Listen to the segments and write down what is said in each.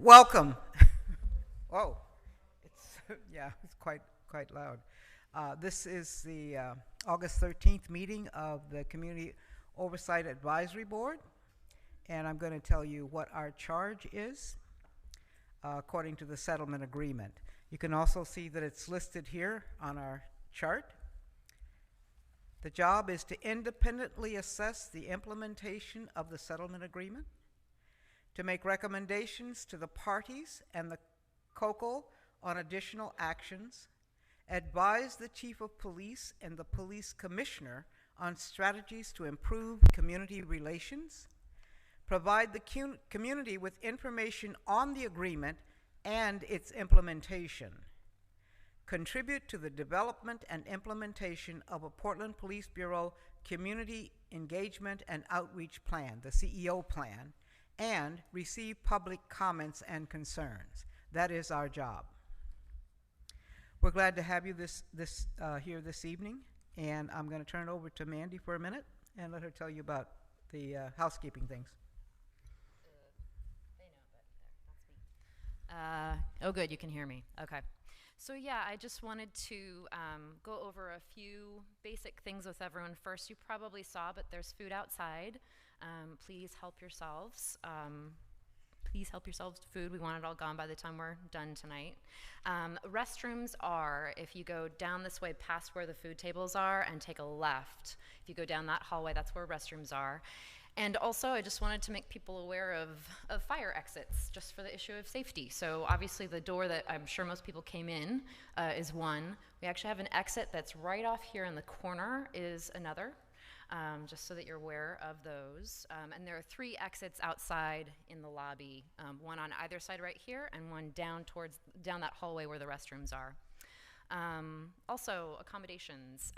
Welcome. Whoa, it's yeah, it's quite loud. This is the August 13th meeting of the Community Oversight Advisory Board, and I'm going to tell you what our charge is according to the settlement agreement. You can also see that it's listed here on our chart. The job is to independently assess the implementation of the settlement agreement, to make recommendations to the parties and the COCO on additional actions, advise the Chief of Police and the Police Commissioner on strategies to improve community relations, provide the community with information on the agreement and its implementation, contribute to the development and implementation of a Portland Police Bureau Community Engagement and Outreach Plan, the CEO plan, and receive public comments and concerns. That is our job. We're glad to have you here this evening, and I'm going to turn it over to Mandy for a minute and let her tell you about the housekeeping things. They know, but that's me. Oh, good, you can hear me. Okay. So yeah, I just wanted to go over a few basic things with everyone. First, you probably saw, but there's food outside. Please help yourselves. Please help yourselves to food. We want it all gone by the time we're done tonight. Restrooms are, if you go down this way past where the food tables are and take a left, if you go down that hallway, that's where restrooms are. And also, I just wanted to make people aware of fire exits, just for the issue of safety. So obviously the door that I'm sure most people came in is one. We actually have an exit that's right off here in the corner is another. Just so that you're aware of those. And there are 3 exits outside in the lobby, one on either side right here and one down that hallway where the restrooms are. Also, accommodations.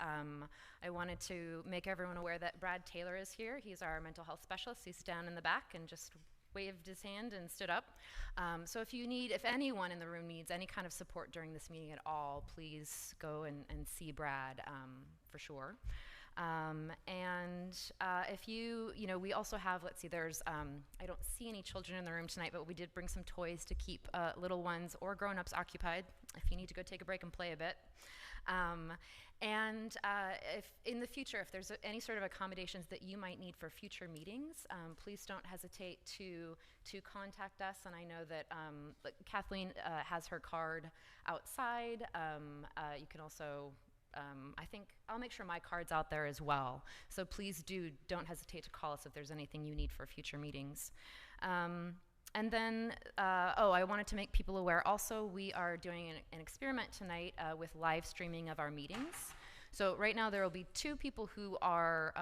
I wanted to make everyone aware that Brad Taylor is here. He's our mental health specialist. He's down in the back and just waved his hand and stood up. So if anyone in the room needs any kind of support during this meeting at all, please go and see Brad for sure. If we also have, let's see, there's, I don't see any children in the room tonight, but we did bring some toys to keep little ones or grown-ups occupied if you need to go take a break and play a bit. If in the future, if there's any sort of accommodations that you might need for future meetings, please don't hesitate to contact us. And I know that Kathleen has her card outside. You can also I think I'll make sure my card's out there as well. So please don't hesitate to call us if there's anything you need for future meetings. And then, I wanted to make people aware also, we are doing an experiment tonight with live streaming of our meetings. So right now there will be 2 people who are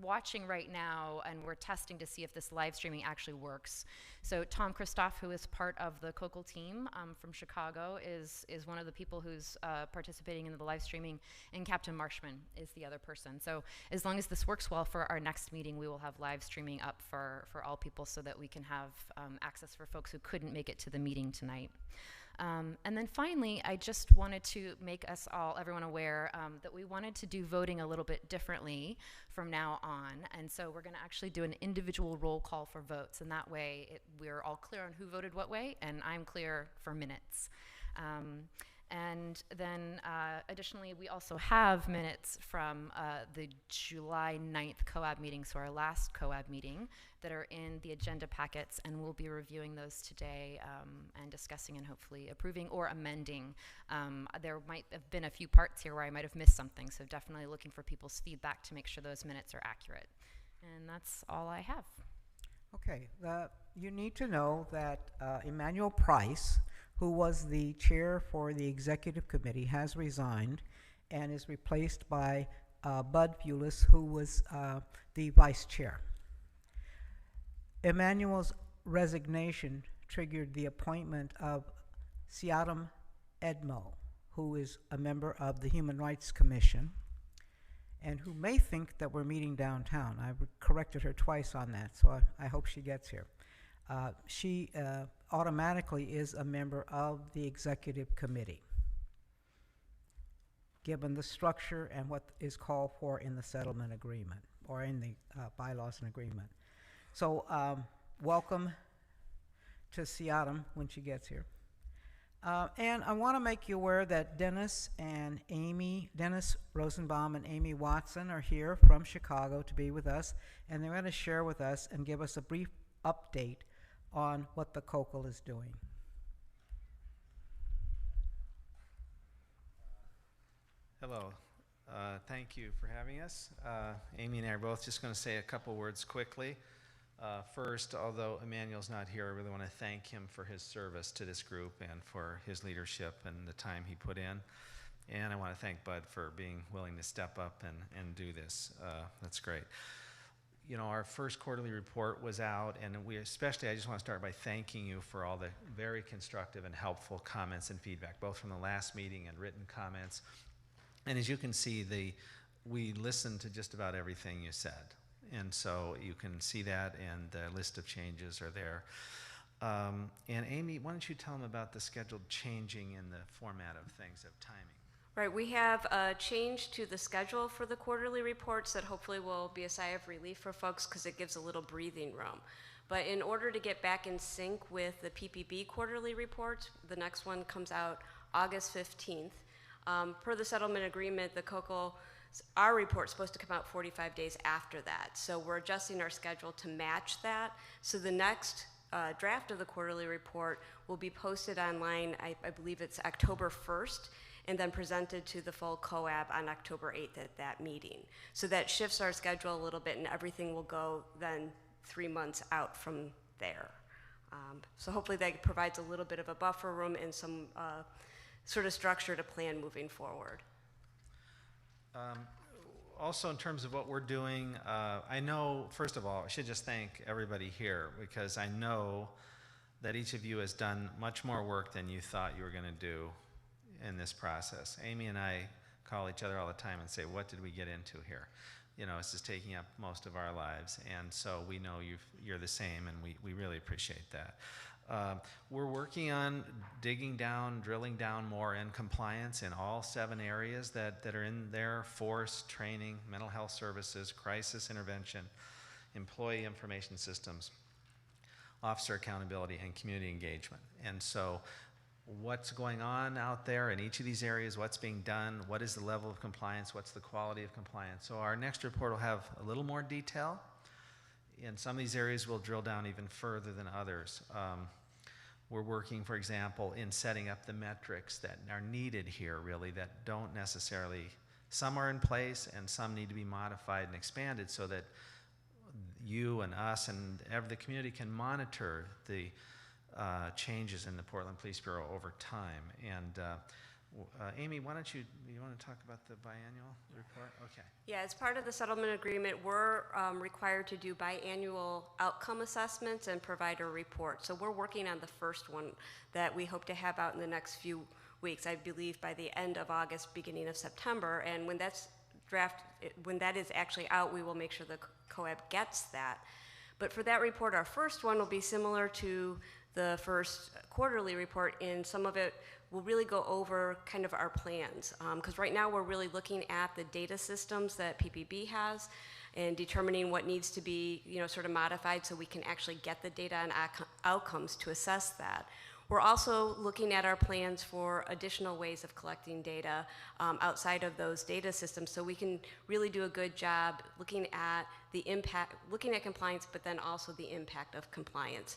watching right now, and we're testing to see if this live streaming actually works. So Tom Christoph, who is part of the COCO team from Chicago, is one of the people who's participating in the live streaming, and Captain Marshman is the other person. So as long as this works well for our next meeting, we will have live streaming up for all people so that we can have access for folks who couldn't make it to the meeting tonight. And then finally, I just wanted to make everyone aware that we wanted to do voting a little bit differently from now on. And so we're going to actually do an individual roll call for votes. And that way we're all clear on who voted what way, and I'm clear for minutes. And then additionally, we also have minutes from the July 9th COAB meeting, so our last COAB meeting, that are in the agenda packets, and we'll be reviewing those today and discussing and hopefully approving or amending. There might have been a few parts here where I might have missed something, so definitely looking for people's feedback to make sure those minutes are accurate. And that's all I have. Okay, you need to know that Emmanuel Price, who was the chair for the executive committee, has resigned and is replaced by Bud Fulis, who was the vice chair. Emmanuel's resignation triggered the appointment of Siadam Edmo, who is a member of the Human Rights Commission and who may think that we're meeting downtown. I've corrected her twice on that, so I hope she gets here. She automatically is a member of the executive committee, given the structure and what is called for in the settlement agreement or in the bylaws and agreement. So welcome to Seattle when she gets here. And I want to make you aware that Dennis Rosenbaum and Amy Watson are here from Chicago to be with us, and they're going to share with us and give us a brief update on what the COCL is doing. Hello. Thank you for having us. Amy and I are both just going to say a couple words quickly. First, although Emmanuel's not here, I really want to thank him for his service to this group and for his leadership and the time he put in. And I want to thank Bud for being willing to step up and do this. That's great. You know, our first quarterly report was out, and I just want to start by thanking you for all the very constructive and helpful comments and feedback, both from the last meeting and written comments. And as you can see, we listened to just about everything you said. And so you can see that, and the list of changes are there. And Amy, why don't you tell them about the scheduled changing in the format of things, of timing? Right, we have a change to the schedule for the quarterly reports that hopefully will be a sigh of relief for folks because it gives a little breathing room. But in order to get back in sync with the PPB quarterly reports, the next one comes out August 15th. Per the settlement agreement, the COCL, our report's supposed to come out 45 days after that. So we're adjusting our schedule to match that. So the next draft of the quarterly report will be posted online, I believe it's October 1st, and then presented to the full COAB on October 8th at that meeting. So that shifts our schedule a little bit, and everything will go then 3 months out from there. So hopefully that provides a little bit of a buffer room and some sort of structure to plan moving forward. Also, in terms of what we're doing, I know, first of all, I should just thank everybody here, because I know that each of you has done much more work than you thought you were going to do in this process. Amy and I call each other all the time and say, what did we get into here? You know, it's just taking up most of our lives, and so we know you're the same, and we really appreciate that. We're working on digging down, drilling down more in compliance in all 7 areas that are in there: force, training, mental health services, crisis intervention, employee information systems, officer accountability, and community engagement. And so what's going on out there in each of these areas, what's being done, what is the level of compliance, what's the quality of compliance. So our next report will have a little more detail. In some of these areas, we'll drill down even further than others. We're working, for example, in setting up the metrics that are needed here, really, that don't necessarily, some are in place and some need to be modified and expanded so that you and us and the community can monitor the changes in the Portland Police Bureau over time. And Amy, why don't you want to talk about the biannual report? Okay. Yeah, as part of the settlement agreement, we're required to do biannual outcome assessments and provide a report. So we're working on the first one that we hope to have out in the next few weeks, I believe by the end of August, beginning of September. And when that is actually out, we will make sure the COAB gets that. But for that report, our first one will be similar to the first quarterly report, and some of it will really go over kind of our plans. Because right now we're really looking at the data systems that PPB has and determining what needs to be, sort of modified so we can actually get the data and outcomes to assess that. We're also looking at our plans for additional ways of collecting data outside of those data systems, so we can really do a good job looking at the impact, looking at compliance, but then also the impact of compliance.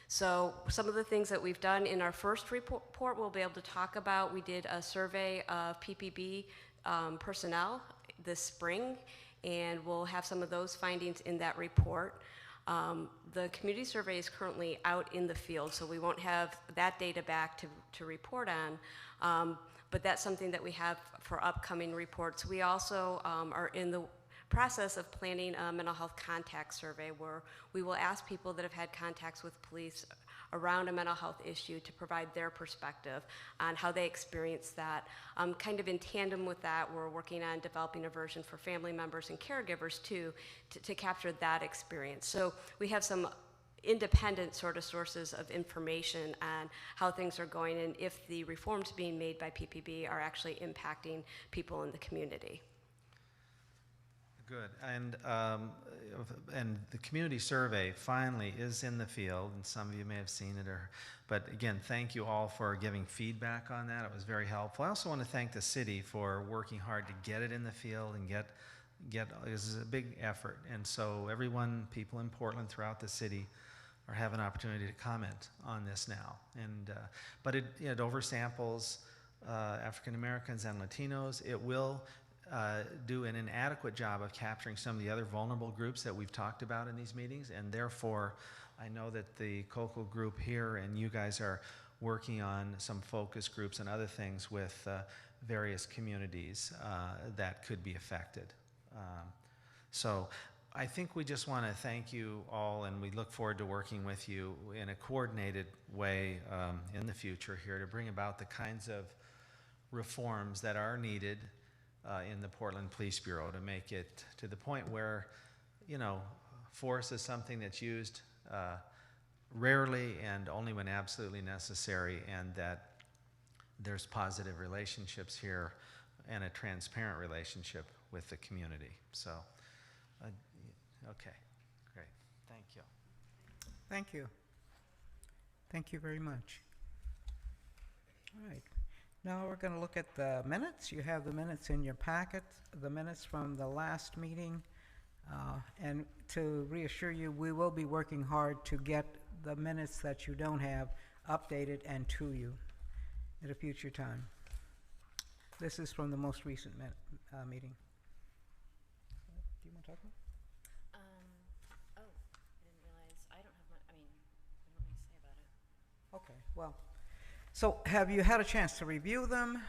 So some of the things that we've done in our first report we'll be able to talk about. We did a survey of PPB personnel this spring, and we'll have some of those findings in that report. The community survey is currently out in the field, so we won't have that data back to report on, but that's something that we have for upcoming reports. We also are in the process of planning a mental health contact survey where we will ask people that have had contacts with police around a mental health issue to provide their perspective on how they experience that. Kind of in tandem with that, we're working on developing a version for family members and caregivers too, to capture that experience. So we have some independent sort of sources of information on how things are going and if the reforms being made by PPB are actually impacting people in the community. Good. And the community survey finally is in the field, and some of you may have seen it. But again, thank you all for giving feedback on that. It was very helpful. I also want to thank the city for working hard to get it in the field and get. This is a big effort, and so everyone, people in Portland, throughout the city, are having an opportunity to comment on this now. And but it oversamples African Americans and Latinos. It will do an inadequate job of capturing some of the other vulnerable groups that we've talked about in these meetings, and therefore I know that the COCO group here and you guys are working on some focus groups and other things with various communities that could be affected. So I think we just want to thank you all, and we look forward to working with you in a coordinated way in the future here to bring about the kinds of reforms that are needed in the Portland Police Bureau to make it to the point where, force is something that's used rarely and only when absolutely necessary, and that there's positive relationships here and a transparent relationship with the community. So, okay, great. Thank you. Thank you. Thank you very much. All right. Now we're going to look at the minutes. You have the minutes in your packet, the minutes from the last meeting. And to reassure you, we will be working hard to get the minutes that you don't have updated and to you at a future time. This is from the most recent meeting. Do you want to talk about it? Oh, I didn't realize. I don't have much, I don't know what to say about it. Okay, well, so have you had a chance to review them?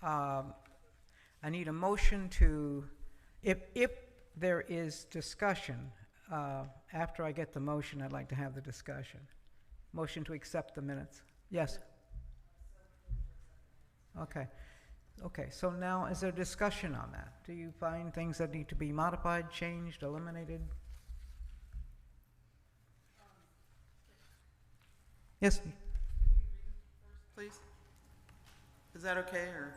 I need a motion to, if there is discussion, after I get the motion, I'd like to have the discussion. Motion to accept the minutes. Yes? Okay. Okay, so now is there discussion on that? Do you find things that need to be modified, changed, eliminated? Yes? Please? Is that okay, or?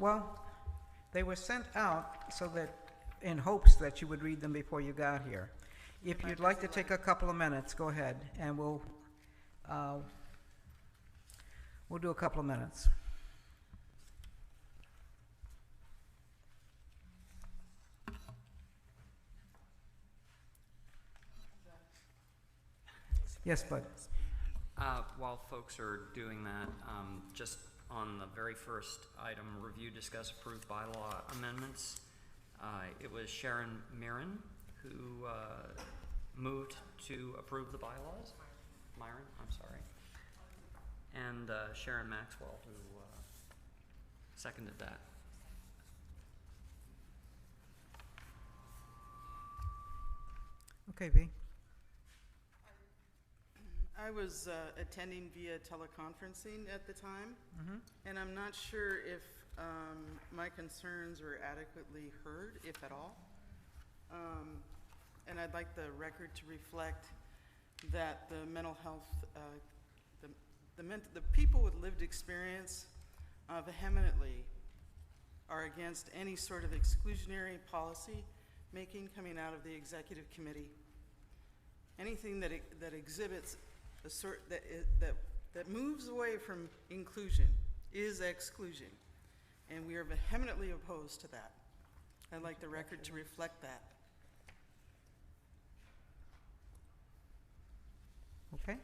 Well, they were sent out so that, in hopes that you would read them before you got here. If you'd like to take a couple of minutes, go ahead, and we'll do a couple of minutes. Yes, bud. While folks are doing that, just on the very first item, review, discuss, approve bylaw amendments, it was Sharon Mirren who moved to approve the bylaws. Myron, I'm sorry. And Sharon Maxwell who seconded that. Okay, V. I was attending via teleconferencing at the time, and I'm not sure if my concerns were adequately heard, if at all. And I'd like the record to reflect that the mental health, the people with lived experience vehemently are against any sort of exclusionary policy making coming out of the executive committee. Anything that exhibits a sort that moves away from inclusion is exclusion, and we are vehemently opposed to that. I'd like the record to reflect that. Okay.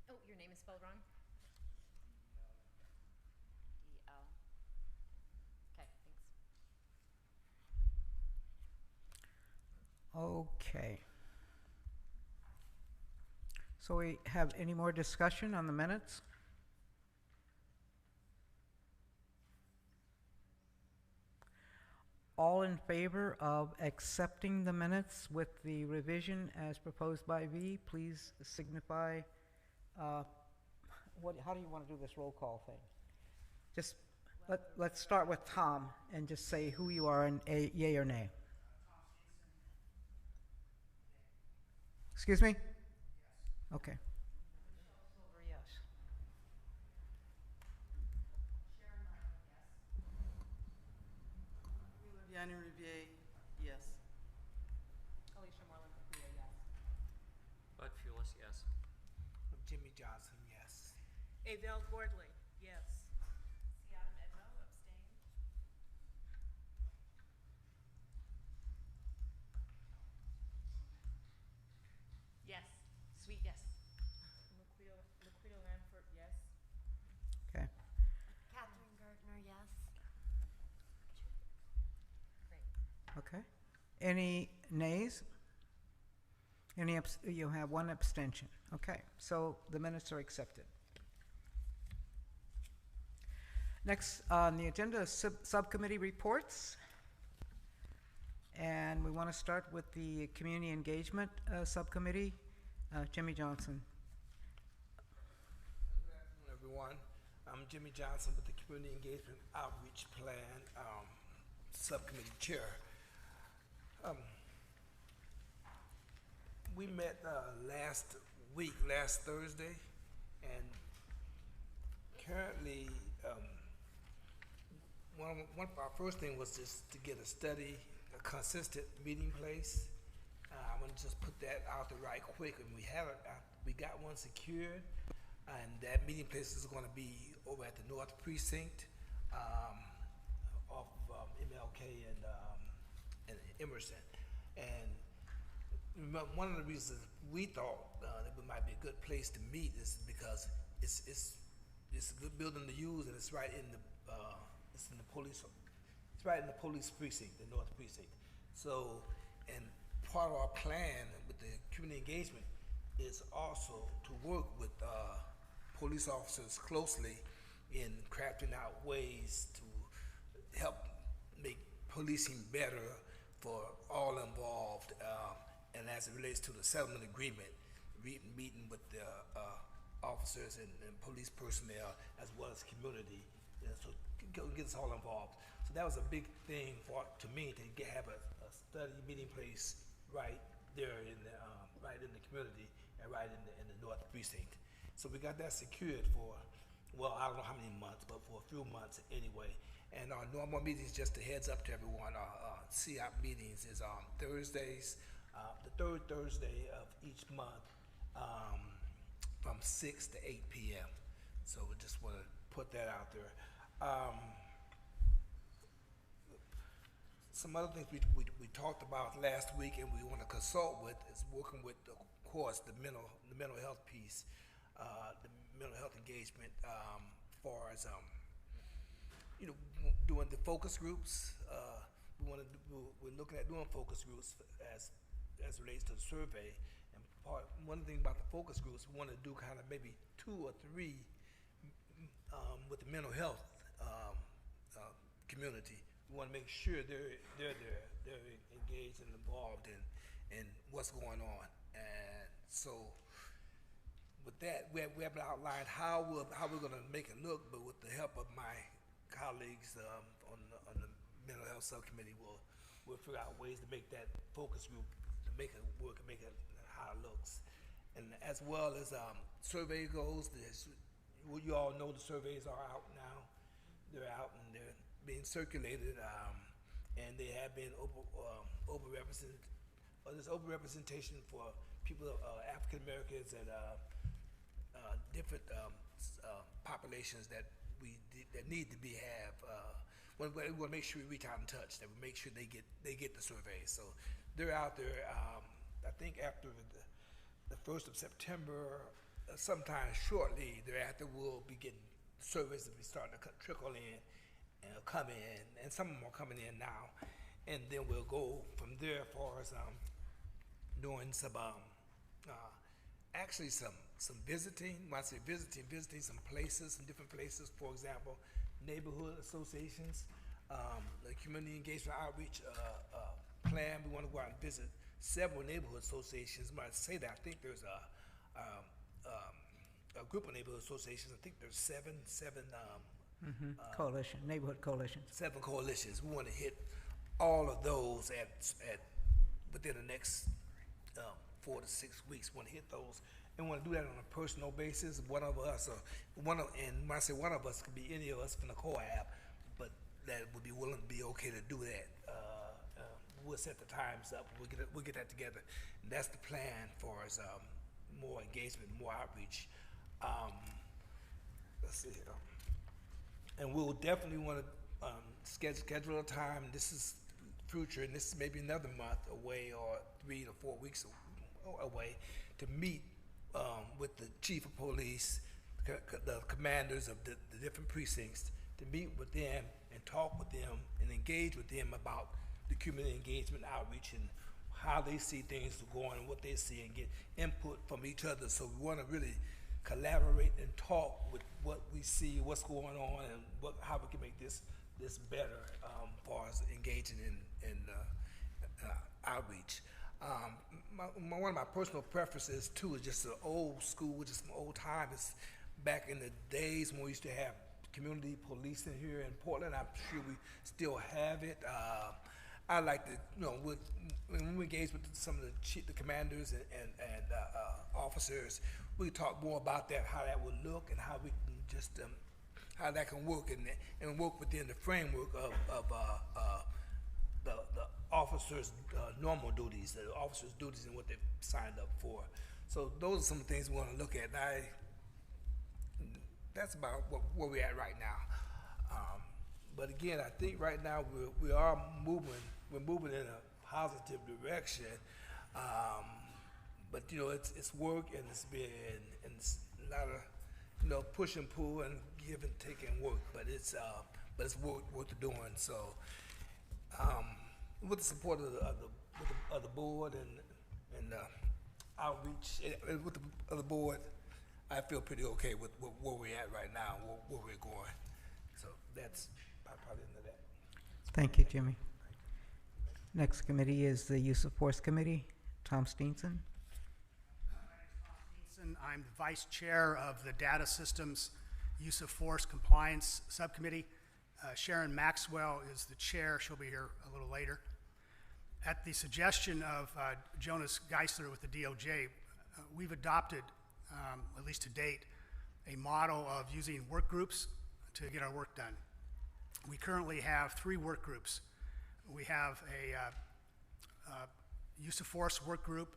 Oh, your name is spelled wrong? E-L. Okay, thanks. Okay. So we have any more discussion on the minutes? All in favor of accepting the minutes with the revision as proposed by V, please signify, how do you want to do this roll call thing? Just, let's start with Tom and just say who you are and yay or nay. Excuse me? Okay. Wallace, yes. Jimmy Johnson, yes. Avell Gordley, yes. Seatum Edmo, abstain. Yes. Sweet, yes. Laquita Lanford, yes. Okay. Catherine Gardner, yes. Okay. Any nays? You have one abstention. Okay, so the minutes are accepted. Next on the agenda is subcommittee reports. And we want to start with the Community Engagement Subcommittee. Jimmy Johnson. Good afternoon, everyone. I'm Jimmy Johnson with the Community Engagement Outreach Plan Subcommittee Chair. We met last Thursday, and currently one of our first thing was just to get a consistent meeting place. I'm gonna just put that out there right quick, and we got one secured, and that meeting place is gonna be over at the North Precinct, off of MLK and Emerson. And one of the reasons we thought that it might be a good place to meet is because it's a good building to use, and it's right in the police precinct, the North Precinct. So, and part of our plan with the community engagement is also to work with police officers closely in crafting out ways to help make policing better for all involved. And as it relates to the settlement agreement, meeting with the officers and police personnel as well as community, so get us all involved. So that was a big thing to me to have a study meeting place right there in the community and right in the North Precinct. So we got that secured for, well, I don't know how many months, but for a few months anyway. And our normal meetings, just a heads up to everyone, our COAB meetings is on Thursdays, the third Thursday of each month, from 6 to 8 p.m. So we just want to put that out there. Some other things we talked about last week and we want to consult with is working with, of course, the mental health piece, the mental health engagement, far as doing the focus groups. We're looking at doing focus groups as relates to the survey. And one thing about the focus groups, we want to do kind of maybe 2 or 3 with the mental health community. We want to make sure they're engaged and involved in what's going on. And so with that, we haven't outlined how we're going to make it look, but with the help of my colleagues on the mental health subcommittee, we'll figure out ways to make that focus group to make it work and make it how it looks. And as well as survey goes, you all know the surveys are out now. They're out and they're being circulated, and they have been overrepresented. There's overrepresentation for people, African Americans and different populations that need to have. We want to make sure we reach out and touch. That we make sure they get the surveys. So they're out there. I think after the 1st of September, sometime shortly thereafter, we'll be getting surveys that be starting to trickle in and come in, and some of them are coming in now. And then we'll go from there as far as doing some actually some visiting. When I say visiting some places, some different places. For example, neighborhood associations, the community engagement outreach plan. We want to go out and visit several neighborhood associations. When I say that, I think there's a group of neighborhood associations. I think there's seven neighborhood coalitions. 7 coalitions. We want to hit all of those at within the next 4 to 6 weeks. We want to hit those, and we want to do that on a personal basis. One of us, and when I say one of us, could be any of us from the COAB, but that would be willing to be okay to do that. We'll set the times up. We'll get that together. And that's the plan for us more engagement, more outreach. Let's see here. And we'll definitely want to schedule a time. This is future, and this is maybe another month away or 3 to 4 weeks away to meet with the chief of police, the commanders of the different precincts, to meet with them and talk with them and engage with them about the community engagement outreach and how they see things going and what they see, and get input from each other. So we want to really collaborate and talk with what we see, what's going on, and how we can make this better as far as engaging in outreach. One of my personal preferences too is just the old school, just some old times back in the days when we used to have community policing here in Portland. I'm sure we still have it. I like to, when we engage with some of the commanders and officers, we talk more about that, how that would look, and how we can just how that can work, and work within the framework of the officers' normal duties, the officers' duties, and what they've signed up for. So those are some things we want to look at. And that's about where we're at right now. But again, I think right now we're moving in a positive direction. But it's work, and it's a lot of push and pull and give and take and work. But it's worth doing. So with the support of the board and outreach with the other board, I feel pretty okay with where we're at right now, where we're going. So that's probably into that. Thank you, Jimmy. Next committee is the Use of Force Committee. Tom Steenson. I'm the Vice Chair of the Data Systems Use of Force Compliance Subcommittee. Sharon Maxwell is the chair. She'll be here a little later. At the suggestion of Jonas Geisler with the DOJ, we've adopted, at least to date, a model of using work groups to get our work done. We currently have 3 work groups. We have a use of force work group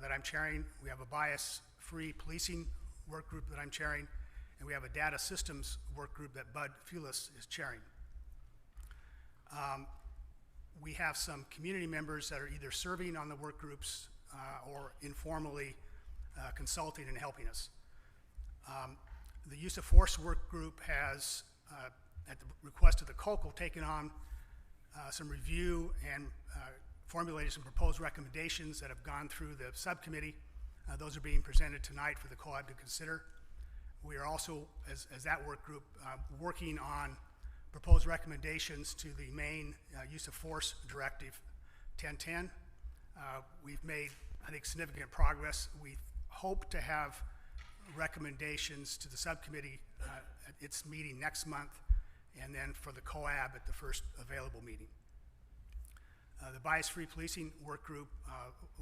that I'm chairing. We have a bias-free policing work group that I'm chairing, and we have a data systems work group that Bud Fulis is chairing. We have some community members that are either serving on the work groups or informally consulting and helping us. The use of force work group has, at the request of the COAB, taken on some review and formulated some proposed recommendations that have gone through the subcommittee. Those are being presented tonight for the COAB to consider. We are also, as that work group, working on proposed recommendations to the main use of force directive 1010. We've made, I think, significant progress. We hope to have recommendations to the subcommittee at its meeting next month, and then for the COAB at the first available meeting. The bias-free policing work group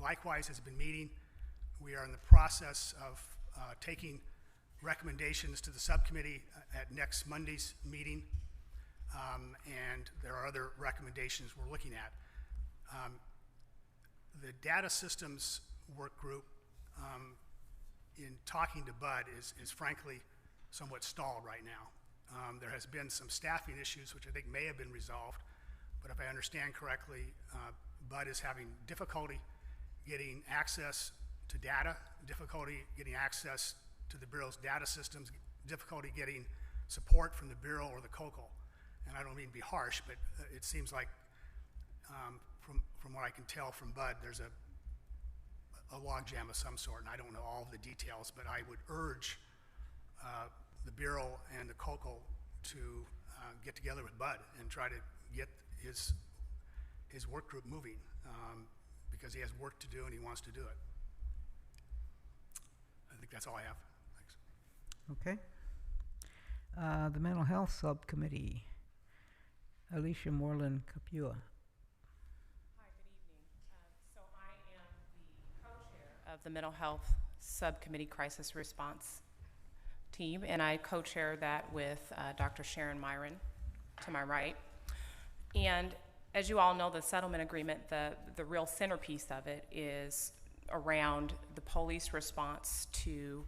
likewise has been meeting. We are in the process of taking recommendations to the subcommittee at next Monday's meeting, and there are other recommendations we're looking at. The data systems work group, in talking to Bud, is frankly somewhat stalled right now. There has been some staffing issues which I think may have been resolved, but if I understand correctly, Bud is having difficulty getting access to data, difficulty getting access to the Bureau's data systems, difficulty getting support from the Bureau or the COCO. And I don't mean to be harsh, but it seems like, from what I can tell from Bud, there's a logjam of some sort, and I don't know all of the details, but I would urge the Bureau and the COCO to get together with Bud and try to get his work group moving, because he has work to do and he wants to do it. I think that's all I have. Thanks. Okay. The Mental Health Subcommittee. Alicia Moreland Capua. Hi, good evening. So I am the co-chair of the Mental Health Subcommittee Crisis Response Team, and I co-chair that with Dr. Sharon Myron to my right. And as you all know, the settlement agreement, the real centerpiece of it is around the police response to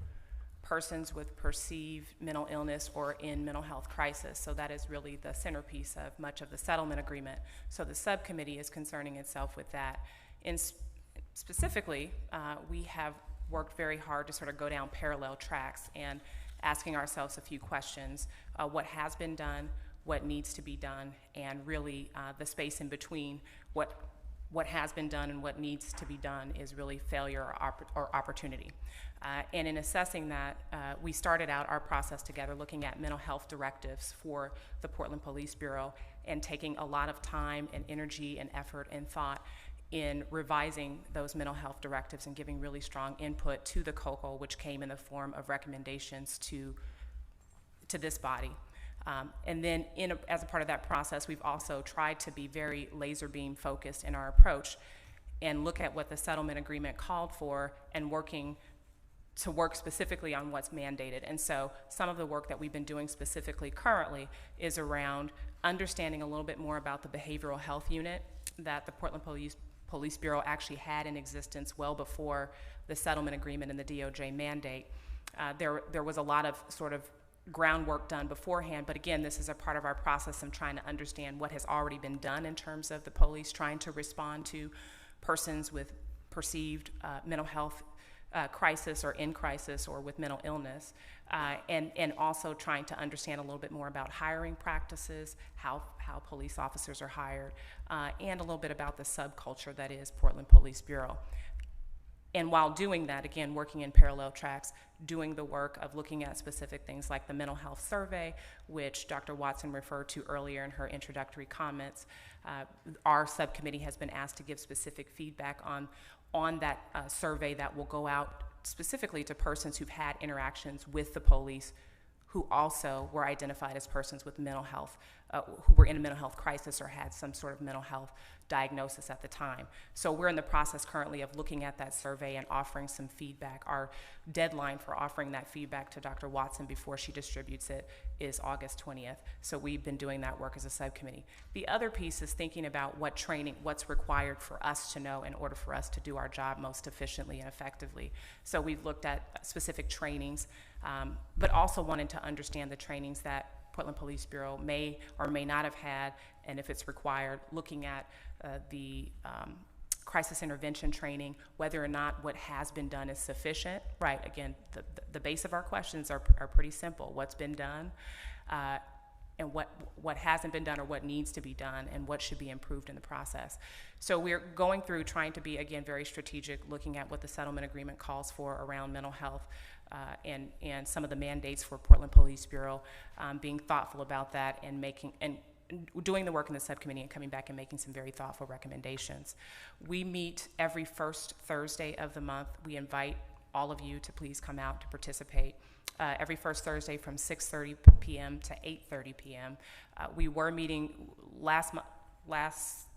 persons with perceived mental illness or in mental health crisis. So that is really the centerpiece of much of the settlement agreement. So the subcommittee is concerning itself with that. Specifically, we have worked very hard to sort of go down parallel tracks and asking ourselves a few questions. What has been done, what needs to be done, and really the space in between what has been done and what needs to be done is really failure or opportunity. And in assessing that, we started out our process together looking at mental health directives for the Portland Police Bureau and taking a lot of time and energy and effort and thought in revising those mental health directives and giving really strong input to the COAB, which came in the form of recommendations to this body. And then as a part of that process, we've also tried to be very laser beam focused in our approach and look at what the settlement agreement called for and work specifically on what's mandated. And so some of the work that we've been doing specifically currently is around understanding a little bit more about the behavioral health unit that the Portland Police Bureau actually had in existence well before the settlement agreement and the DOJ mandate. There was a lot of sort of groundwork done beforehand, but again, this is a part of our process of trying to understand what has already been done in terms of the police trying to respond to persons with perceived mental health crisis or in crisis or with mental illness, and also trying to understand a little bit more about hiring practices, how police officers are hired, and a little bit about the subculture that is Portland Police Bureau. And while doing that, again, working in parallel tracks, doing the work of looking at specific things like the mental health survey, which Dr. Watson referred to earlier in her introductory comments. Our subcommittee has been asked to give specific feedback on that survey that will go out specifically to persons who've had interactions with the police who also were identified as persons with mental health, who were in a mental health crisis or had some sort of mental health diagnosis at the time. So we're in the process currently of looking at that survey and offering some feedback. Our deadline for offering that feedback to Dr. Watson before she distributes it is August 20th. So we've been doing that work as a subcommittee. The other piece is thinking about what's required for us to know in order for us to do our job most efficiently and effectively. So we've looked at specific trainings, but also wanted to understand the trainings that Portland Police Bureau may or may not have had, and if it's required, looking at the crisis intervention training, whether or not what has been done is sufficient. Right, again, the base of our questions are pretty simple. What's been done, and what hasn't been done or what needs to be done, and what should be improved in the process. So we're going through trying to be, again, very strategic, looking at what the settlement agreement calls for around mental health, and some of the mandates for Portland Police Bureau, being thoughtful about that and doing the work in the subcommittee and coming back and making some very thoughtful recommendations. We meet every first Thursday of the month. We invite all of you to please come out to participate. Every first Thursday from 6:30 p.m. to 8:30 p.m. We were meeting last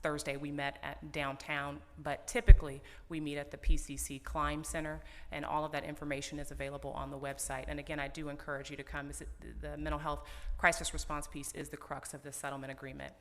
Thursday. We met at downtown, but typically we meet at the PCC Climb Center, and all of that information is available on the website. And again, I do encourage you to come. The mental health crisis response piece is the crux of this settlement agreement.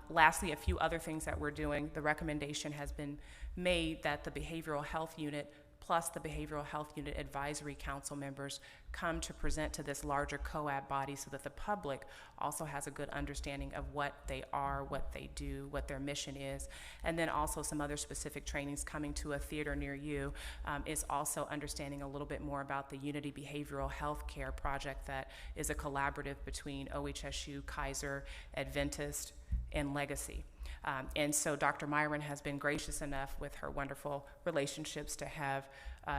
Lastly, a few other things that we're doing. The recommendation has been made that the behavioral health unit plus the Behavioral Health Unit Advisory Council members come to present to this larger COAB body so that the public also has a good understanding of what they are, what they do, what their mission is, and then also some other specific trainings coming to a theater near you is also understanding a little bit more about the Unity Behavioral Health Care Project that is a collaborative between OHSU, Kaiser, Adventist, and Legacy. And so Dr. Myron has been gracious enough with her wonderful relationships to have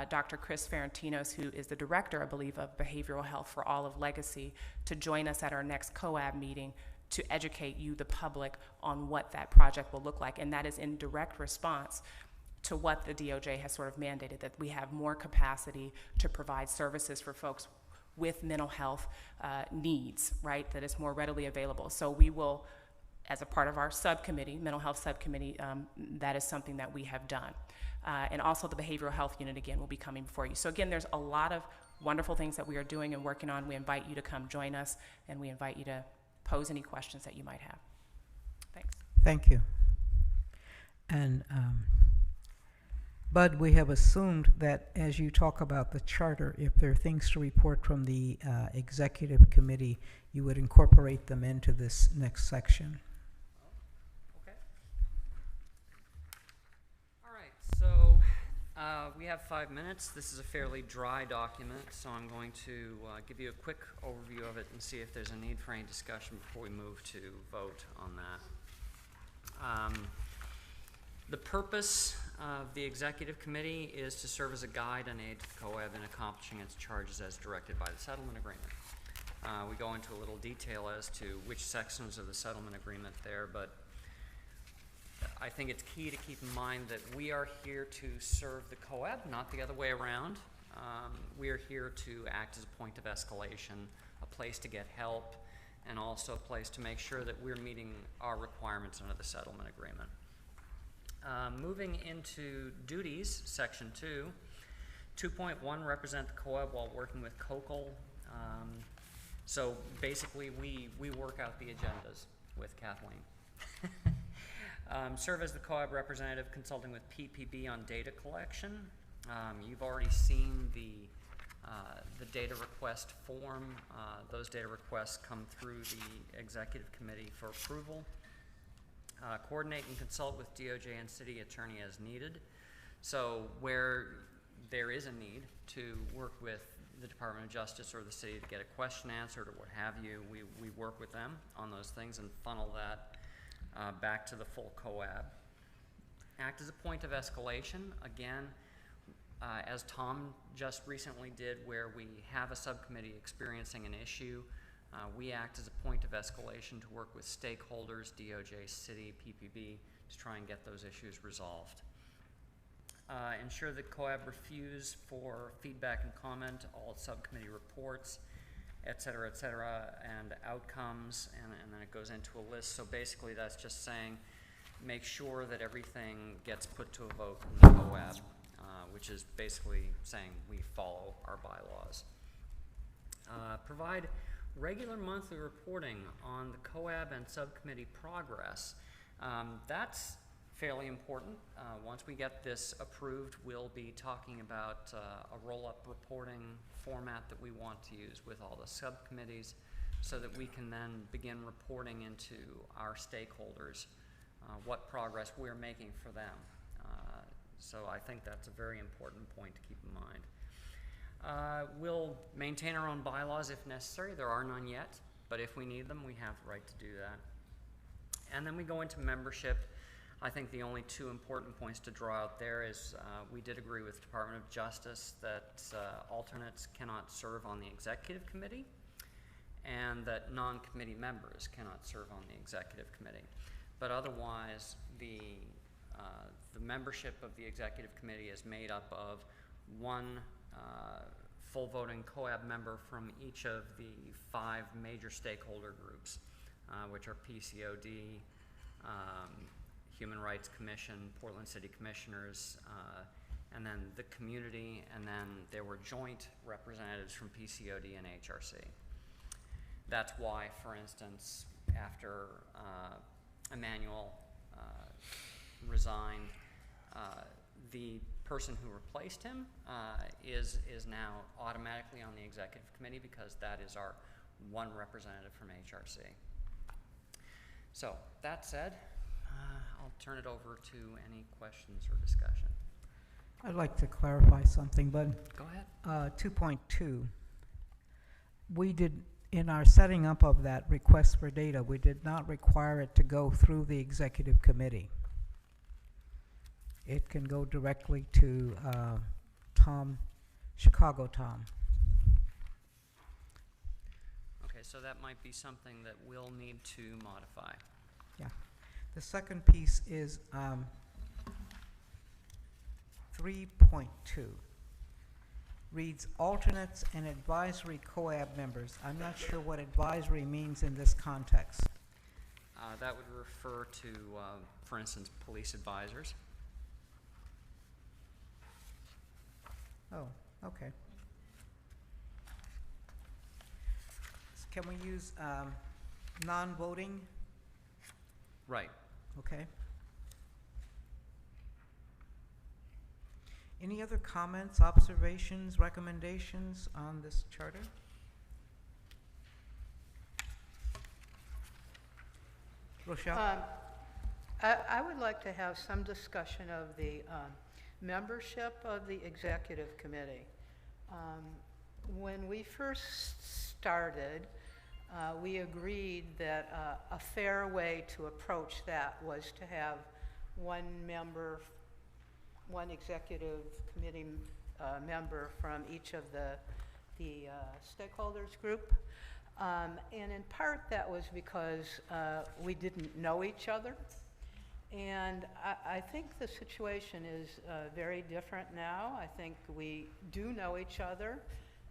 Dr. Chris Ferentinos, who is the director, I believe, of behavioral health for all of Legacy, to join us at our next COAB meeting to educate you, the public, on what that project will look like. And that is in direct response to what the DOJ has sort of mandated, that we have more capacity to provide services for folks with mental health needs, right, that is more readily available. So we will, as a part of our subcommittee, mental health subcommittee, that is something that we have done. And also the behavioral health unit, again, will be coming before you. So again, there's a lot of wonderful things that we are doing and working on. We invite you to come join us, and we invite you to pose any questions that you might have. Thanks. Thank you. And Bud, we have assumed that as you talk about the charter, if there are things to report from the executive committee, you would incorporate them into this next section. Okay. All right, so we have 5 minutes. This is a fairly dry document, so I'm going to give you a quick overview of it and see if there's a need for any discussion before we move to vote on that. The purpose of the executive committee is to serve as a guide and aid to the COAB in accomplishing its charges as directed by the settlement agreement. We go into a little detail as to which sections of the settlement agreement there, but I think it's key to keep in mind that we are here to serve the COAB, not the other way around. We are here to act as a point of escalation, a place to get help, and also a place to make sure that we're meeting our requirements under the settlement agreement. Moving into duties, section 2. 2.1, represent the COAB while working with COCL. So basically, we work out the agendas with Kathleen. Serve as the COAB representative consulting with PPB on data collection. You've already seen the data request form. Those data requests come through the executive committee for approval. Coordinate and consult with DOJ and city attorney as needed. So where there is a need to work with the Department of Justice or the city to get a question answered or what have you, we work with them on those things and funnel that back to the full COAB. Act as a point of escalation, again, as Tom just recently did, where we have a subcommittee experiencing an issue. We act as a point of escalation to work with stakeholders, DOJ, city, PPB, to try and get those issues resolved. Ensure that COAB refuse for feedback and comment, all subcommittee reports, et cetera, and outcomes, and then it goes into a list. So basically that's just saying make sure that everything gets put to a vote in the COAB, which is basically saying we follow our bylaws. Provide regular monthly reporting on the COAB and subcommittee progress. That's fairly important. Once we get this approved, we'll be talking about a roll-up reporting format that we want to use with all the subcommittees so that we can then begin reporting into our stakeholders what progress we're making for them. So I think that's a very important point to keep in mind. We'll maintain our own bylaws if necessary. There are none yet, but if we need them, we have the right to do that. And then we go into membership. I think the only two important points to draw out there is we did agree with Department of Justice that alternates cannot serve on the executive committee and that non-committee members cannot serve on the executive committee. But otherwise, the membership of the executive committee is made up of one full voting COAB member from each of the 5 major stakeholder groups, which are PCOD, Human Rights Commission, Portland City Commissioners, and then the community, and then there were joint representatives from PCOD and HRC. That's why, for instance, after Emmanuel resigned, the person who replaced him is now automatically on the executive committee because that is our one representative from HRC. So that said, I'll turn it over to any questions or discussion. I'd like to clarify something, Bud. Go ahead. 2.2, we did, in our setting up of that request for data, we did not require it to go through the executive committee. It can go directly to Chicago Tom. Okay, so that might be something that we'll need to modify. Yeah. The second piece is 3.2. Reads alternates and advisory COAB members. I'm not sure what advisory means in this context. That would refer to, for instance, police advisors. Oh, okay. Can we use non-voting? Right. Okay. Any other comments, observations, recommendations on this charter? Rochelle? I would like to have some discussion of the membership of the executive committee. When we first started, we agreed that a fair way to approach that was to have one member, one executive committee member from each of the stakeholders group. And in part that was because we didn't know each other. And I think the situation is very different now. I think we do know each other,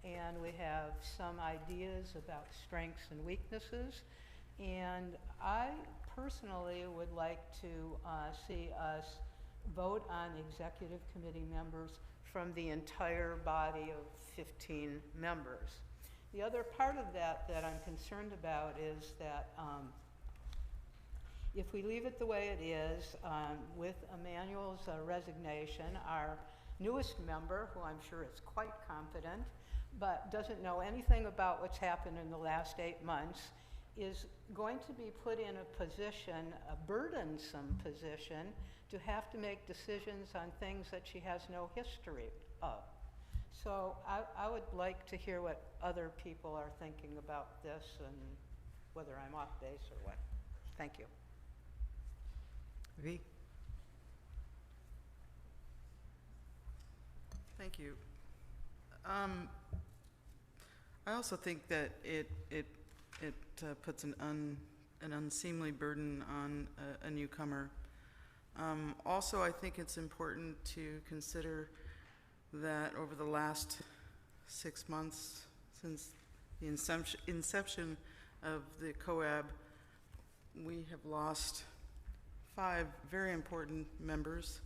and we have some ideas about strengths and weaknesses. And I personally would like to see us vote on executive committee members from the entire body of 15 members. The other part of that I'm concerned about is that if we leave it the way it is, with Emmanuel's resignation, our newest member, who I'm sure is quite competent, but doesn't know anything about what's happened in the last 8 months, is going to be put in a position, a burdensome position, to have to make decisions on things that she has no history of. So I would like to hear what other people are thinking about this and whether I'm off base or what. Thank you. V? Thank you. I also think that it puts an unseemly burden on a newcomer. Also, I think it's important to consider that over the last 6 months, since the inception of the COAB, we have lost 5 very important members.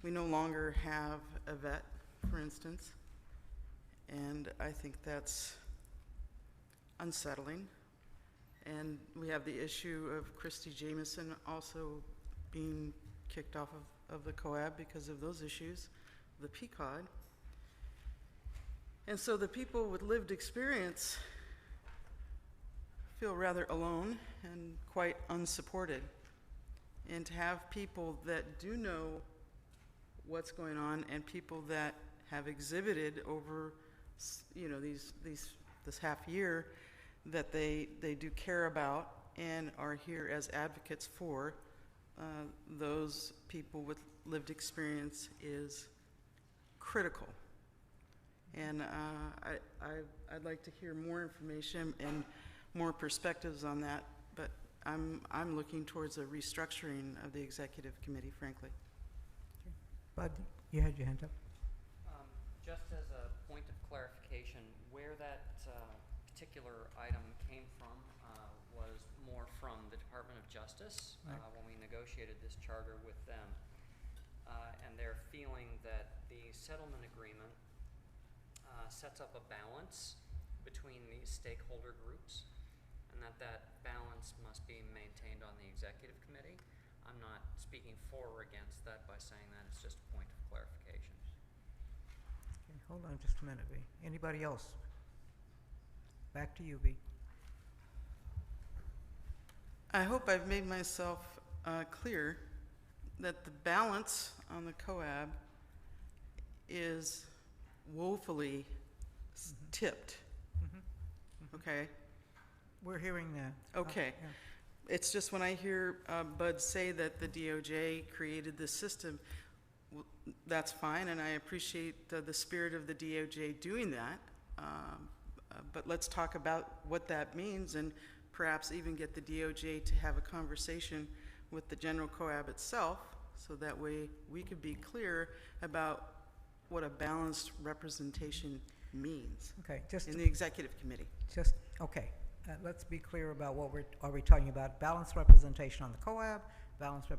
We no longer have a vet, for instance, and I think that's unsettling. And we have the issue of Christy Jameson also being kicked off of the COAB because of those issues, the PCOD. And so the people with lived experience feel rather alone and quite unsupported. And to have people that do know what's going on and people that have exhibited over, this half year that they do care about and are here as advocates for those people with lived experience is critical. And I'd like to hear more information and more perspectives on that, but I'm looking towards a restructuring of the executive committee, frankly. Bud, you had your hand up. Just as a point of clarification, where that particular item came from was more from the Department of Justice when we negotiated this charter with them. And they're feeling that the settlement agreement sets up a balance between these stakeholder groups, and that balance must be maintained on the executive committee. I'm not speaking for or against that by saying that. It's just a point of clarification. Okay, hold on just a minute, V. Anybody else? Back to you, V. I hope I've made myself clear that the balance on the COAB is woefully tipped. Okay? We're hearing that. Okay. Yeah. It's just when I hear Bud say that the DOJ created this system, that's fine, and I appreciate the spirit of the DOJ doing that. But let's talk about what that means and perhaps even get the DOJ to have a conversation with the General COAB itself, so that way we could be clear about what a balanced representation means Okay, in the executive committee. Okay. Let's be clear about what are we talking about. Balanced representation on the COAB, balanced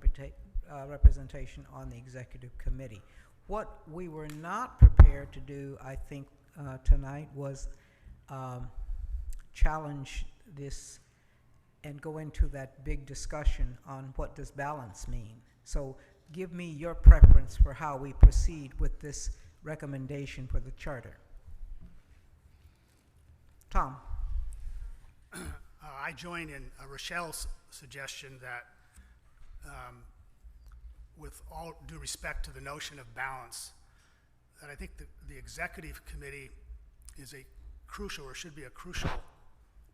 representation on the executive committee. What we were not prepared to do, I think, tonight was challenge this and go into that big discussion on what does balance mean. So give me your preference for how we proceed with this recommendation for the charter. Tom? I join in Rochelle's suggestion that, with all due respect to the notion of balance, that I think the executive committee is a crucial, or should be a crucial,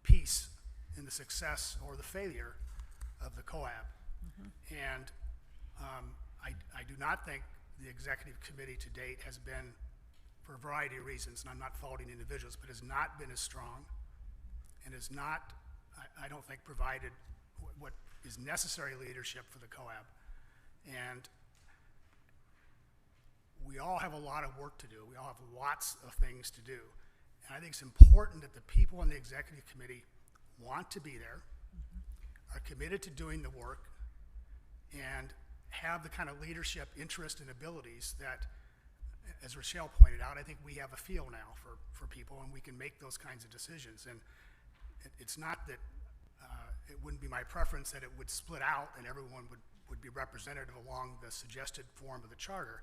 piece in the success or the failure of the COAB. And I do not think the executive committee to date has been, for a variety of reasons, and I'm not faulting individuals, but has not been as strong and has not, I don't think, provided what is necessary leadership for the COAB. And we all have a lot of work to do. We all have lots of things to do. And I think it's important that the people in the executive committee want to be there, are committed to doing the work, and have the kind of leadership, interest, and abilities that, as Rochelle pointed out, I think we have a feel now for people, and we can make those kinds of decisions. And it's not that it wouldn't be my preference that it would split out and everyone would be representative along the suggested form of the charter,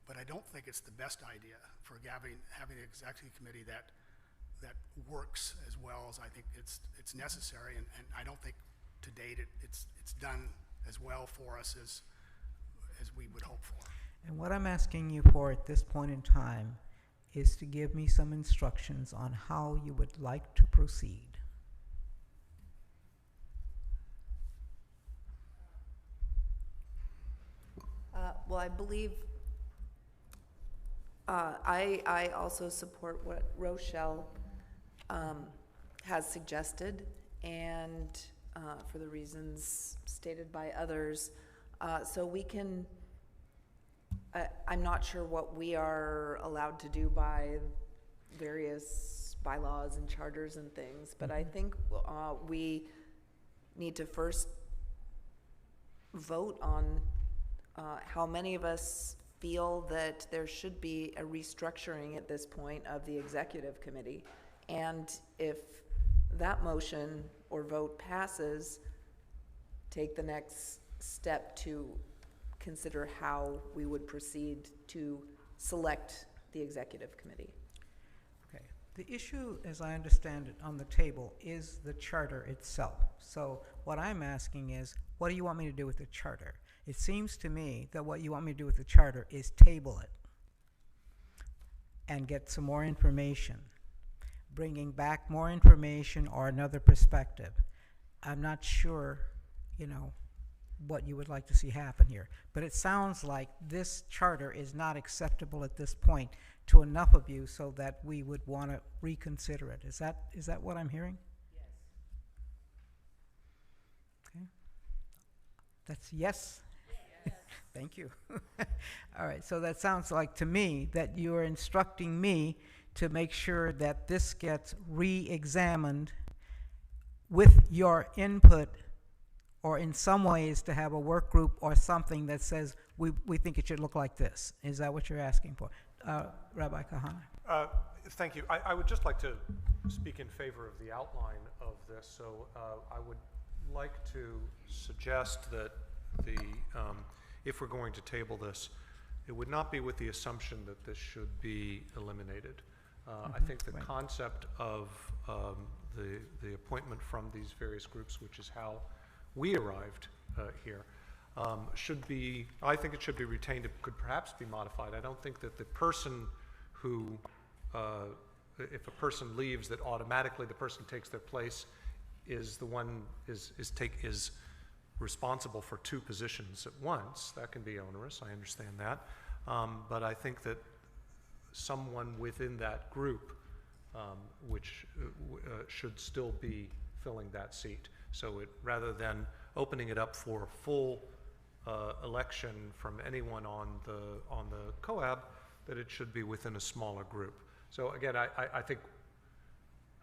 but I don't think it's the best idea for having an executive committee that works as well as I think it's necessary, and I don't think to date it's done as well for us as we would hope for. And what I'm asking you for at this point in time is to give me some instructions on how you would like to proceed. Well, I believe I also support what Rochelle has suggested, and for the reasons stated by others. So we can, I'm not sure what we are allowed to do by various bylaws and charters and things, but I think we need to first vote on how many of us feel that there should be a restructuring at this point of the executive committee. And if that motion or vote passes, take the next step to consider how we would proceed to select the executive committee. Okay. The issue, as I understand it, on the table is the charter itself. So what I'm asking is, what do you want me to do with the charter? It seems to me that what you want me to do with the charter is table it and get some more information, bringing back more information or another perspective. I'm not sure, what you would like to see happen here. But it sounds like this charter is not acceptable at this point to enough of you so that we would want to reconsider it. Is that what I'm hearing? Yes. Okay. That's yes? Yes. Thank you. All right, so that sounds like to me that you are instructing me to make sure that this gets re-examined with your input, or in some ways to have a work group or something that says we think it should look like this. Is that what you're asking for? Rabbi Kahana. Thank you. I would just like to speak in favor of the outline of this. So I would like to suggest that if we're going to table this, it would not be with the assumption that this should be eliminated. I think the concept of the appointment from these various groups, which is how we arrived here, should be, I think it should be retained. It could perhaps be modified. I don't think that the person who, if a person leaves, that automatically the person who takes their place is the one, is responsible for two positions at once. That can be onerous, I understand that. But I think that someone within that group which should still be filling that seat. So rather than opening it up for full election from anyone on the COAB, that it should be within a smaller group. So again, I think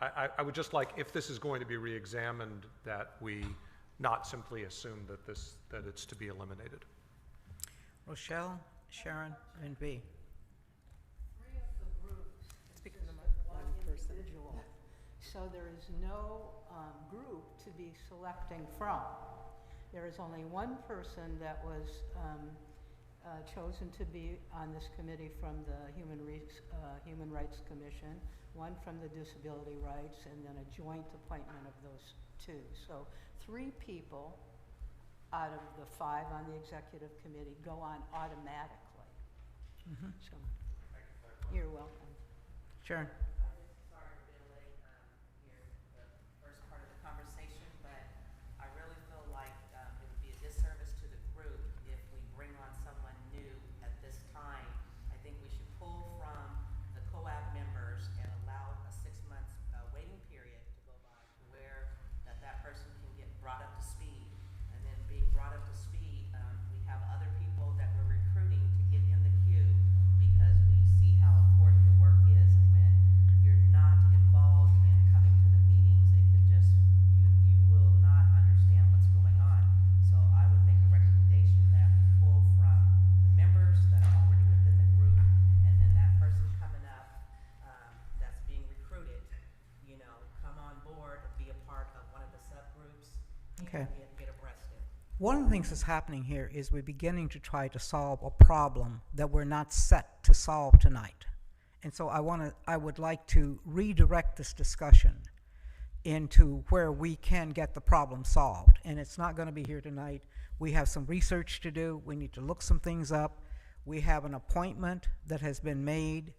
I would just like, if this is going to be re-examined, that we not simply assume that it's to be eliminated. Rochelle, Sharon, and B. Three of the groups consist of one individual, so there is no group to be selecting from. There is only one person that was chosen to be on this committee from the Human Rights Commission, one from the Disability Rights, and then a joint appointment of those two. So 3 people out of the 5 on the executive committee go on automatically. So, you're welcome. Sharon? Sorry, Billy, here, the first part of the conversation, but I really feel like it would be a disservice to the group if we bring on someone new at this time. I think we should pull from the COAB members and allow a 6-month waiting period to go by where that person can get brought up to speed. And then being brought up to speed, we have other people that we're recruiting to get in the queue because we see how important the work is, and when you're not involved in coming to the meetings, it can just, you will not understand what's going on. So I would make a recommendation that we pull from the members that are already within the group, and then that person coming up, that's being recruited, you know, come on board, be a part of one of the subgroups, Okay. and get abreast in. One of the things that's happening here is we're beginning to try to solve a problem that we're not set to solve tonight. And so I would like to redirect this discussion into where we can get the problem solved. And it's not going to be here tonight. We have some research to do. We need to look some things up. We have an appointment that has been made,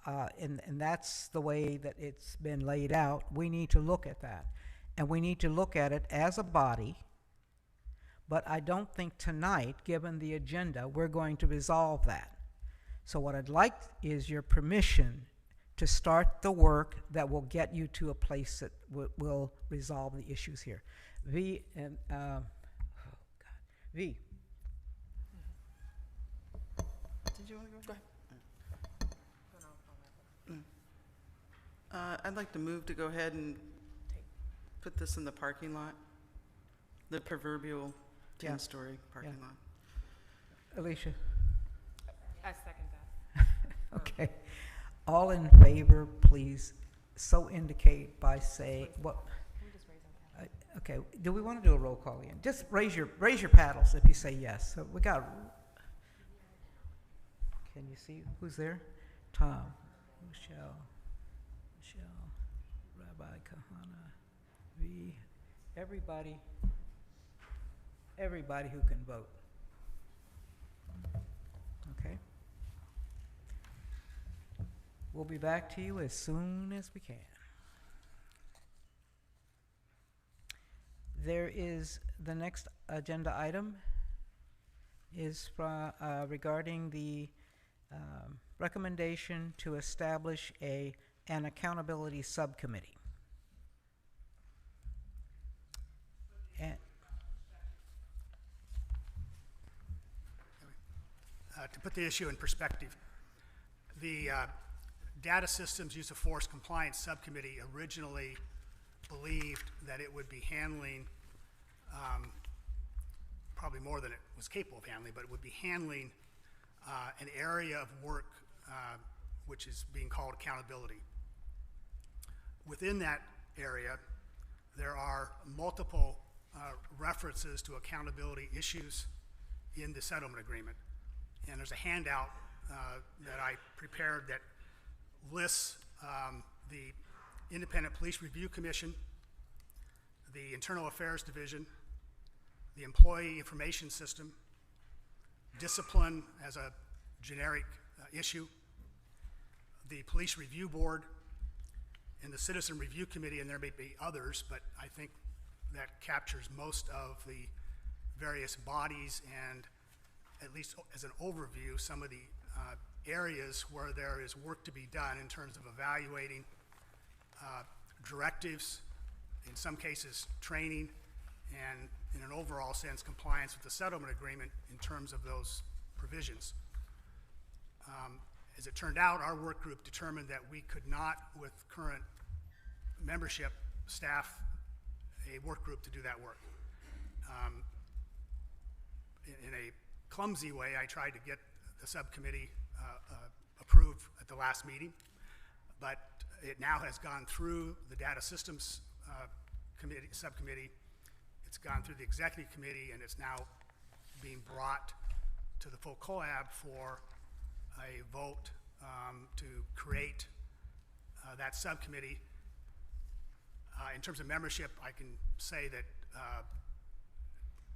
and that's the way that it's been laid out. We need to look at that. And we need to look at it as a body. But I don't think tonight, given the agenda, we're going to resolve that. So what I'd like is your permission to start the work that will get you to a place that will resolve the issues here. V and V. Did you want to go? Go ahead. I'd like to move to go ahead and put this in the parking lot, the proverbial 10-story parking lot. Alicia? I second that. Okay. All in favor, please so indicate by saying, what? Can we just raise our hand? Okay, do we want to do a roll call again? Just raise your paddles if you say yes. So we got, can you see who's there? Tom, Michelle, Rabbi Kahana, V, everybody who can vote. Okay. We'll be back to you as soon as we can. There is, the next agenda item is regarding the recommendation to establish an accountability subcommittee. And to put the issue in perspective, the Data Systems Use of Force Compliance Subcommittee originally believed that it would be handling probably more than it was capable of handling, but it would be handling an area of work which is being called accountability. Within that area, there are multiple references to accountability issues in the settlement agreement. And there's a handout that I prepared that lists the Independent Police Review Commission, the Internal Affairs Division, the Employee Information System, discipline as a generic issue, the Police Review Board, and the Citizen Review Committee, and there may be others, but I think that captures most of the various bodies and, at least as an overview, some of the areas where there is work to be done in terms of evaluating directives, in some cases training, and in an overall sense compliance with the settlement agreement in terms of those provisions. As it turned out, our work group determined that we could not, with current membership, staff a work group to do that work. In a clumsy way, I tried to get the subcommittee approved at the last meeting, but it now has gone through the Data Systems subcommittee. it's gone through the executive committee, and it's now being brought to the full COAB for a vote to create that subcommittee. In terms of membership, I can say that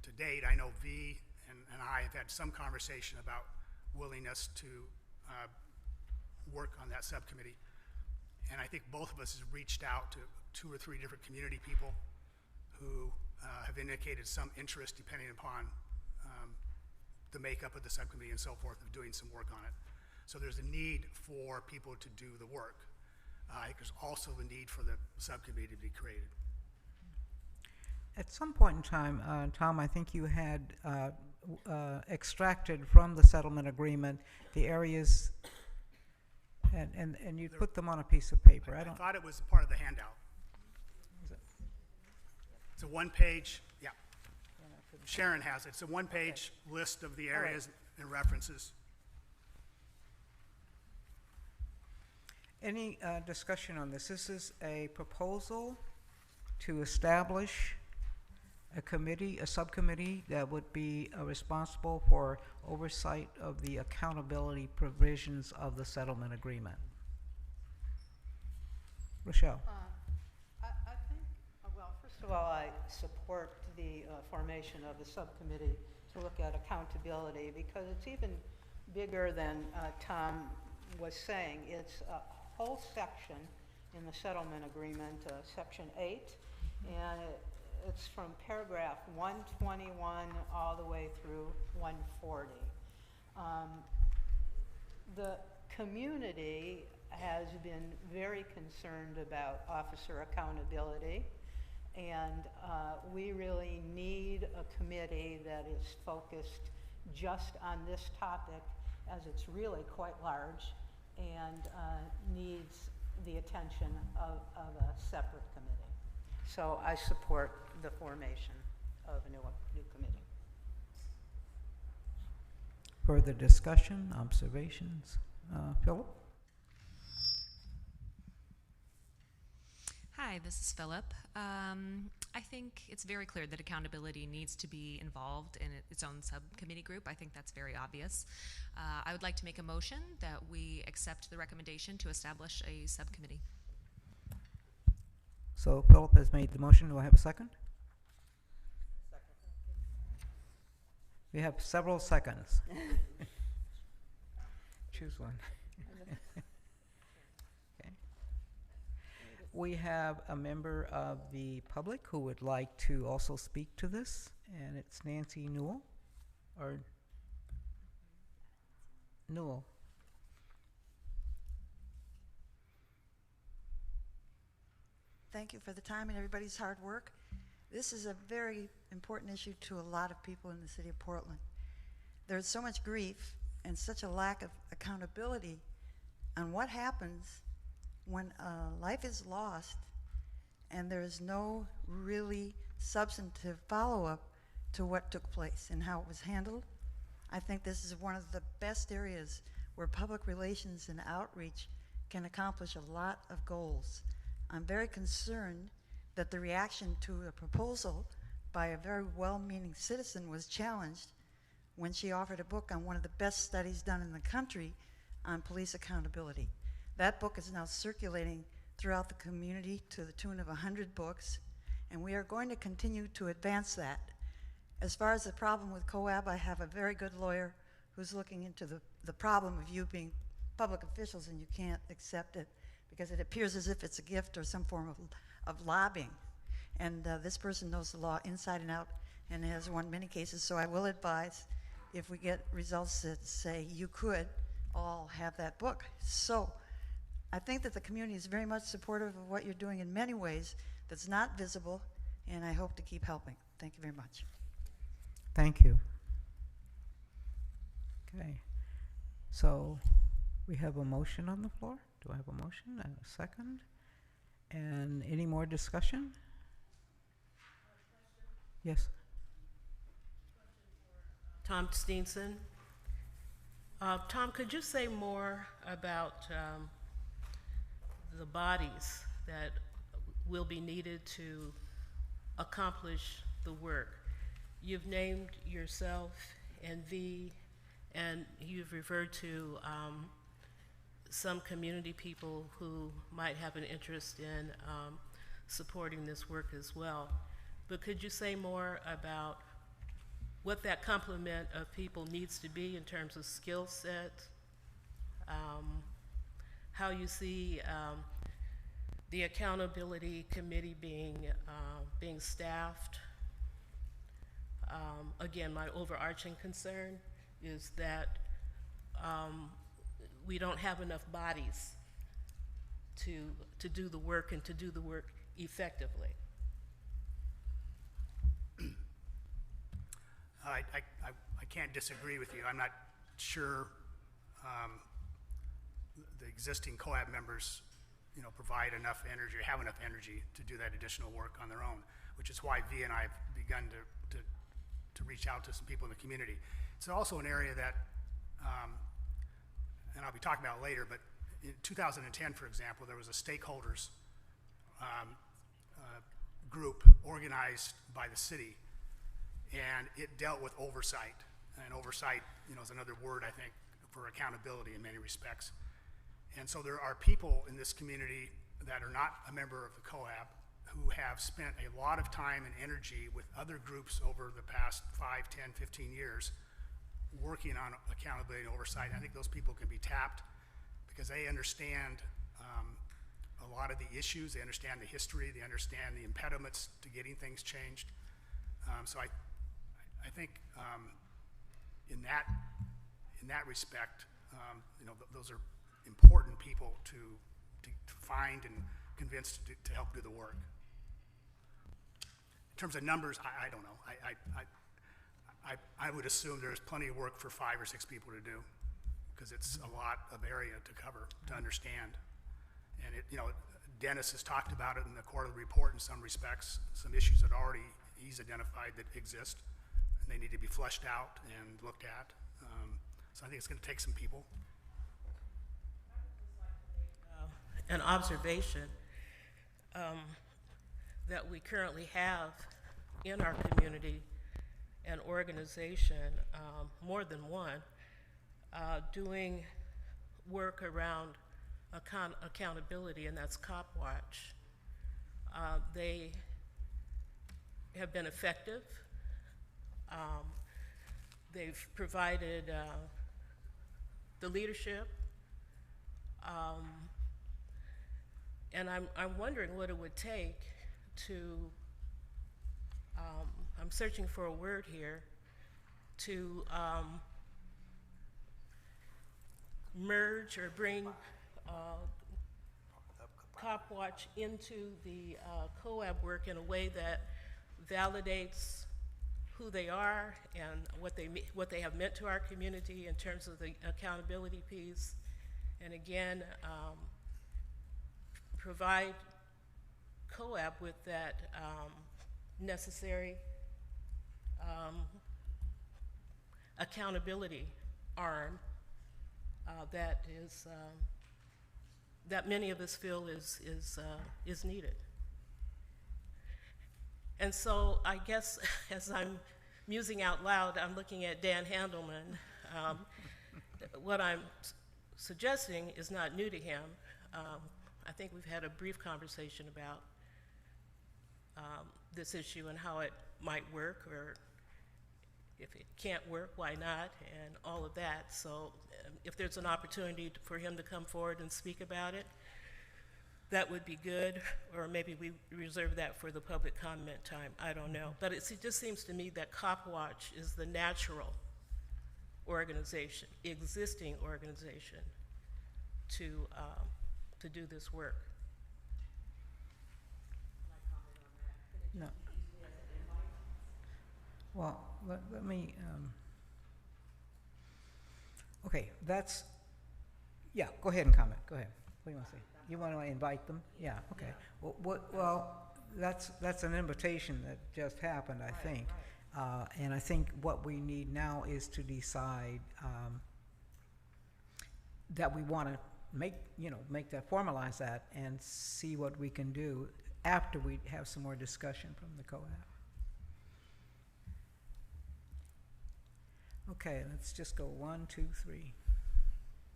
to date, I know V and I have had some conversation about willingness to work on that subcommittee. And I think both of us have reached out to 2 or 3 different community people who have indicated some interest, depending upon the makeup of the subcommittee and so forth, of doing some work on it. So there's a need for people to do the work. I think there's also a need for the subcommittee to be created. At some point in time, Tom, I think you had extracted from the settlement agreement the areas, and you put them on a piece of paper. I thought it was part of the handout. It's a one-page, yeah. Sharon has it. It's a one-page list of the areas and references. Any discussion on this? This is a proposal to establish a committee, a subcommittee that would be responsible for oversight of the accountability provisions of the settlement agreement. Rochelle. I think, well, first of all, I support the formation of the subcommittee to look at accountability, because it's even bigger than Tom was saying. It's a whole section in the settlement agreement, section 8, and it's from paragraph 121 all the way through 140. The community has been very concerned about officer accountability, and we really need a committee that is focused just on this topic, as it's really quite large and needs the attention of a separate committee. So I support the formation of a new committee. Further discussion, observations? Philip? Hi, this is Philip. I think it's very clear that accountability needs to be involved in its own subcommittee group. I think that's very obvious. I would like to make a motion that we accept the recommendation to establish a subcommittee. So Philip has made the motion. Do I have a second? Second. We have several seconds. Choose one. Okay. We have a member of the public who would like to also speak to this, and it's Nancy Newell, or Newell. Thank you for the time and everybody's hard work. This is a very important issue to a lot of people in the city of Portland. There's so much grief and such a lack of accountability on what happens when life is lost and there is no really substantive follow-up to what took place and how it was handled. I think this is one of the best areas where public relations and outreach can accomplish a lot of goals. I'm very concerned that the reaction to a proposal by a very well-meaning citizen was challenged when she offered a book on one of the best studies done in the country on police accountability. That book is now circulating throughout the community to the tune of 100 books, and we are going to continue to advance that. As far as the problem with COAB, I have a very good lawyer who's looking into the problem of you being public officials and you can't accept it because it appears as if it's a gift or some form of lobbying. And this person knows the law inside and out and has won many cases, so I will advise if we get results that say you could all have that book. So I think that the community is very much supportive of what you're doing in many ways that's not visible, and I hope to keep helping. Thank you very much. Thank you. Okay. So we have a motion on the floor. Do I have a motion and a second? And any more discussion? Yes. Tom Steenson. Tom, could you say more about the bodies that will be needed to accomplish the work. You've named yourself and V, and you've referred to some community people who might have an interest in supporting this work as well. But could you say more about what that complement of people needs to be in terms of skill set, how you see the accountability committee being staffed? Again, my overarching concern is that we don't have enough bodies to do the work and to do the work effectively. I can't disagree with you. I'm not sure the existing COAB members, provide enough energy or have enough energy to do that additional work on their own, which is why V and I have begun to reach out to some people in the community. It's also an area that, and I'll be talking about it later, but in 2010, for example, there was a stakeholders group organized by the city, and it dealt with oversight. And oversight, is another word, I think, for accountability in many respects. And so there are people in this community that are not a member of the COAB who have spent a lot of time and energy with other groups over the past 5, 10, 15 years working on accountability and oversight. I think those people can be tapped because they understand a lot of the issues, they understand the history, they understand the impediments to getting things changed. So I think in that respect, those are important people to find and convince to help do the work. In terms of numbers, I don't know. I would assume there's plenty of work for 5 or 6 people to do because it's a lot of area to cover, to understand. And Dennis has talked about it in the quarterly report in some respects, some issues that he's identified that exist, and they need to be fleshed out and looked at. So I think it's going to take some people. An observation that we currently have in our community an organization, more than one, doing work around accountability, and that's COP Watch. They have been effective. They've provided the leadership, and I'm wondering what it would take to, I'm searching for a word here, to merge or bring COP Watch into the COAB work in a way that validates who they are and what they have meant to our community in terms of the accountability piece, and again, provide COAB with that necessary accountability arm that many of us feel is needed. And so I guess as I'm musing out loud, I'm looking at Dan Handelman. What I'm suggesting is not new to him. I think we've had a brief conversation about this issue and how it might work, or if it can't work, why not, and all of that. So if there's an opportunity for him to come forward and speak about it, that would be good, or maybe we reserve that for the public comment time, I don't know. But it just seems to me that COP Watch is the natural organization, existing organization to do this work. No. Well, let me, okay, yeah, go ahead and comment, go ahead. What do you want to say? You want to invite them? Yeah, okay. Well, that's an invitation that just happened, I think. And I think what we need now is to decide that we want to make that, formalize that, and see what we can do after we have some more discussion from the COAB. Okay, let's just go 1, 2, 3.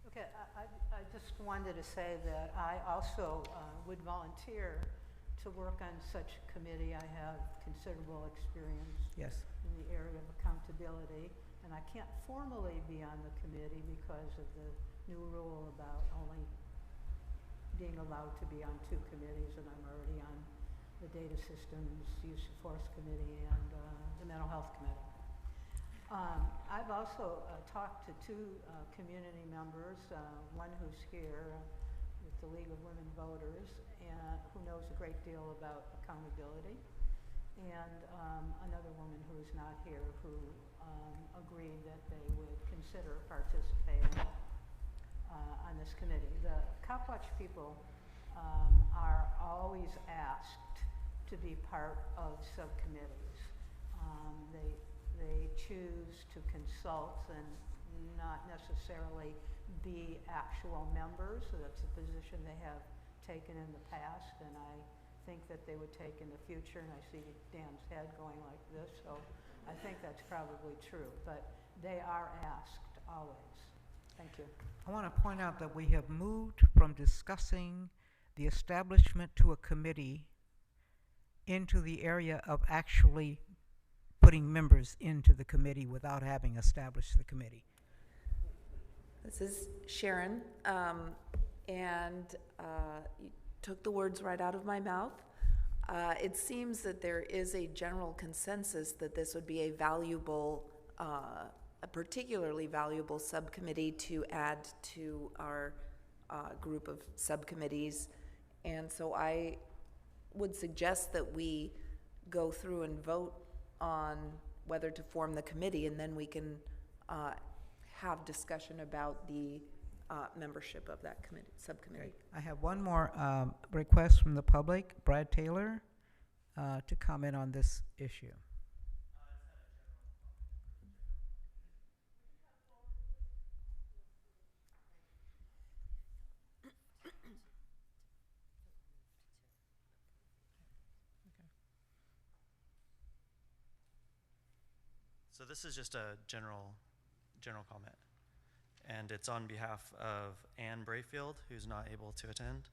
Okay, I just wanted to say that I also would volunteer to work on such a committee. I have considerable experience Yes. in the area of accountability, and I can't formally be on the committee because of the new rule about only being allowed to be on 2 committees, and I'm already on the Data Systems Use of Force Committee and the Mental Health Committee. I've also talked to 2 community members, one who's here with the League of Women Voters, and who knows a great deal about accountability, and another woman who is not here who agreed that they would consider participating on this committee. The COPWatch people are always asked to be part of subcommittees. They choose to consult and not necessarily be actual members. So that's a position they have taken in the past, and I think that they would take in the future, and I see Dan's head going like this, so I think that's probably true, but they are asked always. Thank you. I want to point out that we have moved from discussing the establishment to a committee into the area of actually putting members into the committee without having established the committee. This is Sharon, and you took the words right out of my mouth. It seems that there is a general consensus that this would be a valuable, a particularly valuable subcommittee to add to our group of subcommittees. And so I would suggest that we go through and vote on whether to form the committee, and then we can have discussion about the membership of that subcommittee. Okay. I have one more request from the public, Brad Taylor, to comment on this issue. So this is just a general comment, and it's on behalf of Anne Brayfield, who's not able to attend.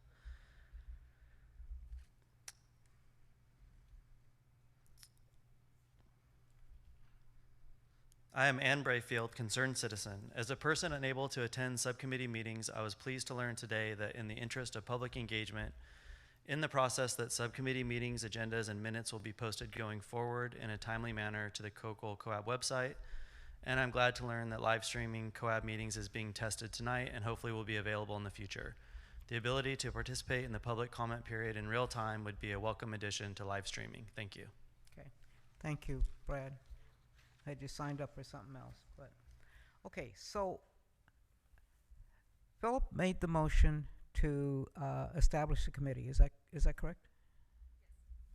I am Anne Brayfield, concerned citizen. As a person unable to attend subcommittee meetings, I was pleased to learn today that in the interest of public engagement in the process, that subcommittee meetings, agendas, and minutes will be posted going forward in a timely manner to the COAB website. And I'm glad to learn that live streaming COAB meetings is being tested tonight and hopefully will be available in the future. The ability to participate in the public comment period in real time would be a welcome addition to live streaming. Thank you. Okay, thank you, Brad. I had you signed up for something else, but okay. So Philip made the motion to establish the committee. Is that correct?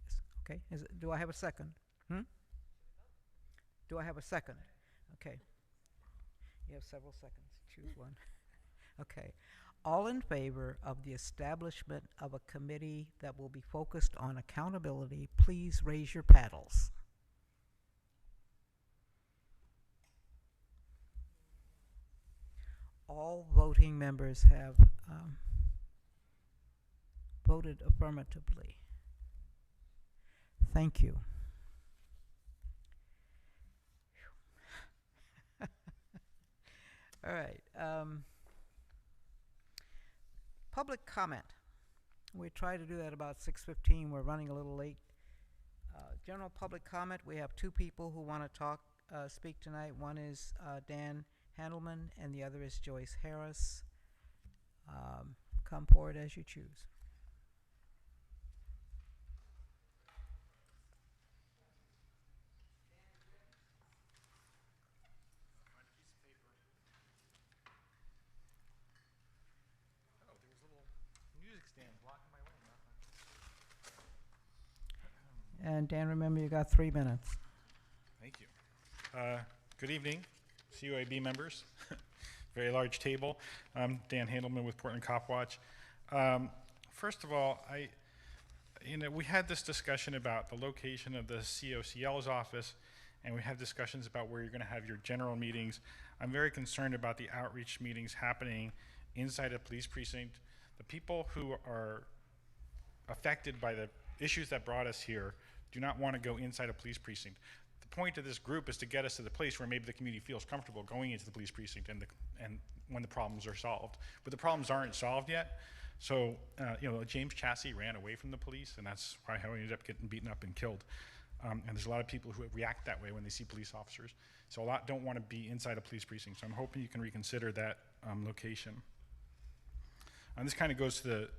Yes. Okay. Do I have a second? Do I have a second? Okay. You have several seconds. Choose one. Okay. All in favor of the establishment of a committee that will be focused on accountability, please raise your paddles. All voting members have voted affirmatively. Thank you. All right. Public comment. We try to do that about 6:15. We're running a little late. General public comment. We have 2 people who want to speak tonight. One is Dan Handelman, and the other is Joyce Harris. Come forward as you choose. And Dan, remember you got 3 minutes. Thank you. Good evening, COAB members. Very large table. I'm Dan Handelman with Portland COPWatch. First of all, we had this discussion about the location of the COCL's office, and we have discussions about where you're going to have your general meetings. I'm very concerned about the outreach meetings happening inside a police precinct. The people who are affected by the issues that brought us here do not want to go inside a police precinct. The point of this group is to get us to the place where maybe the community feels comfortable going into the police precinct and when the problems are solved. But the problems aren't solved yet. So, James Chassie ran away from the police, and that's why how he ended up getting beaten up and killed. And there's a lot of people who react that way when they see police officers. So a lot don't want to be inside a police precinct. So I'm hoping you can reconsider that location. And this kind of goes to the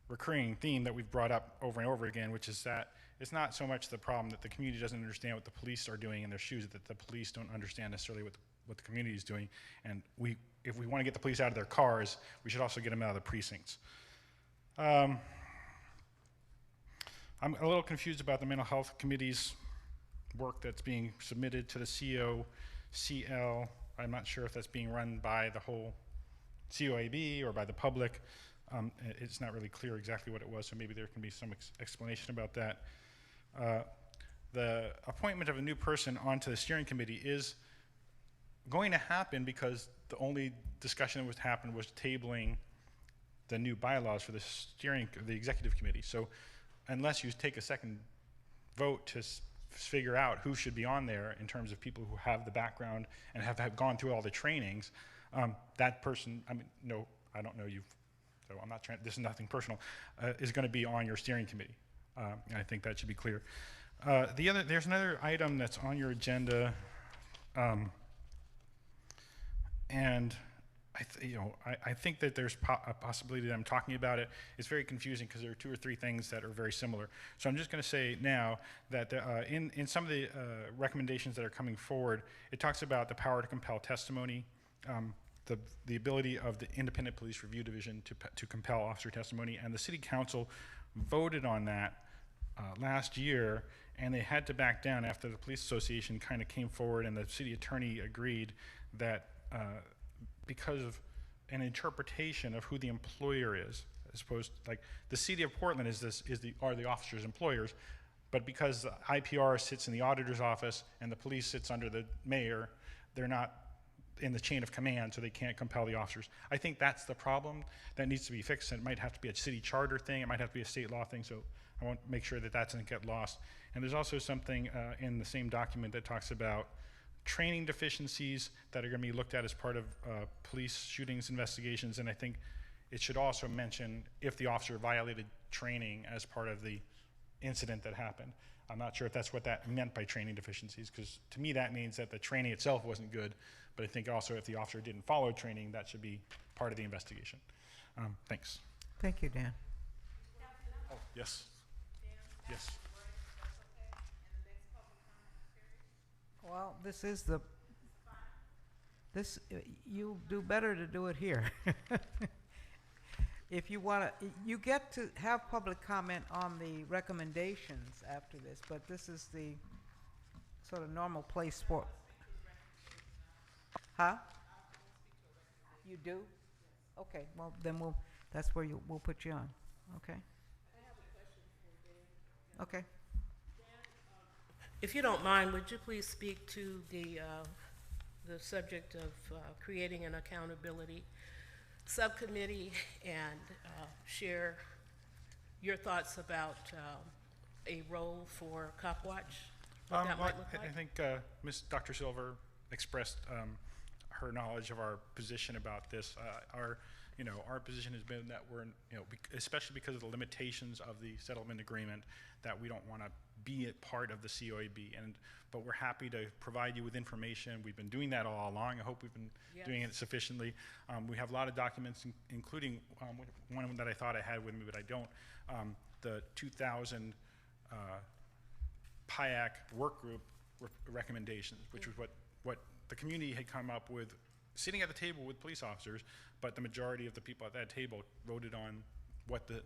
recurring theme that we've brought up over and over again, which is that it's not so much the problem that the community doesn't understand what the police are doing in their shoes, that the police don't understand necessarily what the community is doing. And if we want to get the police out of their cars, we should also get them out of the precincts. I'm a little confused about the mental health committee's work that's being submitted to the COCL. I'm not sure if that's being run by the whole COAB or by the public. It's not really clear exactly what it was, so maybe there can be some explanation about that. The appointment of a new person onto the steering committee is going to happen because the only discussion that was happened was tabling the new bylaws for the executive committee. So unless you take a second vote to figure out who should be on there in terms of people who have the background and have gone through all the trainings, that person, no, I don't know you, so I'm not trying, this is nothing personal, is going to be on your steering committee. And I think that should be clear. There's another item that's on your agenda, and I think that there's a possibility that I'm talking about it. It's very confusing because there are 2 or 3 things that are very similar. So I'm just going to say now that in some of the recommendations that are coming forward, it talks about the power to compel testimony, the ability of the Independent Police Review Division to compel officer testimony, and the City Council voted on that last year, and they had to back down after the Police Association kind of came forward and the city attorney agreed that because of an interpretation of who the employer is, as opposed to, like, the city of Portland are the officers' employers, but because the IPR sits in the auditor's office and the police sits under the mayor, they're not in the chain of command, so they can't compel the officers. I think that's the problem that needs to be fixed, and it might have to be a city charter thing, it might have to be a state law thing, so I want to make sure that that doesn't get lost. And there's also something in the same document that talks about training deficiencies that are going to be looked at as part of police shootings investigations, and I think it should also mention if the officer violated training as part of the incident that happened. I'm not sure if that's what that meant by training deficiencies, because to me that means that the training itself wasn't good, but I think also if the officer didn't follow training, that should be part of the investigation. Thanks. Thank you, Dan. Oh, yes. Yes. Well, you do better to do it here. If you want to, you get to have public comment on the recommendations after this, but this is the sort of normal place for. Huh? You do? Okay, well, then that's where we'll put you on, okay? Okay. If you don't mind, would you please speak to the subject of creating an accountability subcommittee and share your thoughts about a role for Cop Watch? What that might look like? I think Dr. Silver expressed her knowledge of our position about this. Our position has been that we're, especially because of the limitations of the settlement agreement, that we don't want to be a part of the COAB, but we're happy to provide you with information. We've been doing that all along. I hope we've been doing it sufficiently. We have a lot of documents, including one that I thought I had with me, but I don't. The 2000 PIAC work group recommendations, which was what the community had come up with, sitting at the table with police officers, but the majority of the people at that table voted on what the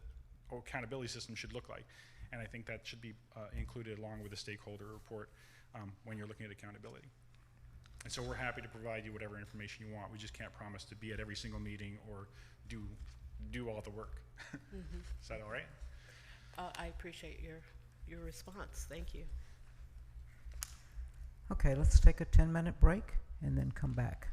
accountability system should look like. And I think that should be included along with the stakeholder report when you're looking at accountability. And so we're happy to provide you whatever information you want. We just can't promise to be at every single meeting or do all the work. Mm-hmm. Is that all right? I appreciate your response. Thank you. Okay, let's take a 10-minute break and then come back.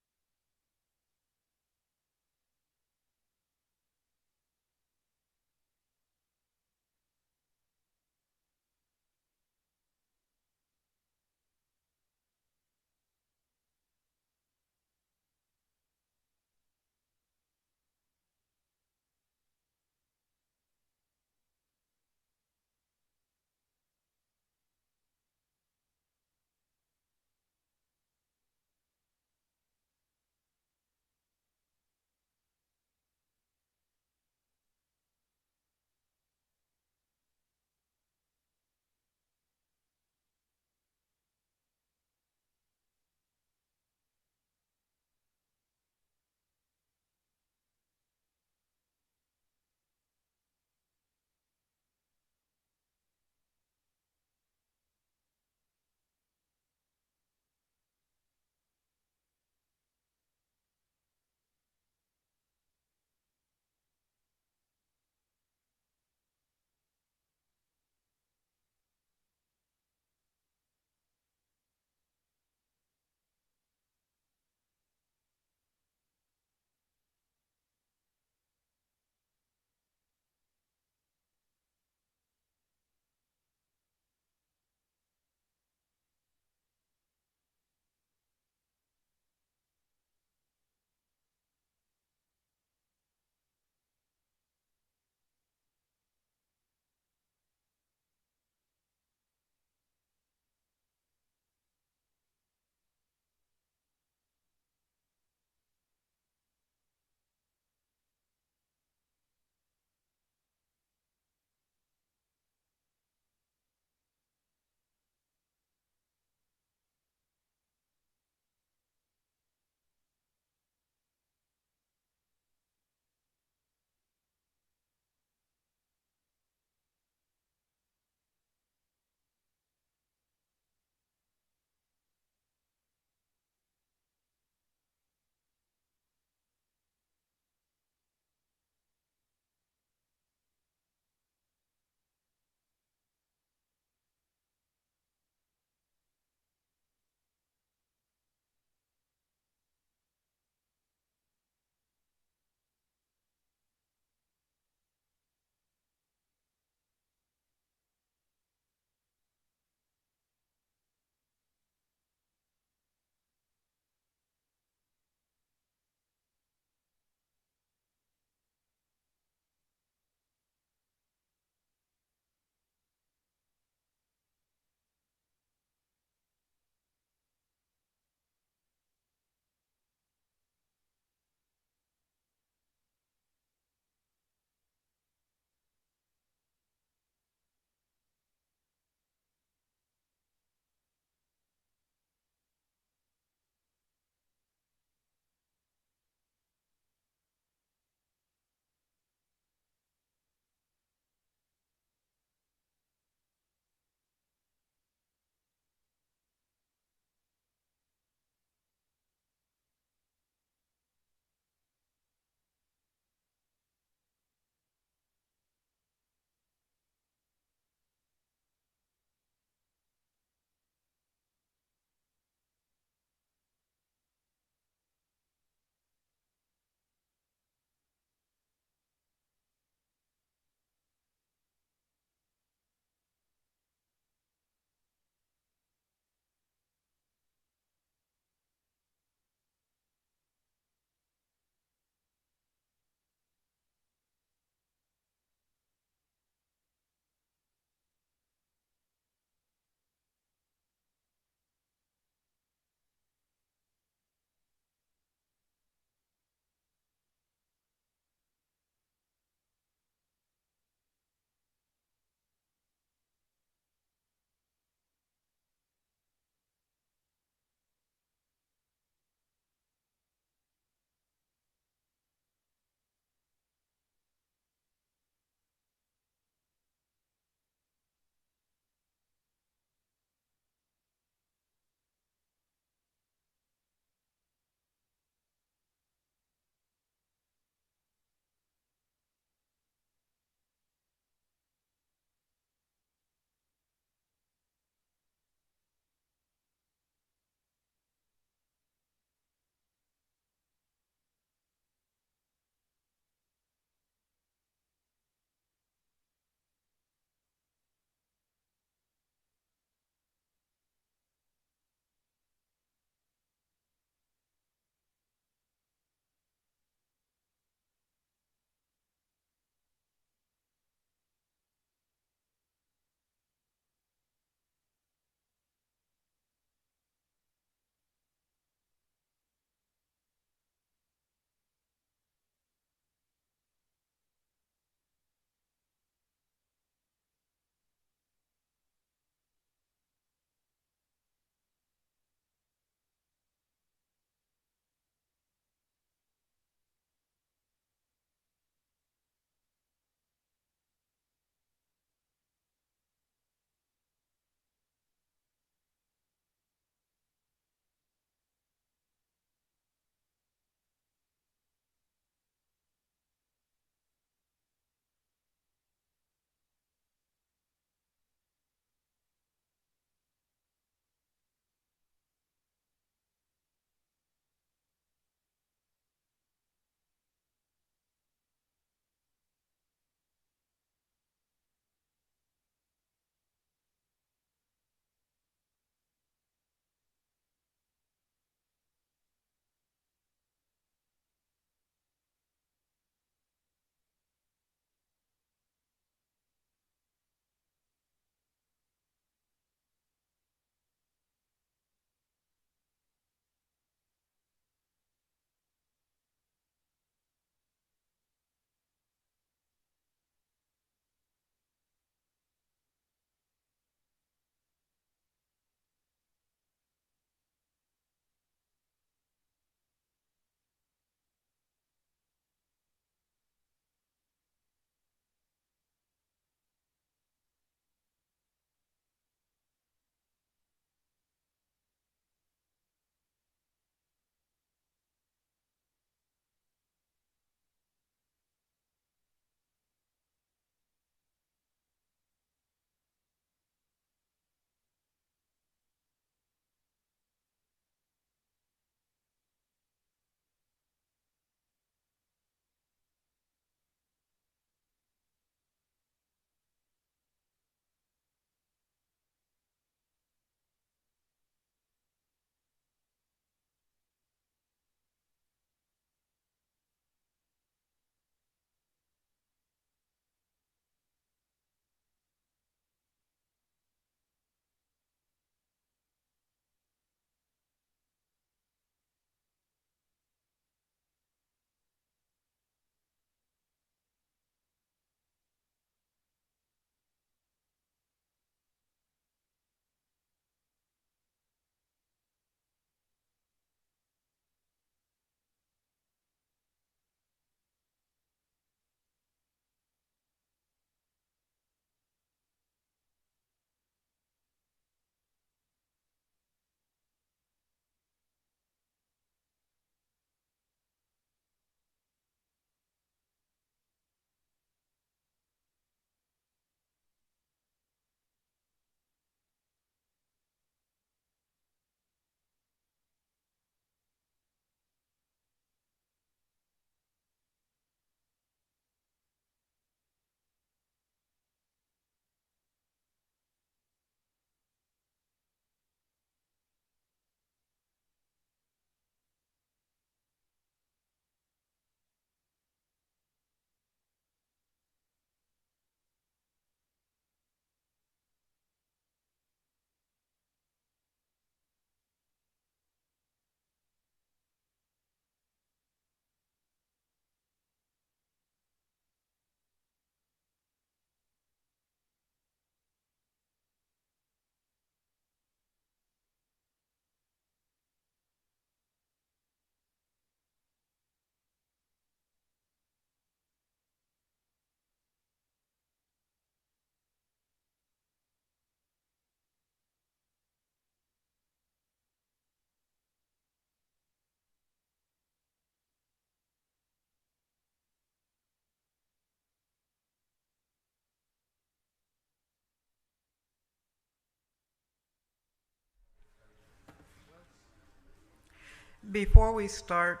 Before we start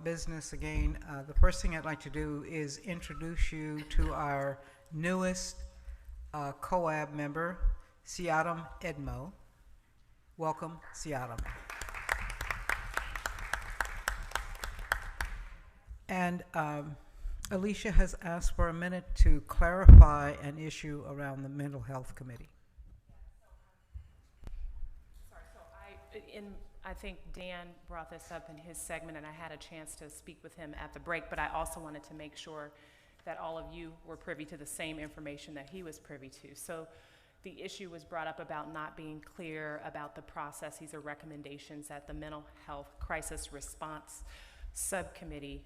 business again, the first thing I'd like to do is introduce you to our newest COAB member, Siadam Edmo. Welcome, Siadam. And Alicia has asked for a minute to clarify an issue around the Mental Health Committee. Sorry, so I think Dan brought this up in his segment, and I had a chance to speak with him at the break, but I also wanted to make sure that all of you were privy to the same information that he was privy to. So the issue was brought up about not being clear about the processes or recommendations that the Mental Health Crisis Response Subcommittee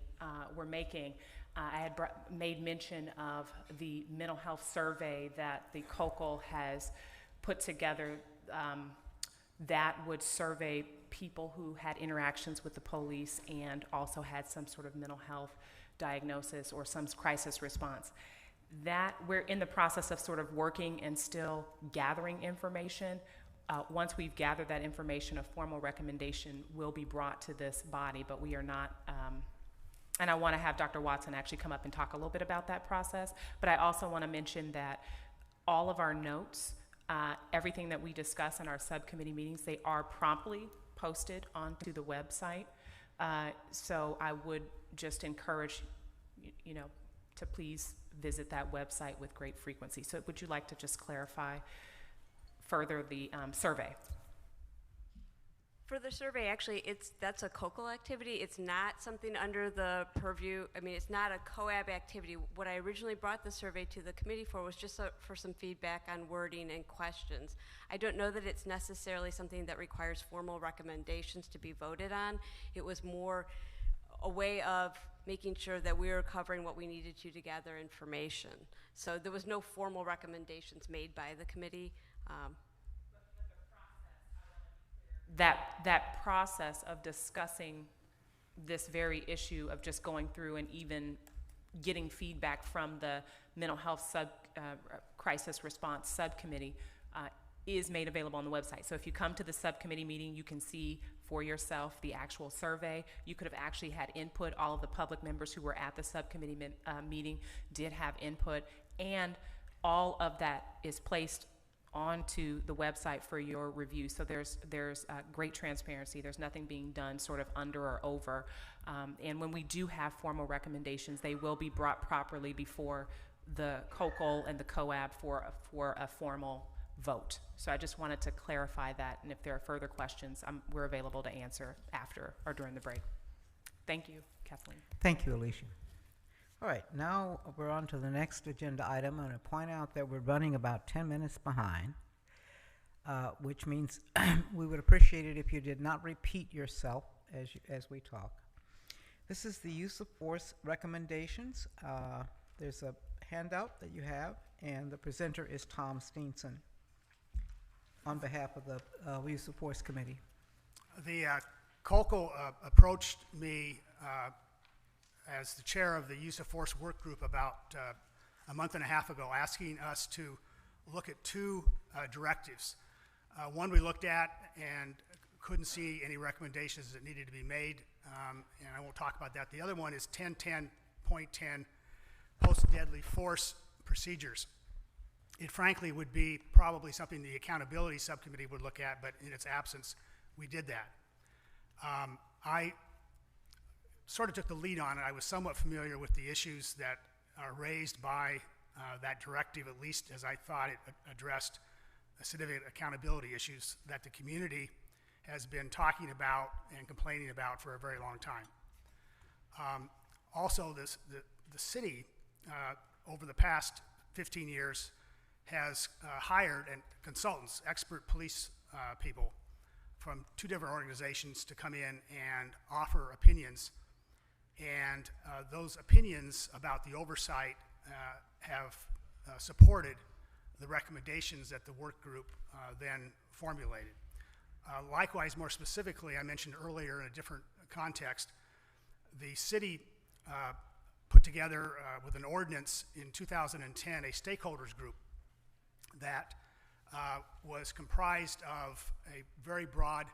were making. I had made mention of the mental health survey that the COAB has put together that would survey people who had interactions with the police and also had some sort of mental health diagnosis or some crisis response. That we're in the process of sort of working and still gathering information. Once we've gathered that information, a formal recommendation will be brought to this body, but we are not, and I want to have Dr. Watson actually come up and talk a little bit about that process, but I also want to mention that all of our notes, everything that we discuss in our subcommittee meetings, they are promptly posted onto the website. So I would just encourage, you know, to please visit that website with great frequency. So would you like to just clarify further the survey? For the survey, actually, that's a COCL activity. It's not something under the purview. I mean, it's not a COAB activity. What I originally brought the survey to the committee for was just for some feedback on wording and questions. I don't know that it's necessarily something that requires formal recommendations to be voted on. It was more a way of making sure that we were covering what we needed to gather information. So there was no formal recommendations made by the committee. That process of discussing this very issue of just going through and even getting feedback from the mental health crisis response subcommittee is made available on the website. So if you come to the subcommittee meeting, you can see for yourself the actual survey. You could have actually had input. All of the public members who were at the subcommittee meeting did have input, and all of that is placed onto the website for your review. So there's great transparency. There's nothing being done sort of under or over. And when we do have formal recommendations, they will be brought properly before the COCL and the COAB for a formal vote. So I just wanted to clarify that, and if there are further questions, we're available to answer after or during the break. Thank you, Kathleen. Thank you, Alicia. All right, now we're on to the next agenda item. I'm going to point out that we're running about 10 minutes behind, which means we would appreciate it if you did not repeat yourself as we talk. This is the use of force recommendations. There's a handout that you have, and the presenter is Tom Steenson on behalf of the Use of Force Committee. The COCL approached me as the chair of the Use of Force Work Group about a month and a half ago, asking us to look at two directives. One we looked at and couldn't see any recommendations that needed to be made, and I won't talk about that. The other one is 1010.10, post-deadly force procedures. It frankly would be probably something the accountability subcommittee would look at, but in its absence, we did that. I sort of took the lead on it. I was somewhat familiar with the issues that are raised by that directive, at least as I thought it addressed significant accountability issues that the community has been talking about and complaining about for a very long time. Also, the city, over the past 15 years, has hired consultants, expert police people from two different organizations to come in and offer opinions. And those opinions about the oversight have supported the recommendations that the work group then formulated. Likewise, more specifically, I mentioned earlier in a different context, the city put together with an ordinance in 2010 a stakeholders group that was comprised of a very broad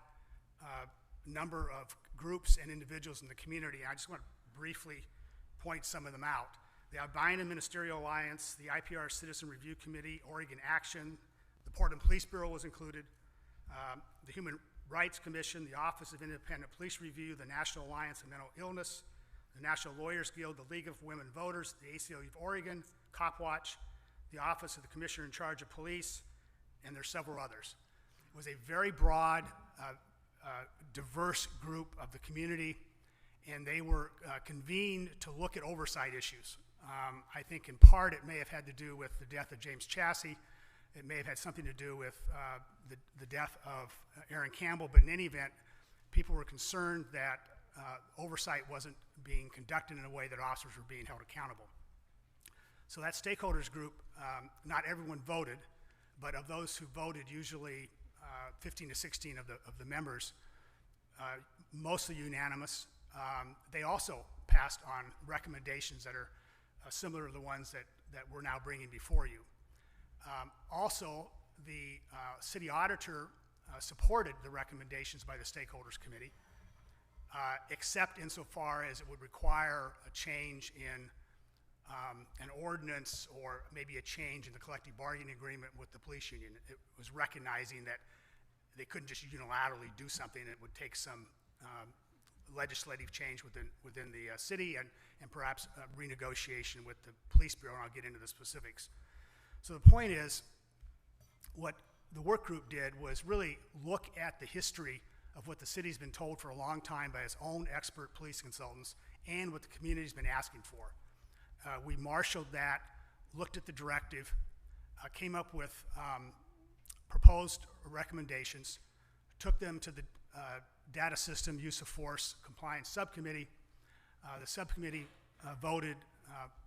number of groups and individuals in the community. I just want to briefly point some of them out. The Albina Ministerial Alliance, the IPR Citizen Review Committee, Oregon Action, the Portland Police Bureau was included, the Human Rights Commission, the Office of Independent Police Review, the National Alliance of Mental Illness, the National Lawyers Guild, the League of Women Voters, the ACLU of Oregon, COP Watch, the Office of the Commissioner in Charge of Police, and there's several others. It was a very broad, diverse group of the community, and they were convened to look at oversight issues. I think in part it may have had to do with the death of James Chassie. It may have had something to do with the death of Aaron Campbell, but in any event, people were concerned that oversight wasn't being conducted in a way that officers were being held accountable. So that stakeholders group, not everyone voted, but of those who voted, usually 15 to 16 of the members, mostly unanimous. They also passed on recommendations that are similar to the ones that we're now bringing before you. Also, the city auditor supported the recommendations by the stakeholders committee, except insofar as it would require a change in an ordinance or maybe a change in the collective bargaining agreement with the police union. It was recognizing that they couldn't just unilaterally do something. It would take some legislative change within the city and perhaps renegotiation with the police bureau, and I'll get into the specifics. So the point is, what the work group did was really look at the history of what the city's been told for a long time by its own expert police consultants and what the community's been asking for. We marshaled that, looked at the directive, came up with proposed recommendations, took them to the Data System Use of Force Compliance Subcommittee. The subcommittee voted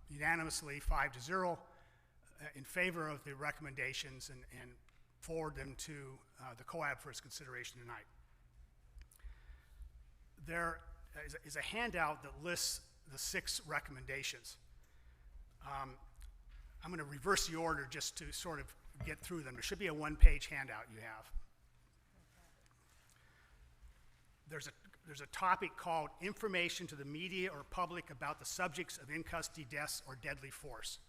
unanimously 5-0 in favor of the recommendations and forward them to the COAB for its consideration tonight. There is a handout that lists the 6 recommendations. I'm going to reverse the order just to sort of get through them. There should be a one-page handout you have. There's a topic called Information to the Media or Public about the Subjects of In-Custody Deaths or Deadly Force.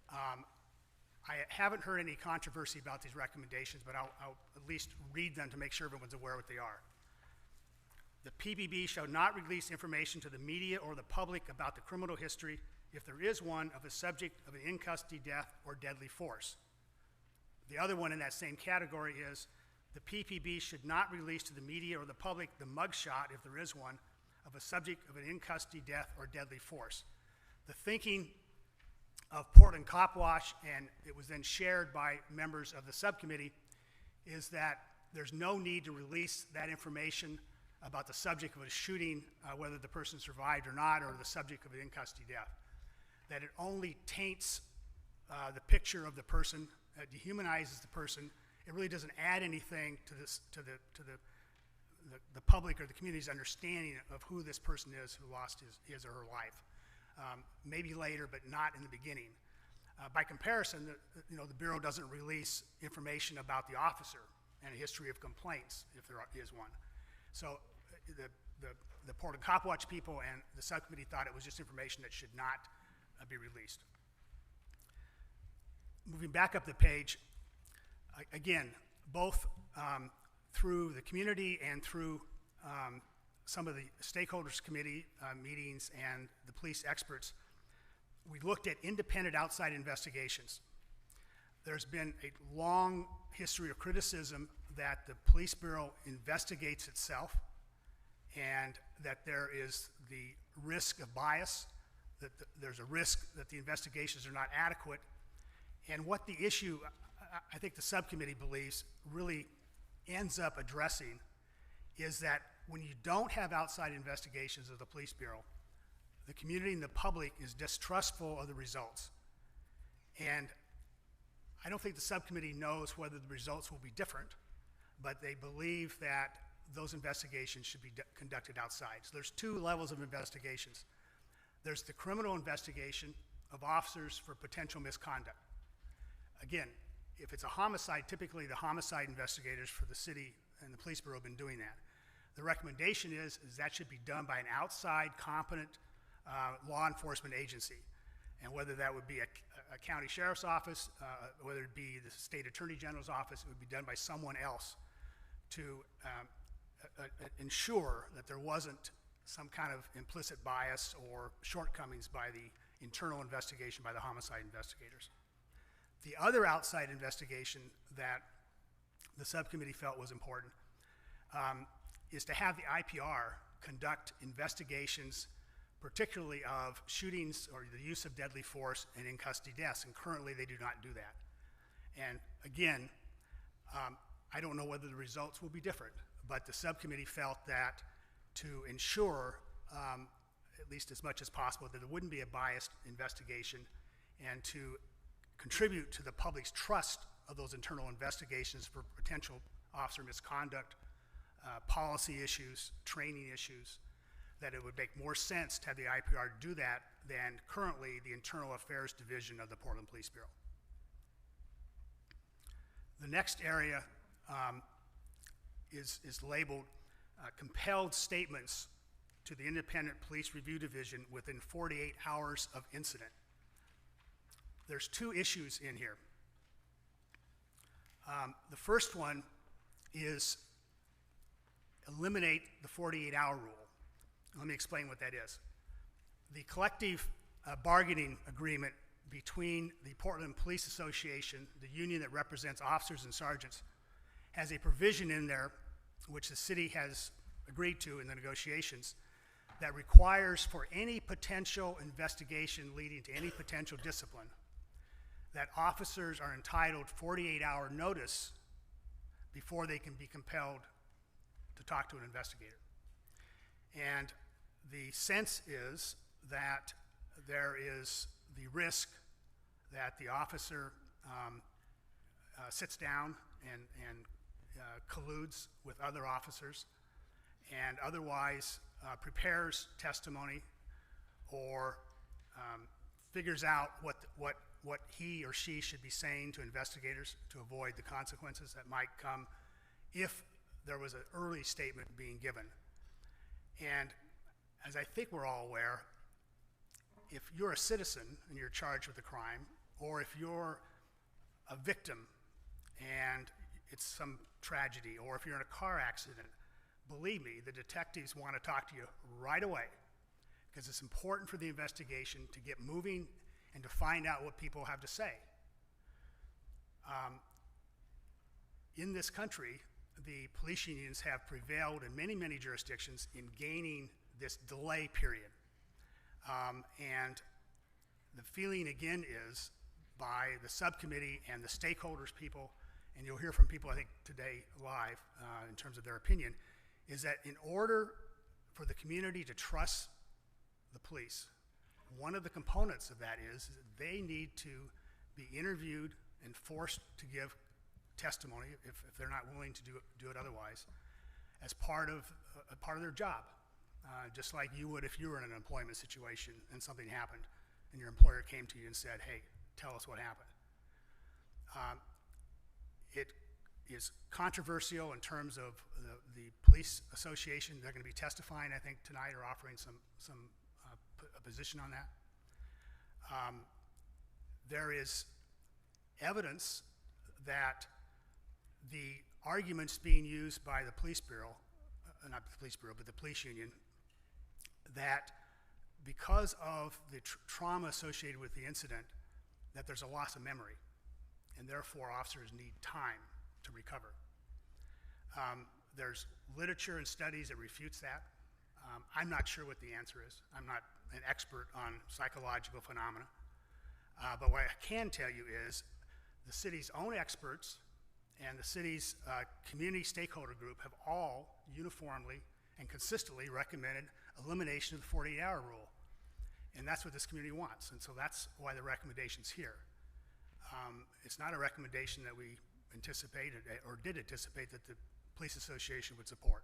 I haven't heard any controversy about these recommendations, but I'll at least read them to make sure everyone's aware what they are. The PBB shall not release information to the media or the public about the criminal history, if there is one, of a subject of an in-custody death or deadly force. The other one in that same category is the PPB should not release to the media or the public the mugshot, if there is one, of a subject of an in-custody death or deadly force. The thinking of Portland Cop Watch, and it was then shared by members of the subcommittee, is that there's no need to release that information about the subject of a shooting, whether the person survived or not, or the subject of an in-custody death. That it only taints the picture of the person, dehumanizes the person. It really doesn't add anything to the public or the community's understanding of who this person is who lost his or her life. Maybe later, but not in the beginning. By comparison, the Bureau doesn't release information about the officer and a history of complaints, if there is one. So the Portland Cop Watch people and the subcommittee thought it was just information that should not be released. Moving back up the page, again, both through the community and through some of the stakeholders committee meetings and the police experts, we looked at independent outside investigations. There's been a long history of criticism that the Police Bureau investigates itself and that there is the risk of bias, that there's a risk that the investigations are not adequate. And what the issue, I think the subcommittee believes, really ends up addressing is that when you don't have outside investigations of the Police Bureau, the community and the public is distrustful of the results. And I don't think the subcommittee knows whether the results will be different, but they believe that those investigations should be conducted outside. So there's 2 levels of investigations. There's the criminal investigation of officers for potential misconduct. Again, if it's a homicide, typically the homicide investigators for the city and the Police Bureau have been doing that. The recommendation is that should be done by an outside competent law enforcement agency. And whether that would be a county sheriff's office, whether it be the state attorney general's office, it would be done by someone else to ensure that there wasn't some kind of implicit bias or shortcomings by the internal investigation by the homicide investigators. The other outside investigation that the subcommittee felt was important is to have the IPR conduct investigations, particularly of shootings or the use of deadly force and in-custody deaths, and currently they do not do that. And again, I don't know whether the results will be different, but the subcommittee felt that to ensure, at least as much as possible, that there wouldn't be a biased investigation and to contribute to the public's trust of those internal investigations for potential officer misconduct, policy issues, training issues, that it would make more sense to have the IPR do that than currently the Internal Affairs Division of the Portland Police Bureau. The next area is labeled compelled statements to the Independent Police Review Division within 48 hours of incident. There's two issues in here. The first one is eliminate the 48-hour rule. Let me explain what that is. The collective bargaining agreement between the Portland Police Association, the union that represents officers and sergeants, has a provision in there which the city has agreed to in the negotiations that requires for any potential investigation leading to any potential discipline that officers are entitled 48-hour notice before they can be compelled to talk to an investigator. And the sense is that there is the risk that the officer sits down and colludes with other officers and otherwise prepares testimony or figures out what he or she should be saying to investigators to avoid the consequences that might come if there was an early statement being given. And as I think we're all aware, if you're a citizen and you're charged with a crime, or if you're a victim and it's some tragedy, or if you're in a car accident, believe me, the detectives want to talk to you right away because it's important for the investigation to get moving and to find out what people have to say. In this country, the police unions have prevailed in many, many jurisdictions in gaining this delay period. And the feeling again is by the subcommittee and the stakeholders people, and you'll hear from people I think today live in terms of their opinion, is that in order for the community to trust the police, one of the components of that is that they need to be interviewed and forced to give testimony if they're not willing to do it otherwise as part of their job. Just like you would if you were in an employment situation and something happened and your employer came to you and said, hey, tell us what happened. It is controversial in terms of the police association. They're going to be testifying, I think, tonight or offering a position on that. There is evidence that the arguments being used by the police bureau, not the police bureau, but the police union, that because of the trauma associated with the incident, that there's a loss of memory, and therefore officers need time to recover. There's literature and studies that refutes that. I'm not sure what the answer is. I'm not an expert on psychological phenomena. But what I can tell you is the city's own experts and the city's community stakeholder group have all uniformly and consistently recommended elimination of the 48-hour rule. And that's what this community wants. And so that's why the recommendation's here. It's not a recommendation that we anticipated or did anticipate that the police association would support,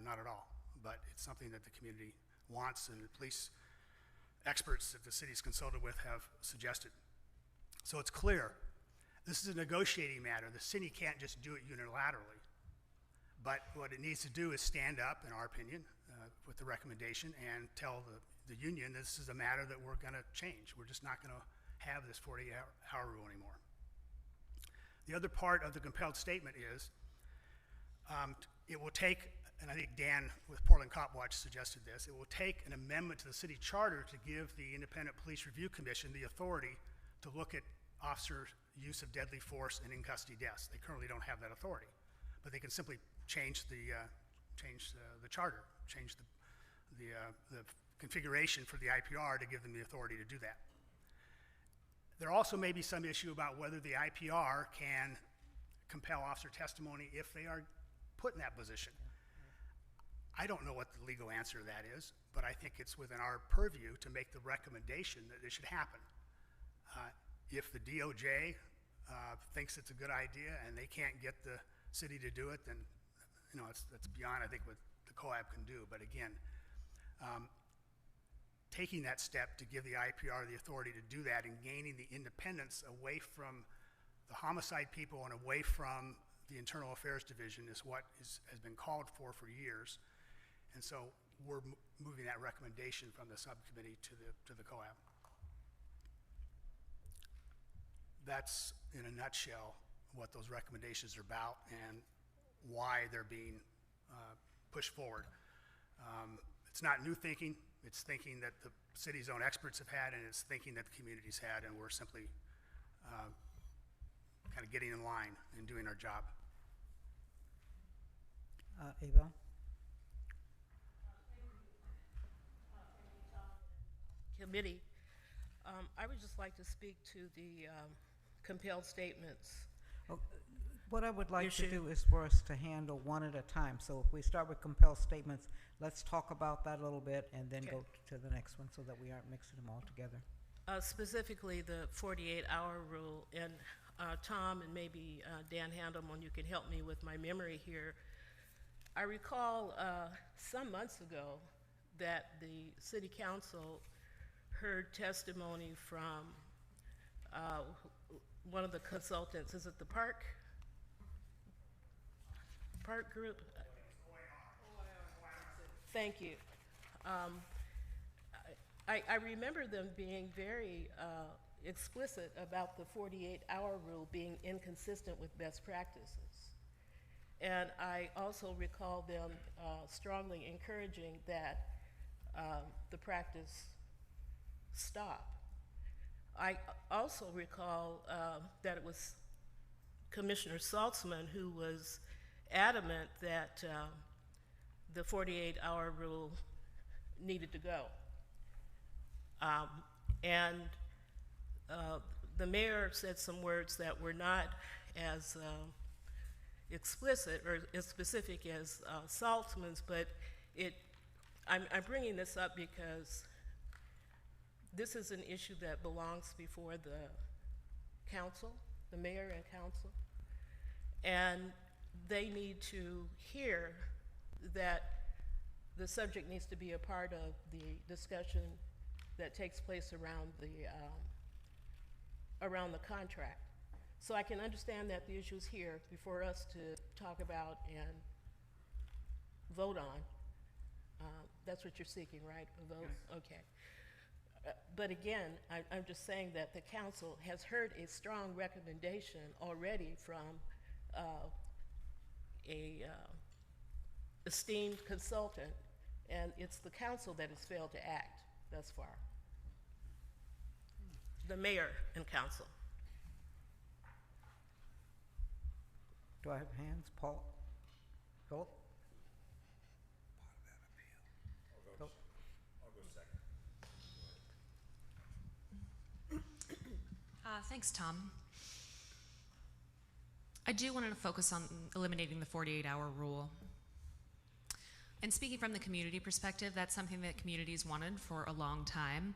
not at all. But it's something that the community wants and the police experts that the city's consulted with have suggested. So it's clear, this is a negotiating matter. The city can't just do it unilaterally. But what it needs to do is stand up, in our opinion, with the recommendation and tell the union this is a matter that we're going to change. We're just not going to have this 48-hour rule anymore. The other part of the compelled statement is it will take, and I think Dan with Portland Cop Watch suggested this, it will take an amendment to the city charter to give the Independent Police Review Commission the authority to look at officer use of deadly force and in-custody deaths. They currently don't have that authority, but they can simply change the charter, change the configuration for the IPR to give them the authority to do that. There also may be some issue about whether the IPR can compel officer testimony if they are put in that position. I don't know what the legal answer to that is, but I think it's within our purview to make the recommendation that it should happen. If the DOJ thinks it's a good idea and they can't get the city to do it, then that's beyond, I think, what the COAB can do. But again, taking that step to give the IPR the authority to do that and gaining the independence away from the homicide people and away from the Internal Affairs Division is what has been called for years. And so we're moving that recommendation from the subcommittee to the COAB. That's, in a nutshell, what those recommendations are about and why they're being pushed forward. It's not new thinking. It's thinking that the city's own experts have had, and it's thinking that the community's had, and we're simply kind of getting in line and doing our job. Ava? Committee, I would just like to speak to the compelled statements. What I would like to issue. do is for us to handle one at a time. So if we start with compelled statements, let's talk about that a little bit and then Okay. go to the next one so that we aren't mixing them all together. Specifically the 48-hour rule, and Tom and maybe Dan Handelman, you can help me with my memory here. I recall some months ago that the city council heard testimony from one of the consultants. Is it the Park Group? Thank you. I remember them being very explicit about the 48-hour rule being inconsistent with best practices. And I also recall them strongly encouraging that the practice stop. I also recall that it was Commissioner Saltzman who was adamant that the 48-hour rule needed to go. And the mayor said some words that were not as explicit or as specific as Saltzman's, but I'm bringing this up because this is an issue that belongs before the council, the mayor and council, and they need to hear that the subject needs to be a part of the discussion that takes place around the contract. So I can understand that the issue is here before us to talk about and vote on. That's what you're seeking, right? A vote? Yes. Okay. But again, I'm just saying that the council has heard a strong recommendation already from a esteemed consultant, and it's the council that has failed to act thus far. The mayor and council. Do I have hands? Paul? Philip? I'll go second. Thanks, Tom. I do want to focus on eliminating the 48-hour rule. And speaking from the community perspective, that's something that communities wanted for a long time,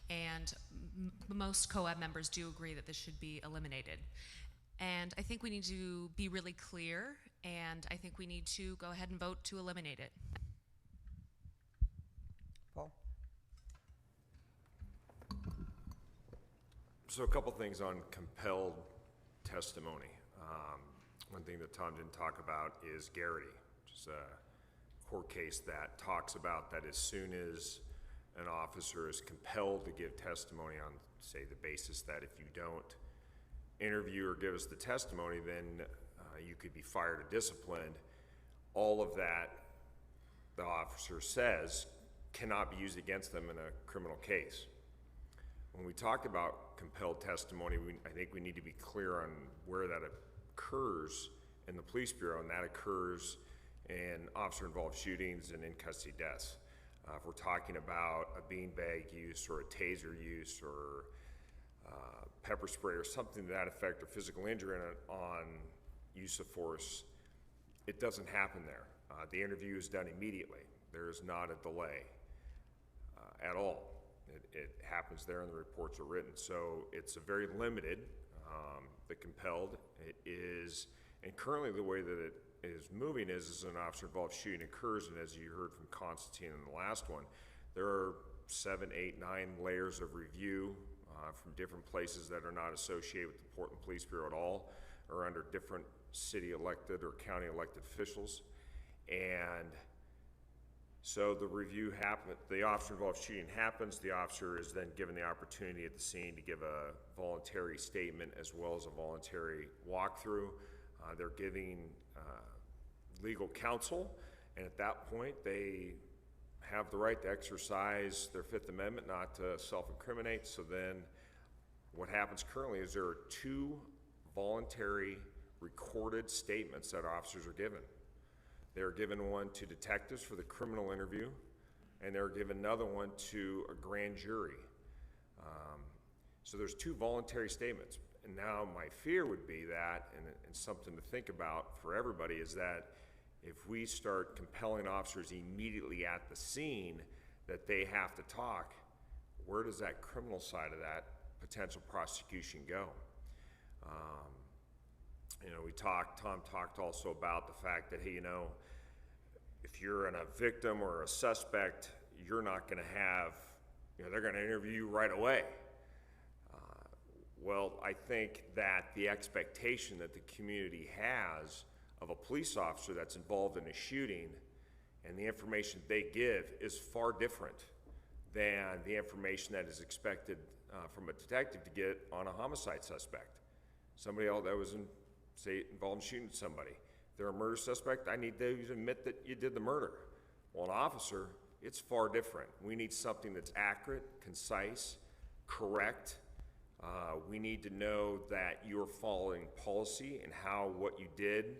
and most COAB members do agree that this should be eliminated. And I think we need to be really clear, and I think we need to go ahead and vote to eliminate it. Paul? So a couple things on compelled testimony. One thing that Tom didn't talk about is Garrity. It's a court case that talks about that as soon as an officer is compelled to give testimony on, say, the basis that if you don't interview or give us the testimony, then you could be fired or disciplined. All of that, the officer says, cannot be used against them in a criminal case. When we talk about compelled testimony, I think we need to be clear on where that occurs in the police bureau, and that occurs in officer-involved shootings and in-custody deaths. If we're talking about a beanbag use or a taser use or pepper spray or something to that effect, or physical injury on use of force, it doesn't happen there. The interview is done immediately. There is not a delay at all. It happens there and the reports are written. So it's a very limited, the compelled. It is, and currently the way that it is moving is an officer-involved shooting occurs, and as you heard from Constantine in the last one, there are 7, 8, 9 layers of review from different places that are not associated with the Portland Police Bureau at all, or under different city elected or county elected officials. And so the review happens, the officer-involved shooting happens, the officer is then given the opportunity at the scene to give a voluntary statement as well as a voluntary walkthrough. They're giving legal counsel, and at that point they have the right to exercise their Fifth Amendment not to self-incriminate. So then what happens currently is there are 2 voluntary recorded statements that officers are given. They're given one to detectives for the criminal interview, and they're given another one to a grand jury. So there's 2 voluntary statements. And now my fear would be that, and something to think about for everybody, is that if we start compelling officers immediately at the scene that they have to talk, where does that criminal side of that potential prosecution go? You know, Tom talked also about the fact that, hey, you know, if you're a victim or a suspect, you're not going to have, you know, they're going to interview you right away. Well, I think that the expectation that the community has of a police officer that's involved in a shooting and the information they give is far different than the information that is expected from a detective to get on a homicide suspect. Somebody else that was involved in shooting somebody. If they're a murder suspect, I need you to admit that you did the murder. Well, an officer, it's far different. We need something that's accurate, concise, correct. We need to know that you're following policy and how what you did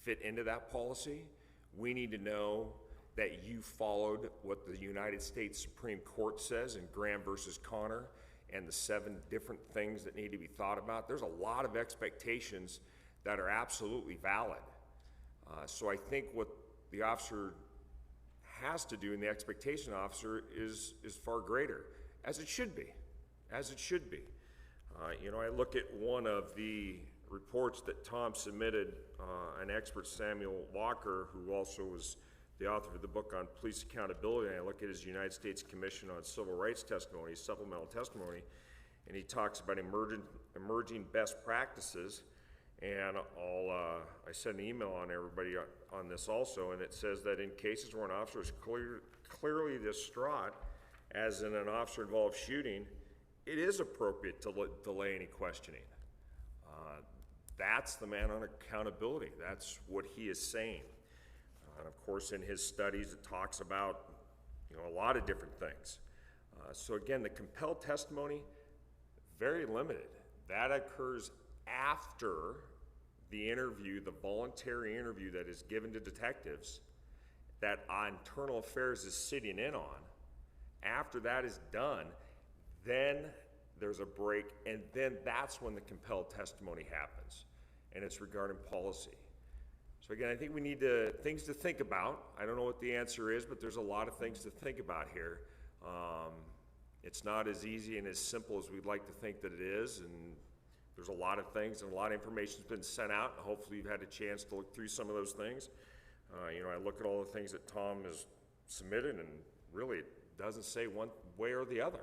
fit into that policy. We need to know that you followed what the United States Supreme Court says in Graham versus Connor and the 7 different things that need to be thought about. There's a lot of expectations that are absolutely valid. So I think what the officer has to do, and the expectation officer is far greater, as it should be, You know, I look at one of the reports that Tom submitted, an expert, Samuel Walker, who also was the author of the book on police accountability, and I look at his United States Commission on Civil Rights testimony, supplemental testimony, and he talks about emerging best practices. And I sent an email on everybody on this also, and it says that in cases where an officer is clearly distraught, as in an officer-involved shooting, it is appropriate to delay any questioning. That's the man on accountability. That's what he is saying. And of course, in his studies, it talks about, you know, a lot of different things. So again, the compelled testimony, very limited. That occurs after the interview, the voluntary interview that is given to detectives that Internal Affairs is sitting in on. After that is done, then there's a break, and then that's when the compelled testimony happens, and it's regarding policy. So again, I think we need things to think about. I don't know what the answer is, but there's a lot of things to think about here. It's not as easy and as simple as we'd like to think that it is, and there's a lot of things and a lot of information has been sent out. Hopefully you've had a chance to look through some of those things. You know, I look at all the things that Tom has submitted, and really it doesn't say one way or the other,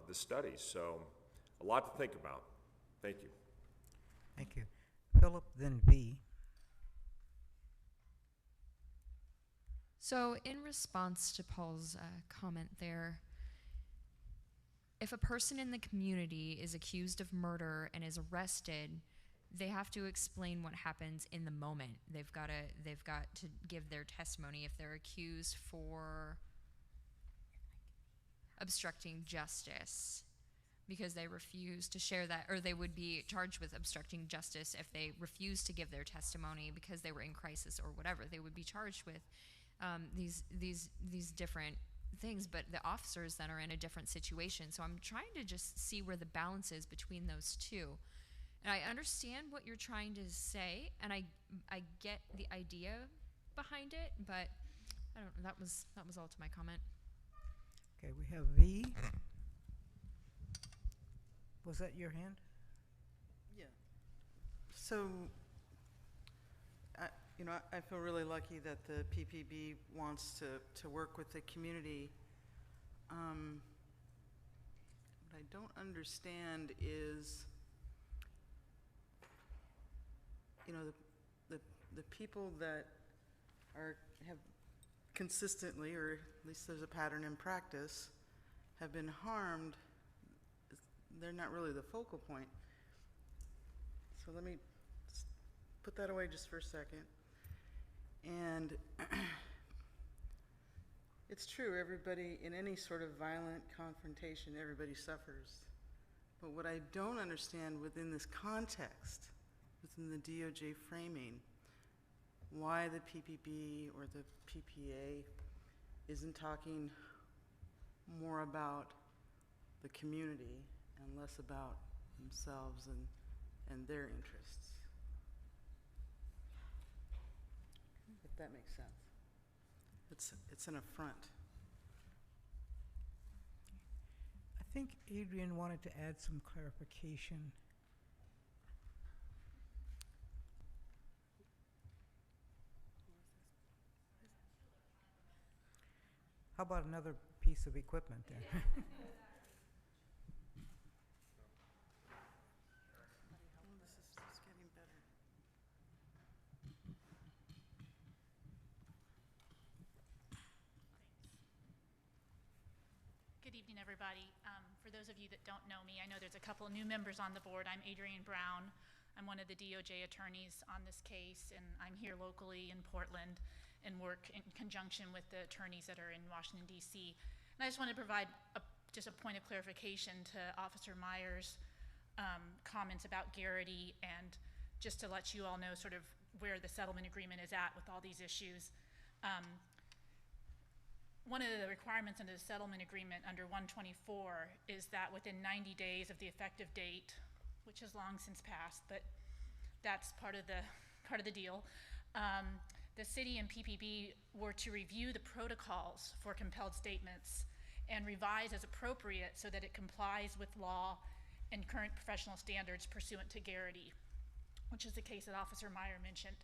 the studies. So a lot to think about. Thank you. Thank you. Philip, then V. So, in response to Paul's comment there, if a person in the community is accused of murder and is arrested, they have to explain what happens in the moment. They've got to give their testimony. If they're accused for obstructing justice because they refuse to share that, or they would be charged with obstructing justice if they refuse to give their testimony because they were in crisis or whatever. They would be charged with these different things, but the officers then are in a different situation. So I'm trying to just see where the balance is between those two. And I understand what you're trying to say, and I get the idea behind it, but I don't know. That was all to my comment. Okay, we have V. Was that your hand? Yeah. So, I feel really lucky that the PPB wants to work with the community. What I don't understand is, the people that have consistently, or at least there's a pattern in practice, have been harmed. They're not really the focal point. So let me put that away just for a second. And it's true, everybody, in any sort of violent confrontation, everybody suffers. But what I don't understand within this context, within the DOJ framing, why the PPB or the PPA isn't talking more about the community and less about themselves and their interests. If that makes sense. It's an affront. I think Adrian wanted to add some clarification. How about another piece of equipment there? Good evening, everybody. For those of you that don't know me, I know there's a couple new members on the board. I'm Adrienne Brown. I'm one of the DOJ attorneys on this case, and I'm here locally in Portland and work in conjunction with the attorneys that are in Washington, D.C. And I just want to provide just a point of clarification to Officer Meyer's comments about Garrity, and just to let you all know sort of where the settlement agreement is at with all these issues. One of the requirements under the settlement agreement under 124 is that within 90 days of the effective date, which has long since passed, but that's part of the deal, the city and PPB were to review the protocols for compelled statements and revise as appropriate so that it complies with law and current professional standards pursuant to Garrity, which is the case that Officer Meyer mentioned.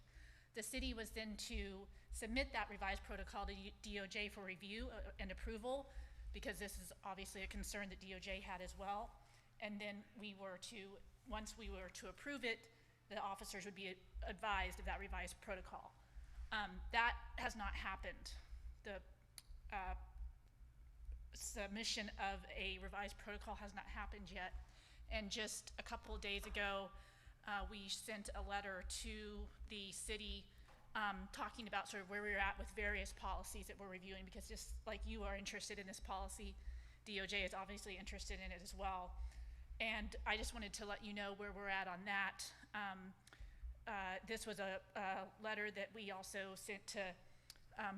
The city was then to submit that revised protocol to DOJ for review and approval, because this is obviously a concern that DOJ had as well. And then once we were to approve it, the officers would be advised of that revised protocol. That has not happened. The submission of a revised protocol has not happened yet. And just a couple of days ago, we sent a letter to the city talking about sort of where we were at with various policies that we're reviewing, because just like you are interested in this policy, DOJ is obviously interested in it as well. And I just wanted to let you know where we're at on that. This was a letter that we also sent to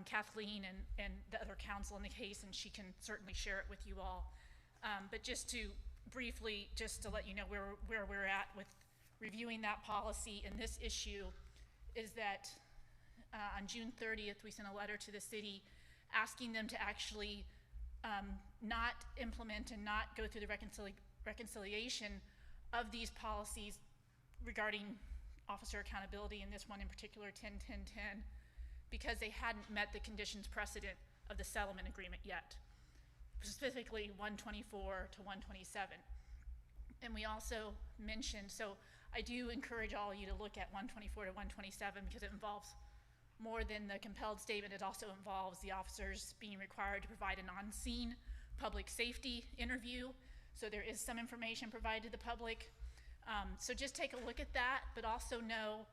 Kathleen and the other counsel in the case, and she can certainly share it with you all. But just to briefly, just to let you know where we're at with reviewing that policy and this issue, is that on June 30th, we sent a letter to the city asking them to actually not implement and not go through the reconciliation of these policies regarding officer accountability, and this one in particular, 10-10-10, because they hadn't met the conditions precedent of the settlement agreement yet, specifically 124 to 127. And we also mentioned, so I do encourage all of you to look at 124 to 127 because it involves more than the compelled statement, it also involves the officers being required to provide an on-scene public safety interview. So there is some information provided to the public. So just take a look at that, but also know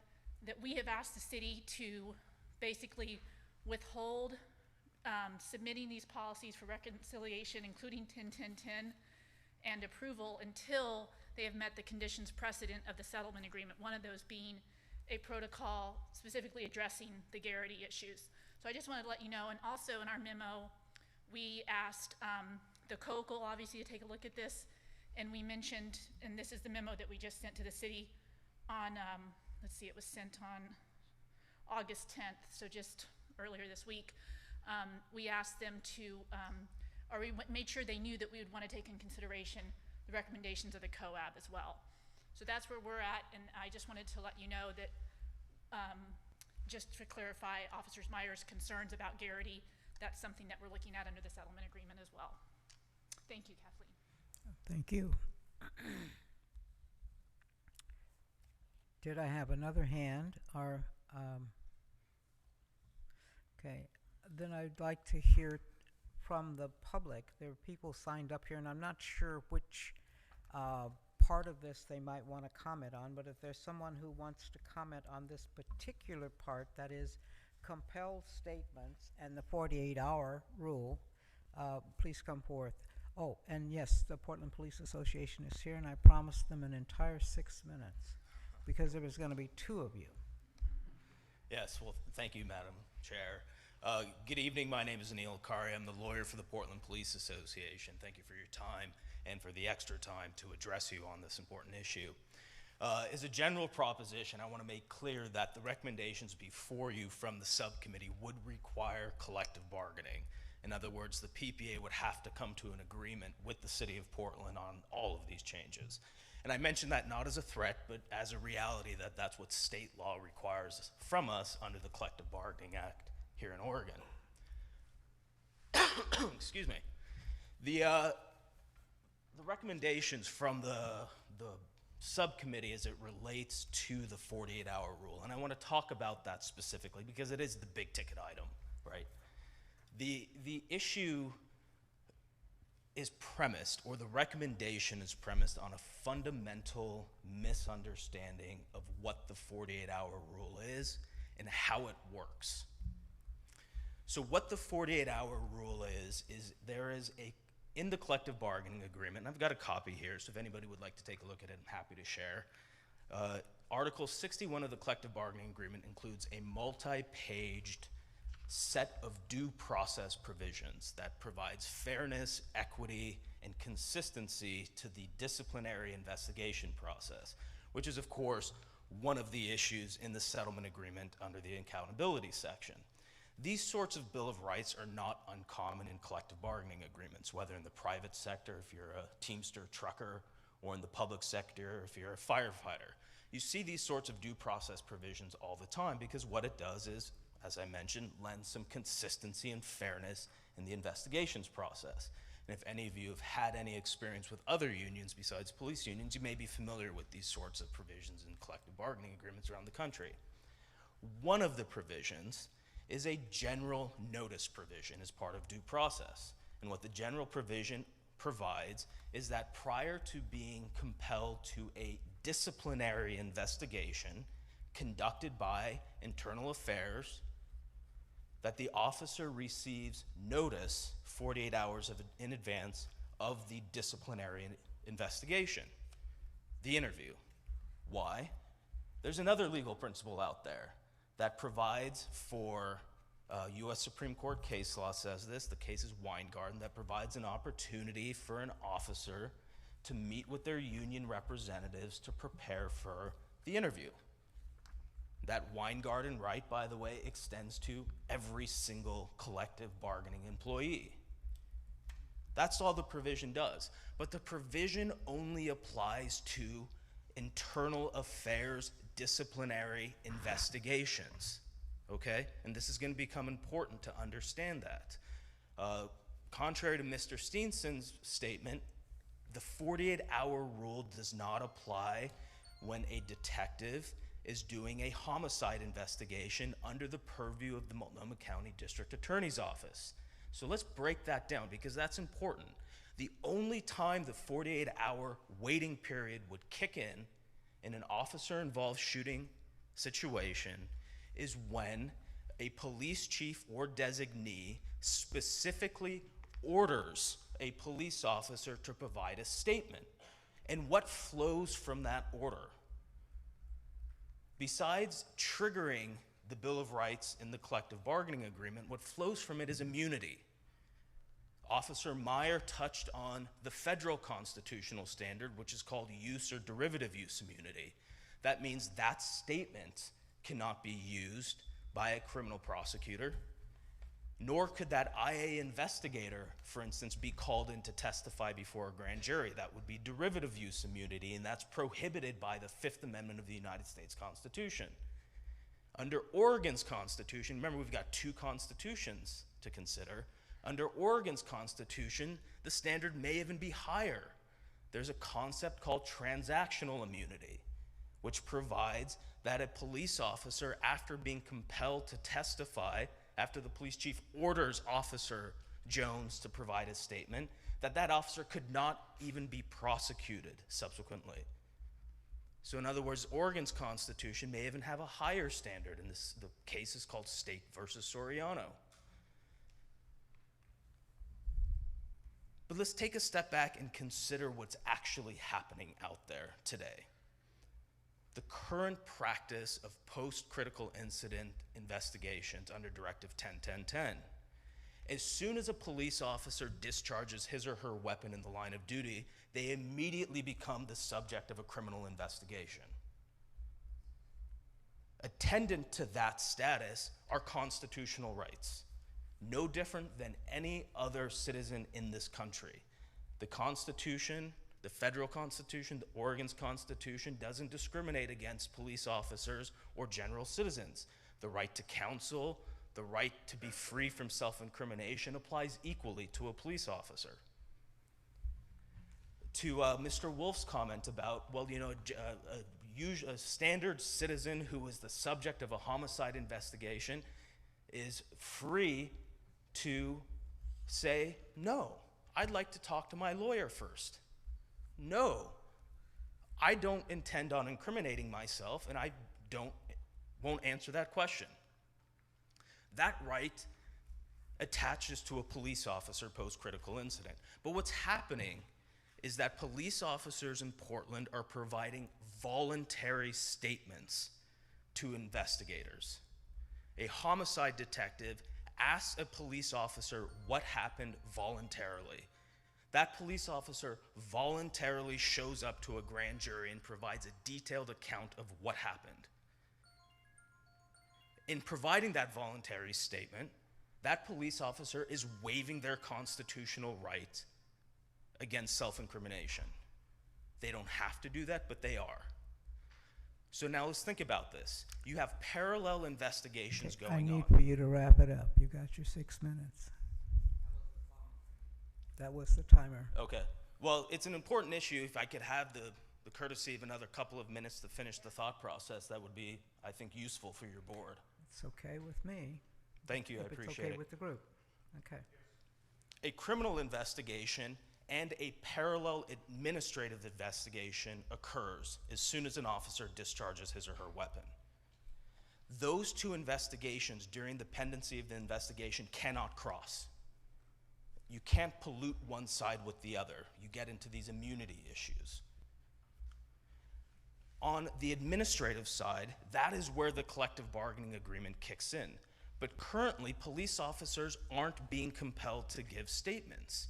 that we have asked the city to basically withhold submitting these policies for reconciliation, including 10-10-10, and approval until they have met the conditions precedent of the settlement agreement, one of those being a protocol specifically addressing the Garrity issues. So I just wanted to let you know, and also in our memo, we asked the COAB obviously to take a look at this, and we mentioned, and this is the memo that we just sent to the city on, let's see, it was sent on August 10th, so just earlier this week. We asked them to, or we made sure they knew that we would want to take in consideration the recommendations of the COAB as well. So that's where we're at, and I just wanted to let you know that, just to clarify Officer Meyer's concerns about Garrity, that's something that we're looking at under the settlement agreement as well. Thank you, Kathleen. Thank you. Did I have another hand, or, okay, then I'd like to hear from the public. There are people signed up here, and I'm not sure which part of this they might want to comment on, but if there's someone who wants to comment on this particular part, that is compelled statements and the 48-hour rule, please come forth. Oh, and yes, the Portland Police Association is here, and I promised them an entire 6 minutes because there was going to be 2 of you. Yes, well, thank you, Madam Chair. Good evening. My name is Anil Kari. I'm the lawyer for the Portland Police Association. Thank you for your time and for the extra time to address you on this important issue. As a general proposition, I want to make clear that the recommendations before you from the subcommittee would require collective bargaining. In other words, the PPA would have to come to an agreement with the City of Portland on all of these changes. And I mention that not as a threat, but as a reality that that's what state law requires from us under the Collective Bargaining Act here in Oregon. Excuse me. The recommendations from the subcommittee as it relates to the 48-hour rule, and I want to talk about that specifically because it is the big ticket item, right? The issue is premised, or the recommendation is premised on a fundamental misunderstanding of what the 48-hour rule is and how it works. So what the 48-hour rule is there is in the collective bargaining agreement, and I've got a copy here, so if anybody would like to take a look at it, I'm happy to share. Article 61 of the collective bargaining agreement includes a multi-paged set of due process provisions that provides fairness, equity, and consistency to the disciplinary investigation process, which is, of course, one of the issues in the settlement agreement under the accountability section. These sorts of Bill of Rights are not uncommon in collective bargaining agreements, whether in the private sector, if you're a Teamster trucker, or in the public sector, if you're a firefighter. You see these sorts of due process provisions all the time because what it does is, as I mentioned, lends some consistency and fairness in the investigations process. And if any of you have had any experience with other unions besides police unions, you may be familiar with these sorts of provisions in collective bargaining agreements around the country. One of the provisions is a general notice provision as part of due process. And what the general provision provides is that prior to being compelled to a disciplinary investigation conducted by Internal Affairs, that the officer receives notice 48 hours in advance of the disciplinary investigation, the interview. Why? There's another legal principle out there that provides for, U.S. Supreme Court case law says this, the case is Weingarten, that provides an opportunity for an officer to meet with their union representatives to prepare for the interview. That Weingarten right, by the way, extends to every single collective bargaining employee. That's all the provision does. But the provision only applies to internal affairs disciplinary investigations, okay? And this is going to become important to understand that. Contrary to Mr. Steenson's statement, the 48-hour rule does not apply when a detective is doing a homicide investigation under the purview of the Multnomah County District Attorney's Office. So let's break that down because that's important. The only time the 48-hour waiting period would kick in an officer-involved shooting situation is when a police chief or designee specifically orders a police officer to provide a statement. And what flows from that order? Besides triggering the Bill of Rights in the collective bargaining agreement, what flows from it is immunity. Officer Meyer touched on the federal constitutional standard, which is called use or derivative use immunity. That means that statement cannot be used by a criminal prosecutor, nor could that IA investigator, for instance, be called in to testify before a grand jury. That would be derivative use immunity, and that's prohibited by the Fifth Amendment of the United States Constitution. Under Oregon's Constitution, remember we've got two constitutions to consider. Under Oregon's Constitution, the standard may even be higher. There's a concept called transactional immunity, which provides that a police officer, after being compelled to testify, after the police chief orders Officer Jones to provide a statement, that officer could not even be prosecuted subsequently. So in other words, Oregon's Constitution may even have a higher standard, and the case is called State versus Soriano. But let's take a step back and consider what's actually happening out there today. The current practice of post-critical incident investigations under Directive 10-10-10. As soon as a police officer discharges his or her weapon in the line of duty, they immediately become the subject of a criminal investigation. Attendant to that status are constitutional rights, no different than any other citizen in this country. The Constitution, the federal Constitution, the Oregon's Constitution doesn't discriminate against police officers or general citizens. The right to counsel, the right to be free from self-incrimination applies equally to a police officer. To Mr. Wolf's comment about, well, you know, a standard citizen who is the subject of a homicide investigation is free to say, no, I'd like to talk to my lawyer first. No, I don't intend on incriminating myself, and I won't answer that question. That right attaches to a police officer post-critical incident. But what's happening is that police officers in Portland are providing voluntary statements to investigators. A homicide detective asks a police officer what happened voluntarily. That police officer voluntarily shows up to a grand jury and provides a detailed account of what happened. In providing that voluntary statement, that police officer is waiving their constitutional right against self-incrimination. They don't have to do that, but they are. So now let's think about this. You have parallel investigations going on. I need for you to wrap it up. You got your 6 minutes. That was the timer. Okay. Well, it's an important issue. If I could have the courtesy of another couple of minutes to finish the thought process, that would be, I think, useful for your board. It's okay with me. Thank you, I If appreciate it's okay it. with the group. Okay. A criminal investigation and a parallel administrative investigation occurs as soon as an officer discharges his or her weapon. Those two investigations during the pendency of the investigation cannot cross. You can't pollute one side with the other. You get into these immunity issues. On the administrative side, that is where the collective bargaining agreement kicks in. But currently, police officers aren't being compelled to give statements.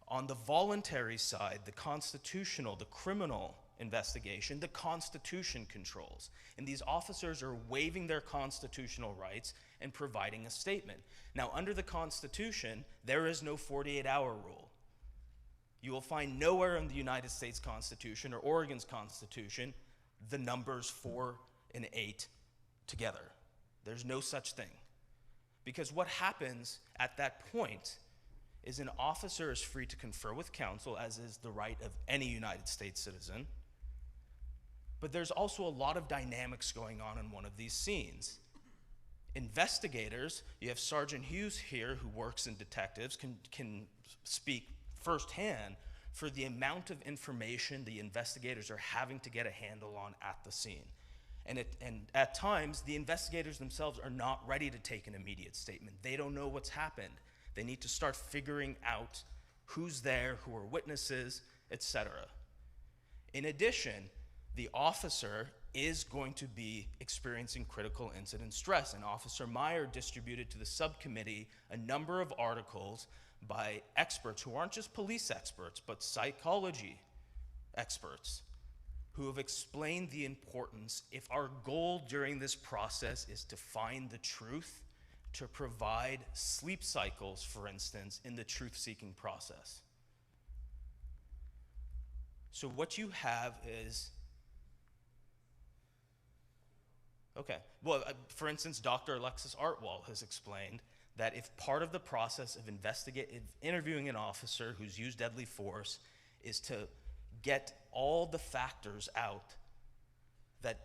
On the voluntary side, the constitutional, the criminal investigation, the Constitution controls. And these officers are waiving their constitutional rights and providing a statement. Now, under the Constitution, there is no 48-hour rule. You will find nowhere in the United States Constitution or Oregon's Constitution the numbers 4 and 8 together. There's no such thing. Because what happens at that point is an officer is free to confer with counsel, as is the right of any United States citizen. But there's also a lot of dynamics going on in one of these scenes. Investigators, you have Sergeant Hughes here who works in detectives, can speak firsthand for the amount of information the investigators are having to get a handle on at the scene. And at times, the investigators themselves are not ready to take an immediate statement. They don't know what's happened. They need to start figuring out who's there, who are witnesses, etc. In addition, the officer is going to be experiencing critical incident stress, and Officer Meyer distributed to the subcommittee a number of articles by experts who aren't just police experts, but psychology experts, who have explained the importance, if our goal during this process is to find the truth, to provide sleep cycles, for instance, in the truth-seeking process. So what you have is, okay, well, for instance, Dr. Alexis Artwall has explained that if part of the process of interviewing an officer who's used deadly force is to get all the factors out that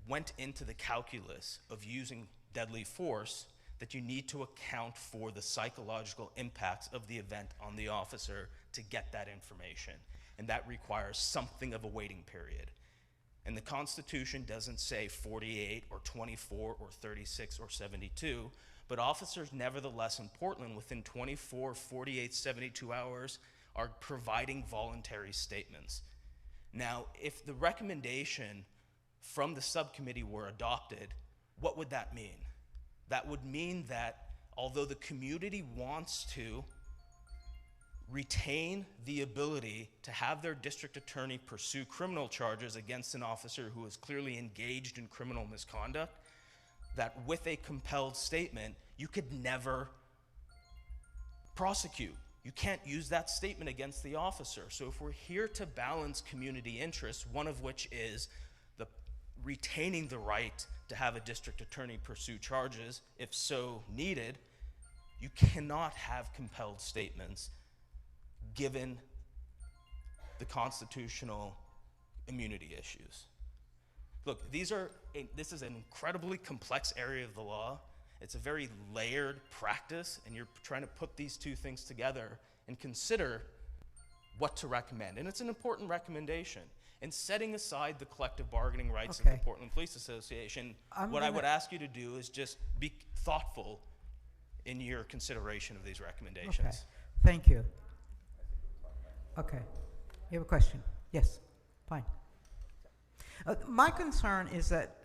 went into the calculus of using deadly force, that you need to account for the psychological impacts of the event on the officer to get that information. And that requires something of a waiting period. And the Constitution doesn't say 48 or 24 or 36 or 72, but officers nevertheless in Portland within 24, 48, 72 hours are providing voluntary statements. Now, if the recommendation from the subcommittee were adopted, what would that mean? That would mean that although the community wants to retain the ability to have their district attorney pursue criminal charges against an officer who is clearly engaged in criminal misconduct, that with a compelled statement, you could never prosecute. You can't use that statement against the officer. So if we're here to balance community interests, one of which is the retaining the right to have a district attorney pursue charges, if so needed, you cannot have compelled statements given the constitutional immunity issues. Look, this is an incredibly complex area of the law. It's a very layered practice, and you're trying to put these two things together and consider what to recommend. And it's an important recommendation. And setting aside the collective bargaining rights of the Portland Police Association, I would ask you to do is just be thoughtful in your consideration of these recommendations. Okay. Thank you. Okay. You have a question? Yes. Fine. My concern is that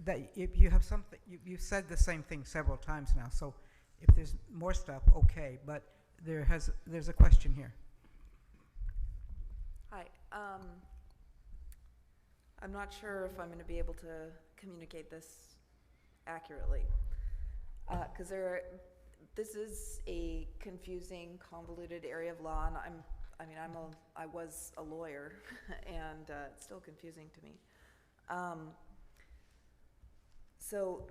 that if you have something, you've said the same thing several times now. So if there's more stuff, okay. But there's a question here. Hi. I'm not sure if I'm going to be able to communicate this accurately, because this is a confusing, convoluted area of law, and I was a lawyer, and it's still confusing to me. So,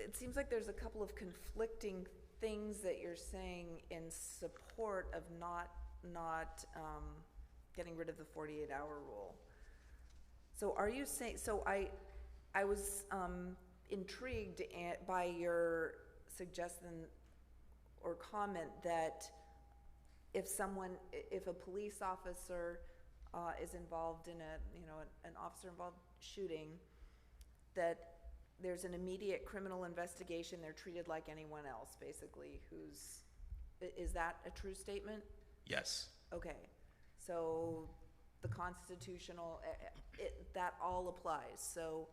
it seems like there's a couple of conflicting things that you're saying in support of not getting rid of the 48-hour rule. So are you saying, so I was intrigued by your suggestion or comment that if a police officer is involved in an officer-involved shooting, that there's an immediate criminal investigation, they're treated like anyone else, basically, is that a true statement? Yes. Okay, so the constitutional, that all applies, so,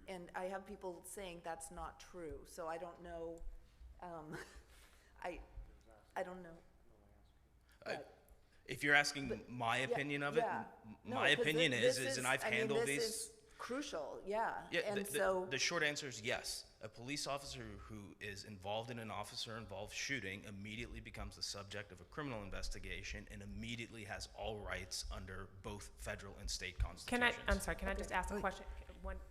and I have people saying that's not true, so I don't know, I don't know. If you're asking my opinion of it, my opinion is, and I've handled these. This is crucial, yeah. And the short answer is yes. A police officer who is involved in an officer-involved shooting immediately becomes the subject of a criminal investigation and immediately has all rights under both federal and state constitutions. Can I just ask a question?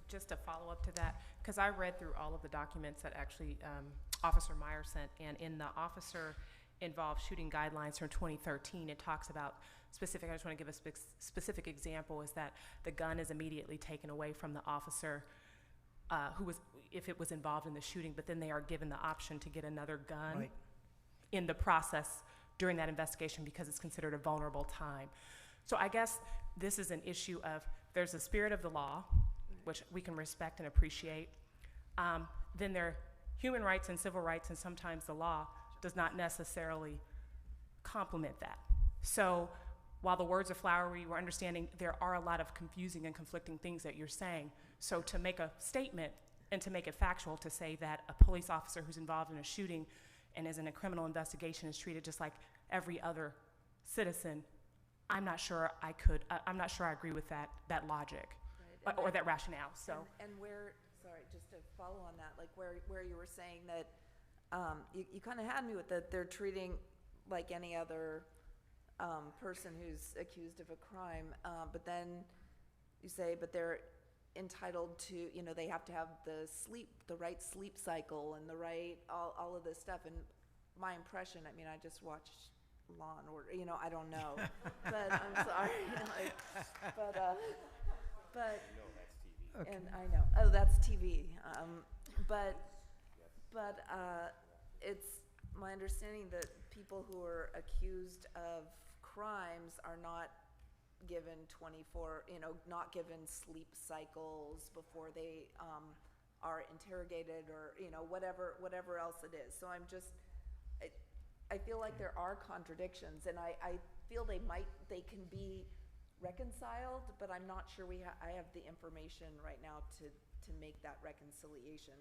Just a follow-up to that, because I read through all of the documents that actually Officer Meyer sent, and in the officer involved shooting guidelines from 2013. It talks about specific, I just want to give a specific example, is that the gun is immediately taken away from the officer who was, if it was involved in the shooting, but then they are given the option to get another gun Right. in the process during that investigation because it's considered a vulnerable time. So I guess this is an issue of, there's the spirit of the law, which we can respect and appreciate. Then there are human rights and civil rights, and sometimes the law does not necessarily complement that. So while the words are flowery, we're understanding there are a lot of confusing and conflicting things that you're saying. So to make a statement and to make it factual, to say that a police officer who's involved in a shooting and is in a criminal investigation is treated just like every other citizen, I'm not sure I agree with that logic, Right. or that rationale. So. And where, sorry, just to follow on that, like where you were saying that you kind of had me with that they're treating like any other person who's accused of a crime, but then you say, but they're entitled to, you know, they have to have the right sleep cycle and the right, all of this stuff. And my impression, I mean, I just watched Law and Order, you know, I don't know, but I'm sorry, but Okay. and I know, oh, that's TV, but it's my understanding that people who are accused of crimes are not given not given sleep cycles before they are interrogated, or, you know, whatever else it is. So I feel like there are contradictions, and I feel they can be reconciled, but I'm not sure I have the information right now to make that reconciliation.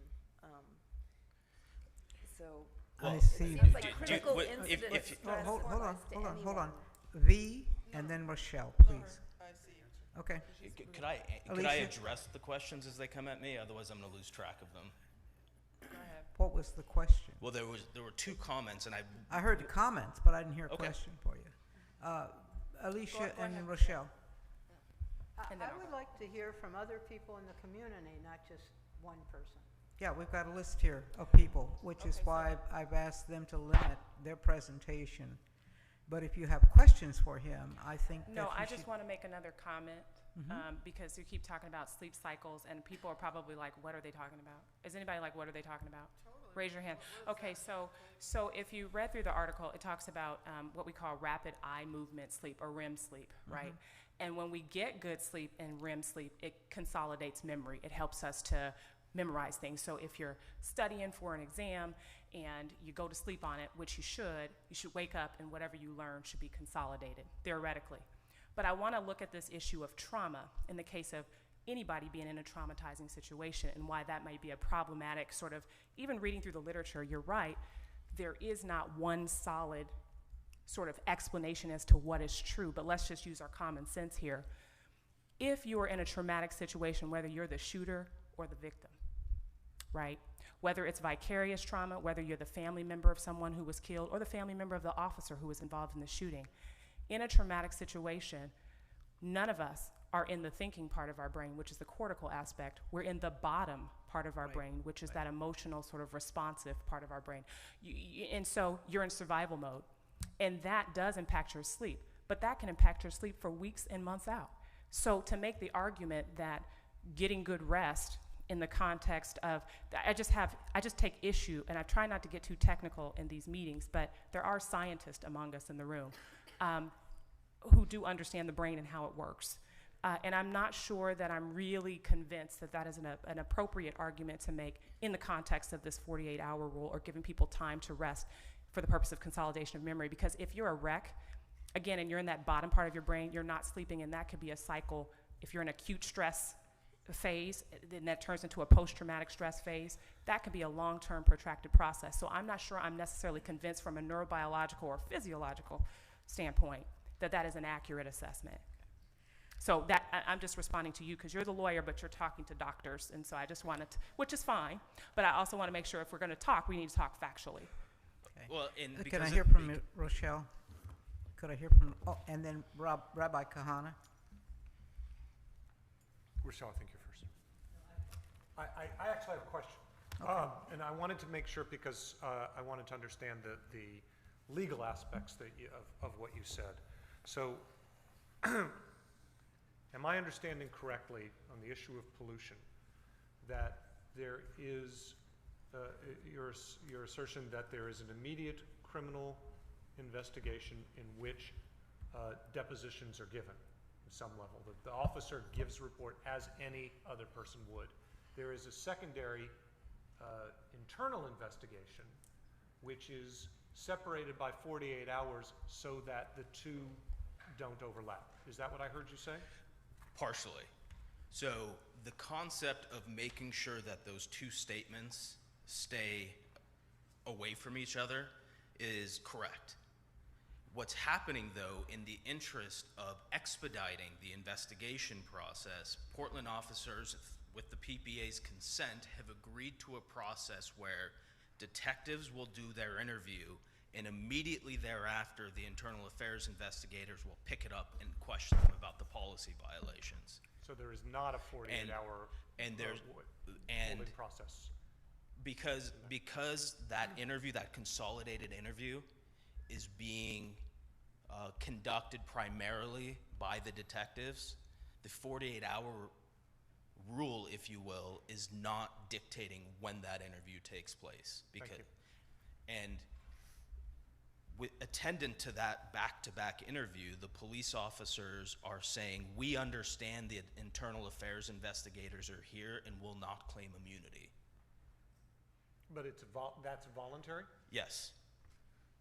So I it see. seems like Do- critical if- incident if- stress Hold applies to on. anyone. V and then Rochelle, please. I see. Okay. Could I Alicia? address the questions as they come at me? Otherwise, I'm going to lose track of them. What was the question? Well, there were two comments, and I heard the comments, but I didn't hear a Okay. question for you. Alicia Go and ahead. Rochelle. I And then would like to hear from other people in the community, not just one person. Yeah, we've got a list here of people, which is why I've asked them to limit their presentation. But if you have questions for him, I think that No, you I should- just want to make another comment, because you keep talking about sleep cycles, and people are probably like, what are they talking about? Is anybody like, what are they talking about? Raise your hand. Okay, so if you read through the article, it talks about what we call rapid eye movement sleep, or REM sleep, right? And when we get good sleep and REM sleep, it consolidates memory. It helps us to memorize things. So if you're studying for an exam and you go to sleep on it, which you should wake up and whatever you learn should be consolidated, theoretically. But I want to look at this issue of trauma in the case of anybody being in a traumatizing situation, and why that might be a problematic sort of, even reading through the literature, you're right, there is not one solid sort of explanation as to what is true, but let's just use our common sense here. If you are in a traumatic situation, whether you're the shooter or the victim, right? Whether it's vicarious trauma, whether you're the family member of someone who was killed or the family member of the officer who was involved in the shooting, in a traumatic situation, none of us are in the thinking part of our brain, which is the cortical aspect. We're in the bottom part of our brain, which is that emotional sort of responsive part of our brain. And so you're in survival mode, and that does impact your sleep, but that can impact your sleep for weeks and months out. So to make the argument that getting good rest in the context of, I just take issue, and I try not to get too technical in these meetings, but there are scientists among us in the room who do understand the brain and how it works. And I'm not sure that I'm really convinced that that is an appropriate argument to make in the context of this 48-hour rule, or giving people time to rest for the purpose of consolidation of memory. Because if you're a wreck, again, and you're in that bottom part of your brain, you're not sleeping, and that could be a cycle. If you're in acute stress phase, then that turns into a post-traumatic stress phase. That could be a long-term protracted process. So I'm not sure I'm necessarily convinced from a neurobiological or physiological standpoint that that is an accurate assessment. So that, I'm just responding to you because you're the lawyer, but you're talking to doctors, and so I just wanted to, which is fine, but I also want to make sure if we're going to talk, we need to talk factually. Okay. Well, Can I hear from you, Rochelle? Could I hear from, and then Rabbi Kahana? Rochelle, I think you're first. I actually have a question. Okay. And I wanted to make sure, because I wanted to understand the legal aspects that of what you said. So, am I understanding correctly on the issue of pollution that there is your assertion that there is an immediate criminal investigation in which depositions are given at some level? The officer gives report as any other person would. There is a secondary internal investigation which is separated by 48 hours so that the two don't overlap. Is that what I heard you say? Partially. So the concept of making sure that those two statements stay away from each other is correct. What's happening, though, in the interest of expediting the investigation process, Portland officers, with the PPA's consent, have agreed to a process where detectives will do their interview, and immediately thereafter, the internal affairs investigators will pick it up and question them about the policy violations. So there is not a 48-hour holding process. Because that interview, that consolidated interview, is being conducted primarily by the detectives, the 48-hour rule, if you will, is not dictating when that interview takes place. And attendant to that back-to-back interview, the police officers are saying, we understand the internal affairs investigators are here and will not claim immunity. But that's voluntary? Yes.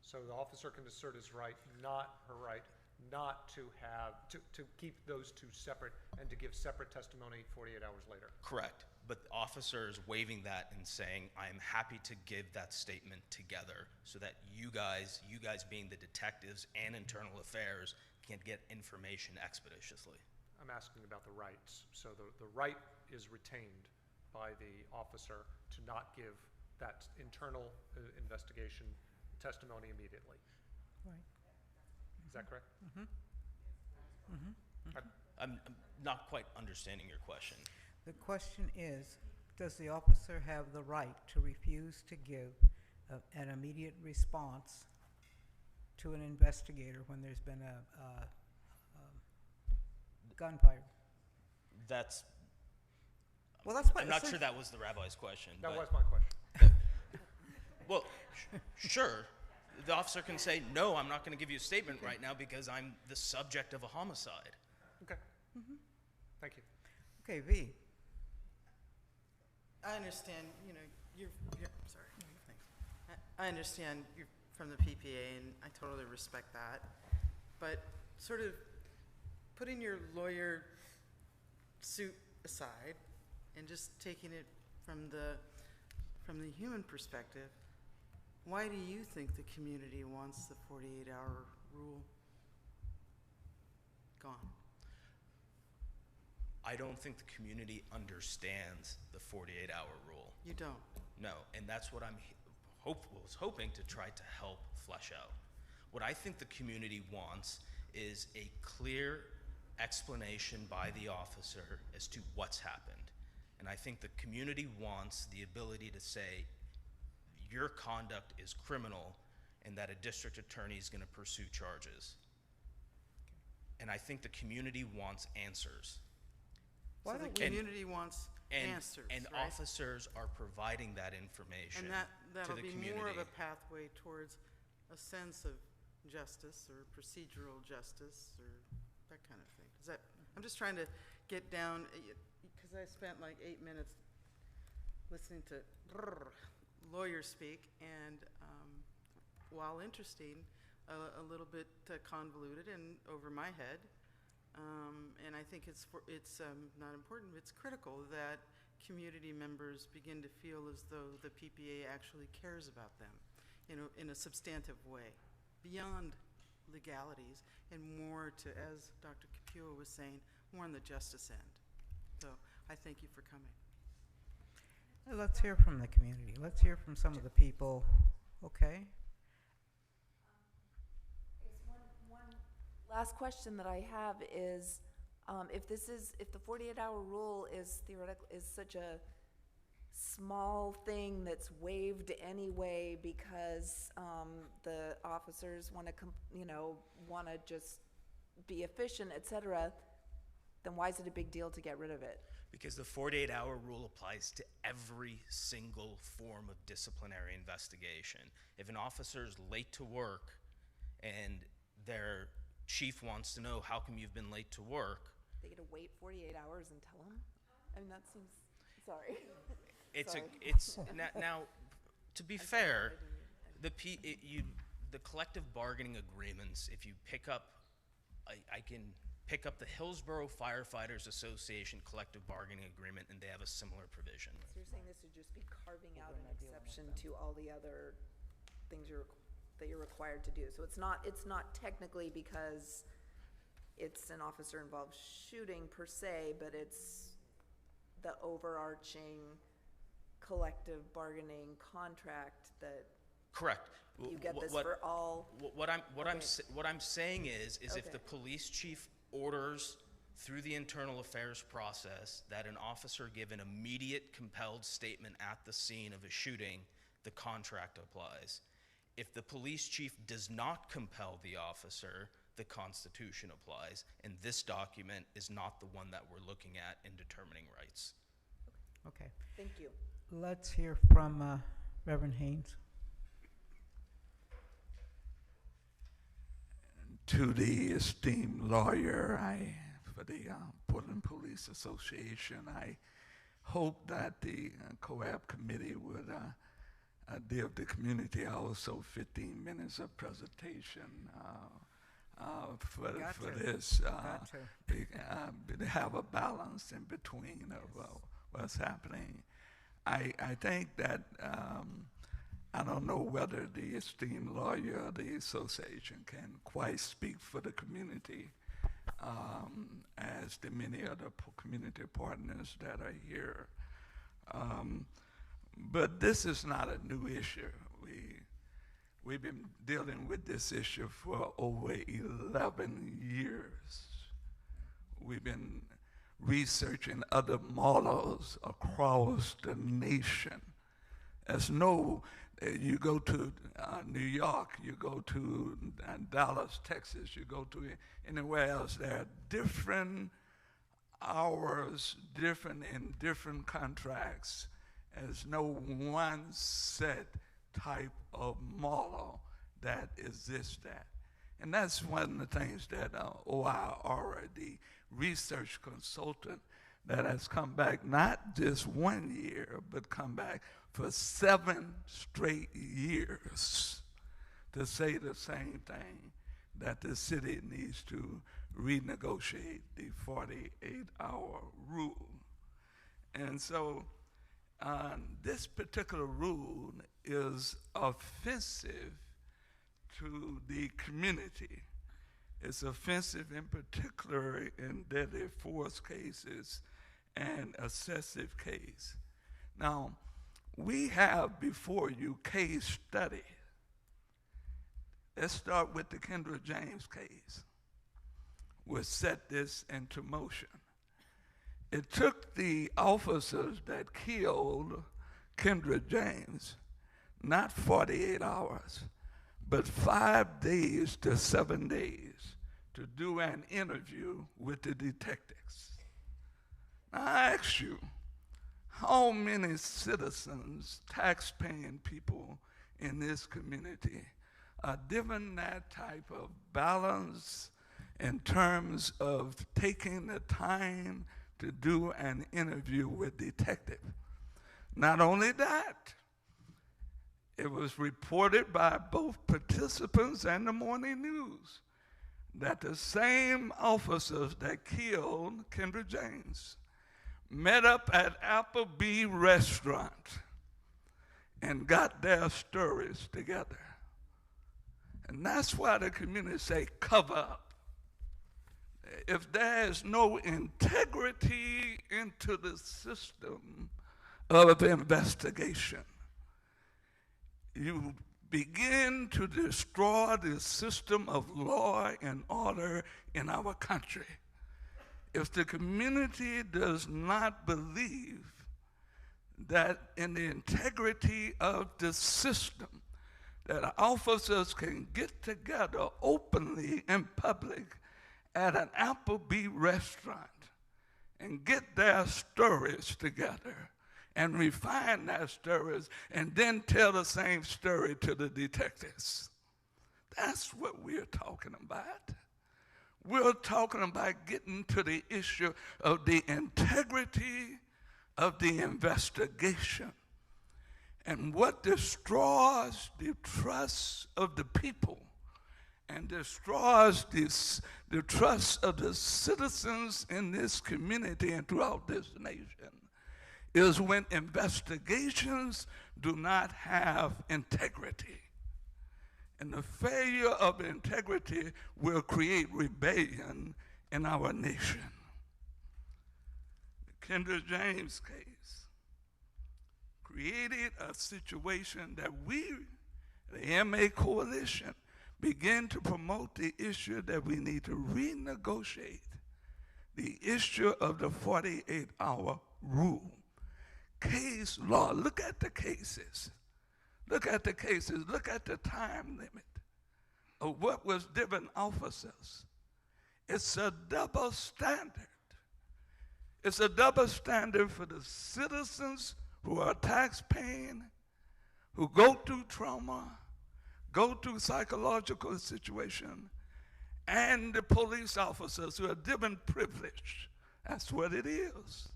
So the officer can assert his right, not her right, not to have, to keep those two separate and to give separate testimony 48 hours later. Correct. But the officer is waiving that and saying, I am happy to give that statement together so that you guys being the detectives and internal affairs, can get information expeditiously. I'm asking about the rights. So the right is retained by the officer to not give that internal investigation testimony immediately. Right. Is that correct? Mm-hmm. Mm-hmm. I'm not quite understanding your question. The question is, does the officer have the right to refuse to give an immediate response to an investigator when there's been a gunfire? That's Well, that's what I'm not sure that was the rabbi's question. That but- was my question. Well, sure. The officer can say, no, I'm not going to give you a statement right now because I'm the subject of a homicide. Okay. Mm-hmm. Thank you. Okay, V. I understand, you're sorry, thanks. I understand you're from the PPA, and I totally respect that. But sort of putting your lawyer suit aside and just taking it from the human perspective, why do you think the community wants the 48-hour rule gone? I don't think the community understands the 48-hour rule. You don't? No, and that's what I'm was hoping to try to help flesh out. What I think the community wants is a clear explanation by the officer as to what's happened. And I think the community wants the ability to say, your conduct is criminal and that a district attorney is going to pursue charges. And I think the community wants answers. So the community wants answers, and right? officers are providing that information And to that'll the be community. more of a pathway towards a sense of justice or procedural justice or that kind of thing. I'm just trying to get down, because I spent like 8 minutes listening to lawyers speak, and while interesting, a little bit convoluted and over my head. And I think it's not important, it's critical that community members begin to feel as though the PPA actually cares about them in a substantive way, beyond legalities, and more to, as Dr. Capua was saying, more on the justice end. So I thank you for coming. Let's hear from the community. Let's hear from some of the people. Okay. One last question that I have is, if the 48-hour rule is such a small thing that's waived anyway because the officers want to, want to just be efficient, et cetera, then why is it a big deal to get rid of it? Because the 48-hour rule applies to every single form of disciplinary investigation. If an officer is late to work and their chief wants to know how come you've been late to work, They get to wait 48 hours and tell them? I mean, that seems, sorry. now, to be fair, the collective bargaining agreements, if you pick up, I can pick up the Hillsborough Firefighters Association collective bargaining agreement, and they have a similar provision. So you're saying this would just be carving out an exception to all the other things that you're required to do. So it's not technically because it's an officer-involved shooting per se, but it's the overarching collective bargaining contract that. Correct. You get this for all. What I'm saying is if Okay. the police chief orders through the internal affairs process that an officer give an immediate compelled statement at the scene of a shooting, the contract applies. If the police chief does not compel the officer, the Constitution applies, and this document is not the one that we're looking at in determining rights. Okay. Thank you. Let's hear from Reverend Haynes. To the esteemed lawyer for the Portland Police Association, I hope that the COAB committee would give the community also 15 minutes of presentation for this. To have a balance in between of what's happening. I think that I don't know whether the esteemed lawyer of the association can quite speak for the community as the many other community partners that are here. But this is not a new issue. We've been dealing with this issue for over 11 years. We've been researching other models across the nation. As you go to New York, you go to Dallas, Texas, you go to anywhere else, there are different hours, different contracts. There's no one set type of model that exists that. And that's one of the things that OIR, the research consultant that has come back not just 1 year, but come back for 7 straight years to say the same thing, that the city needs to renegotiate the 48-hour rule. And so this particular rule is offensive to the community. It's offensive in particular in deadly force cases and excessive case. Now, we have before you case study. Let's start with the Kendra James case, which set this into motion. It took the officers that killed Kendra James not 48 hours, but 5 days to 7 days to do an interview with the detectives. Now, I ask you, how many citizens, tax-paying people in this community are given that type of balance in terms of taking the time to do an interview with detective? Not only that, it was reported by both participants and the morning news that the same officers that killed Kendra James met up at Applebee restaurant and got their stories together. And that's why the community say cover up. If there is no integrity into the system of investigation, you begin to destroy the system of law and order in our country. If the community does not believe that in the integrity of the system, that officers can get together openly in public at an Applebee restaurant and get their stories together and refine their stories and then tell the same story to the detectives. That's what we're talking about. We're talking about getting to the issue of the integrity of the investigation. And what destroys the trust of the people and destroys the trust of the citizens in this community and throughout this nation is when investigations do not have integrity. And the failure of integrity will create rebellion in our nation. The Kendra James case created a situation that we, the MA Coalition, begin to promote the issue that we need to renegotiate the issue of the 48-hour rule. Case law, look at the cases. Look at the cases. Look at the time limit of what was given officers. It's a double standard. It's a double standard for the citizens who are tax-paying, who go through trauma, go through psychological situation, and the police officers who are given privilege. That's what it is.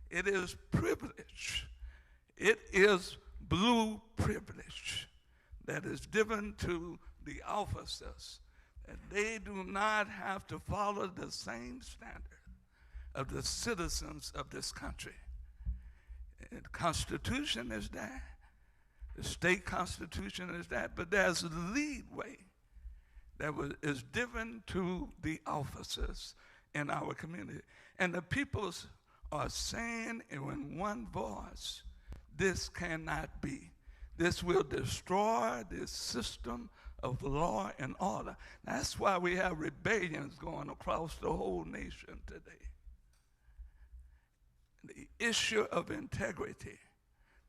It is privilege. It is blue privilege that is given to the officers, that they do not have to follow the same standard of the citizens of this country. And the Constitution is that, the state constitution is that, but there's a leadway that is given to the officers in our community. And the people are saying in one voice, this cannot be. This will destroy this system of law and order. That's why we have rebellions going across the whole nation today. The issue of integrity,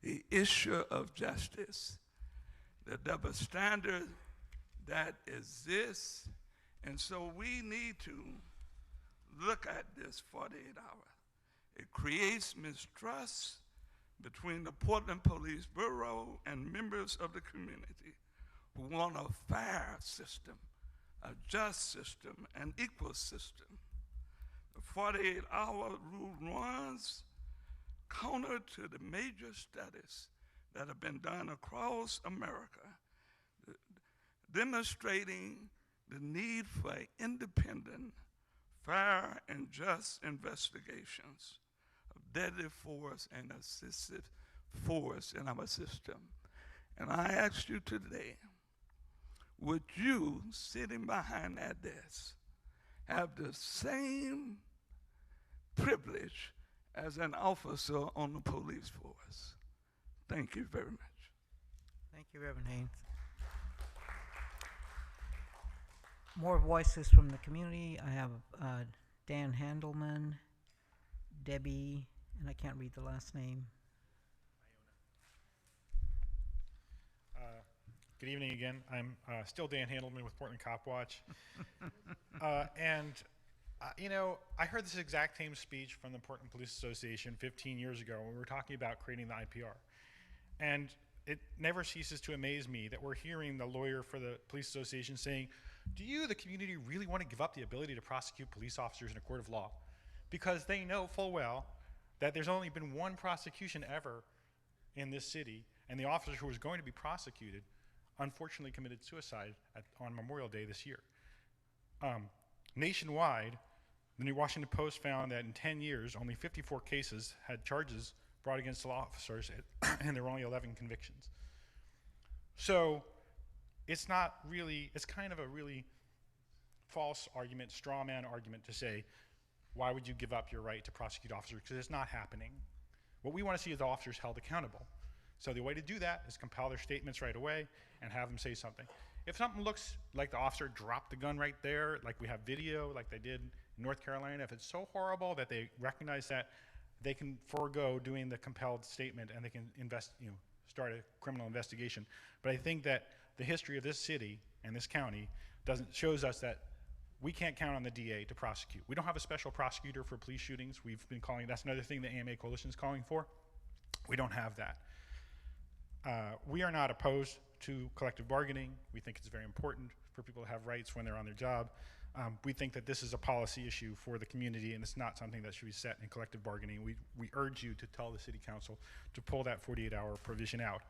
the issue of justice, the double standard that exists. And so we need to look at this 48 hours. It creates mistrust between the Portland Police Bureau and members of the community who want a fair system, a just system, an equal system. The 48-hour rule runs counter to the major studies that have been done across America, demonstrating the need for independent, fair, and just investigations of deadly force and assisted force in our system. And I ask you today, would you, sitting behind that desk, have the same privilege as an officer on the police force? Thank you very much. Thank you, Reverend Haynes. More voices from the community. I have Dan Handelman, Debbie, and I can't read the last name. Good evening again. I'm still Dan Handelman with Portland Cop Watch. You know, I heard this exact same speech from the Portland Police Association 15 years ago when we were talking about creating the IPR. And it never ceases to amaze me that we're hearing the lawyer for the Police Association saying, do you, the community, really want to give up the ability to prosecute police officers in a court of law? Because they know full well that there's only been one prosecution ever in this city, and the officer who was going to be prosecuted unfortunately committed suicide on Memorial Day this year. Nationwide, the New Washington Post found that in 10 years, only 54 cases had charges brought against law officers, and there were only 11 convictions. So it's not really, it's kind of a really false argument, straw man argument to say, why would you give up your right to prosecute officers? Because it's not happening. What we want to see is the officers held accountable. So the way to do that is compile their statements right away and have them say something. If something looks like the officer dropped the gun right there, like we have video, like they did in North Carolina, if it's so horrible that they recognize that, they can forego doing the compelled statement and they can start a criminal investigation. But I think that the history of this city and this county shows us that we can't count on the DA to prosecute. We don't have a special prosecutor for police shootings. We've been calling, that's another thing the AMA Coalition is calling for. We don't have that. We are not opposed to collective bargaining. We think it's very important for people to have rights when they're on their job. We think that this is a policy issue for the community, and it's not something that should be set in collective bargaining. We urge you to tell the city council to pull that 48-hour provision out.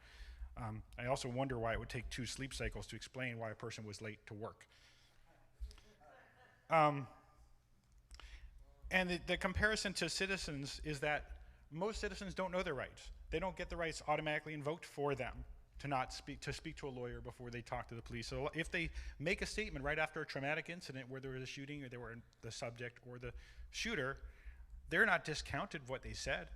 I also wonder why it would take 2 sleep cycles to explain why a person was late to work. And the comparison to citizens is that most citizens don't know their rights. They don't get the rights automatically invoked for them to speak to a lawyer before they talk to the police. So if they make a statement right after a traumatic incident where there was a shooting or they were the subject or the shooter, they're not discounted what they said.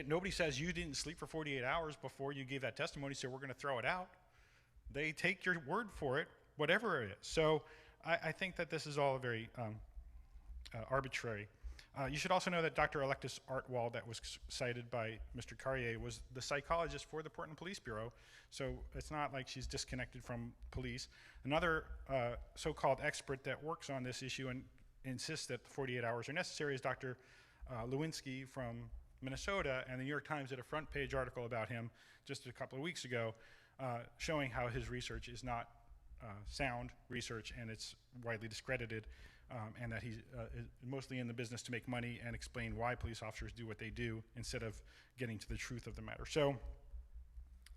Nobody says you didn't sleep for 48 hours before you gave that testimony, so we're going to throw it out. They take your word for it, whatever it is. So I think that this is all very arbitrary. You should also know that Dr. Alexis Artwald, that was cited by Mr. Carrier, was the psychologist for the Portland Police Bureau, so it's not like she's disconnected from police. Another so-called expert that works on this issue and insists that 48 hours are necessary is Dr. Lewinsky from Minnesota, and the New York Times did a front page article about him just a couple of weeks ago, showing how his research is not sound research and it's widely discredited. And that he's mostly in the business to make money and explain why police officers do what they do instead of getting to the truth of the matter. So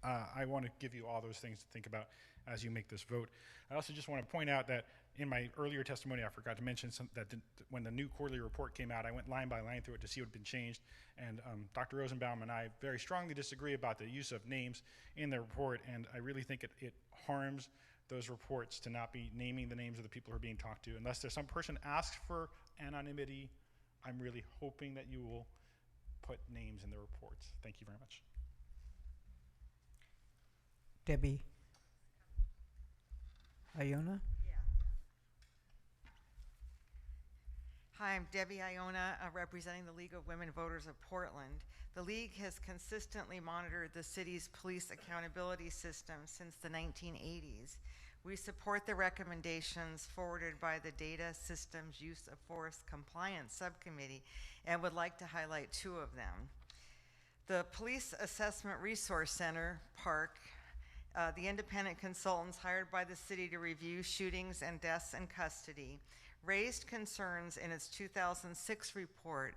I want to give you all those things to think about as you make this vote. I also just want to point out that in my earlier testimony, I forgot to mention that when the new quarterly report came out, I went line by line through it to see what had been changed. And Dr. Rosenbaum and I very strongly disagree about the use of names in the report, and I really think it harms those reports to not be naming the names of the people who are being talked to. Unless there's some person asks for anonymity, I'm really hoping that you will put names in the reports. Thank you very much. Debbie Iona? Hi, I'm Debbie Iona, representing the League of Women Voters of Portland. The League has consistently monitored the city's police accountability system since the 1980s. We support the recommendations forwarded by the Data Systems Use of Force Compliance Subcommittee and would like to highlight 2 of them. The Police Assessment Resource Center, PARC, the independent consultants hired by the city to review shootings and deaths in custody, raised concerns in its 2006 report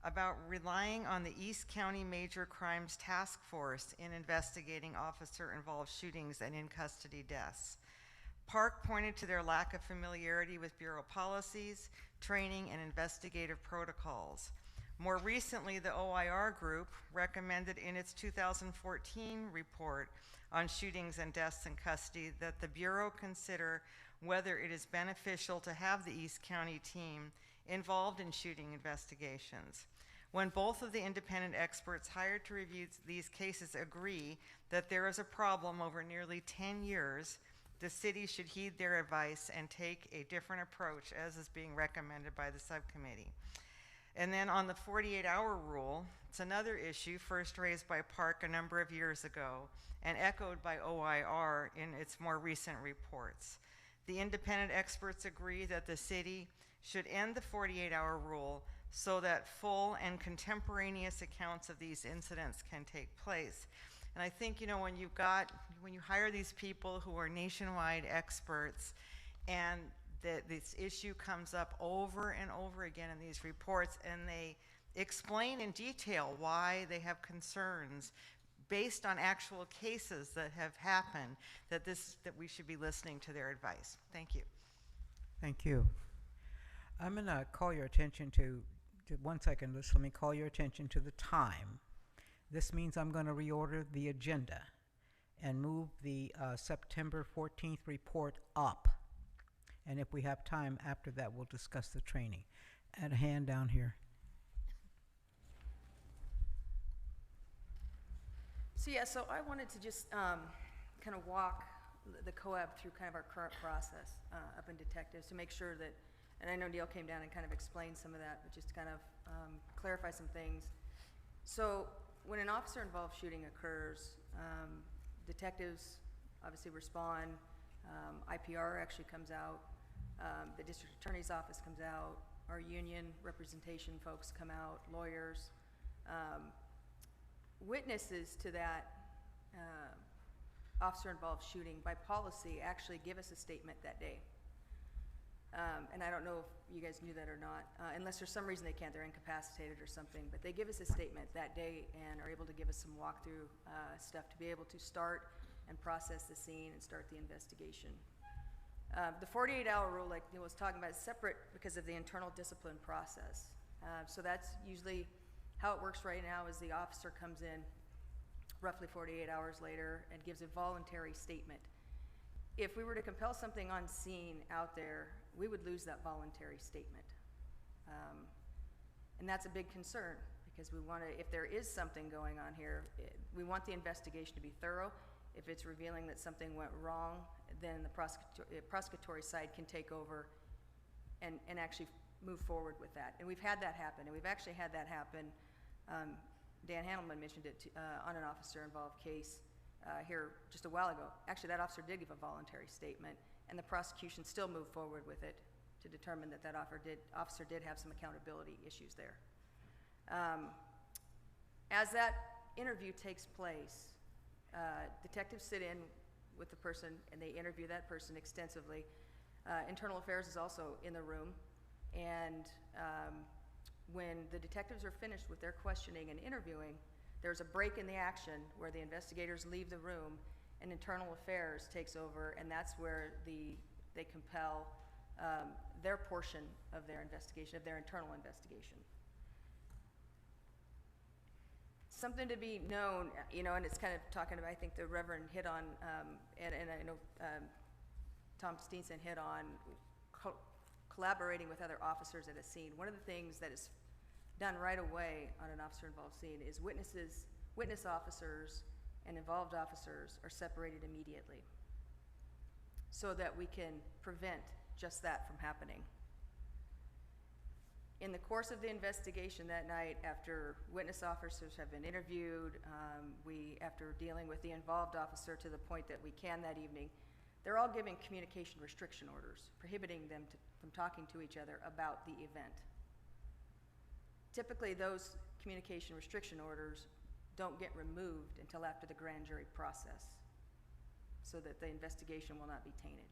about relying on the East County Major Crimes Task Force in investigating officer-involved shootings and in-custody deaths. PARC pointed to their lack of familiarity with Bureau policies, training, and investigative protocols. More recently, the OIR group recommended in its 2014 report on shootings and deaths in custody that the Bureau consider whether it is beneficial to have the East County team involved in shooting investigations. When both of the independent experts hired to review these cases agree that there is a problem over nearly 10 years, the city should heed their advice and take a different approach, as is being recommended by the subcommittee. And then on the 48-hour rule, it's another issue first raised by PARC a number of years ago and echoed by OIR in its more recent reports. The independent experts agree that the city should end the 48-hour rule so that full and contemporaneous accounts of these incidents can take place. And I think, you know, when you hire these people who are nationwide experts and this issue comes up over and over again in these reports, and they explain in detail why they have concerns based on actual cases that have happened, that we should be listening to their advice. Thank you. Thank you. I'm going to call your attention to 1 second. Let me call your attention to the time. This means I'm going to reorder the agenda and move the September 14th report up. And if we have time after that, we'll discuss the training. Add a hand down here. So I wanted to just kind of walk the COAB through kind of our current process up in detectives to make sure that, and I know Neil came down and kind of explained some of that, but just to kind of clarify some things. So when an officer-involved shooting occurs, detectives obviously respond, IPR actually comes out, the district attorney's office comes out, our union representation folks come out, lawyers. Witnesses to that officer-involved shooting by policy actually give us a statement that day. And I don't know if you guys knew that or not, unless there's some reason they can't, they're incapacitated or something, but they give us a statement that day and are able to give us some walkthrough stuff to be able to start and process the scene and start the investigation. The 48-hour rule, like Neil was talking about, is separate because of the internal discipline process. So that's usually how it works right now is the officer comes in roughly 48 hours later and gives a voluntary statement. If we were to compel something on scene out there, we would lose that voluntary statement. And that's a big concern because we want to, if there is something going on here, we want the investigation to be thorough. If it's revealing that something went wrong, then the prosecutory side can take over and actually move forward with that. And we've had that happen, and we've actually had that happen. Dan Handelman mentioned it on an officer-involved case here just a while ago. Actually, that officer did give a voluntary statement, and the prosecution still moved forward with it to determine that that officer did have some accountability issues there. As that interview takes place, detectives sit in with the person and they interview that person extensively. Internal Affairs is also in the room, and when the detectives are finished with their questioning and interviewing, there's a break in the action where the investigators leave the room and Internal Affairs takes over, and that's where they compel their portion of their investigation, of their internal investigation. Something to be known, and it's kind of talking about, I think the Reverend hit on, and I know Tom Steenson hit on collaborating with other officers at a scene. One of the things that is done right away on an officer-involved scene is witness officers and involved officers are separated immediately so that we can prevent just that from happening. In the course of the investigation that night, after witness officers have been interviewed, after dealing with the involved officer to the point that we can that evening, they're all given communication restriction orders, prohibiting them from talking to each other about the event. Typically, those communication restriction orders don't get removed until after the grand jury process, so that the investigation will not be tainted.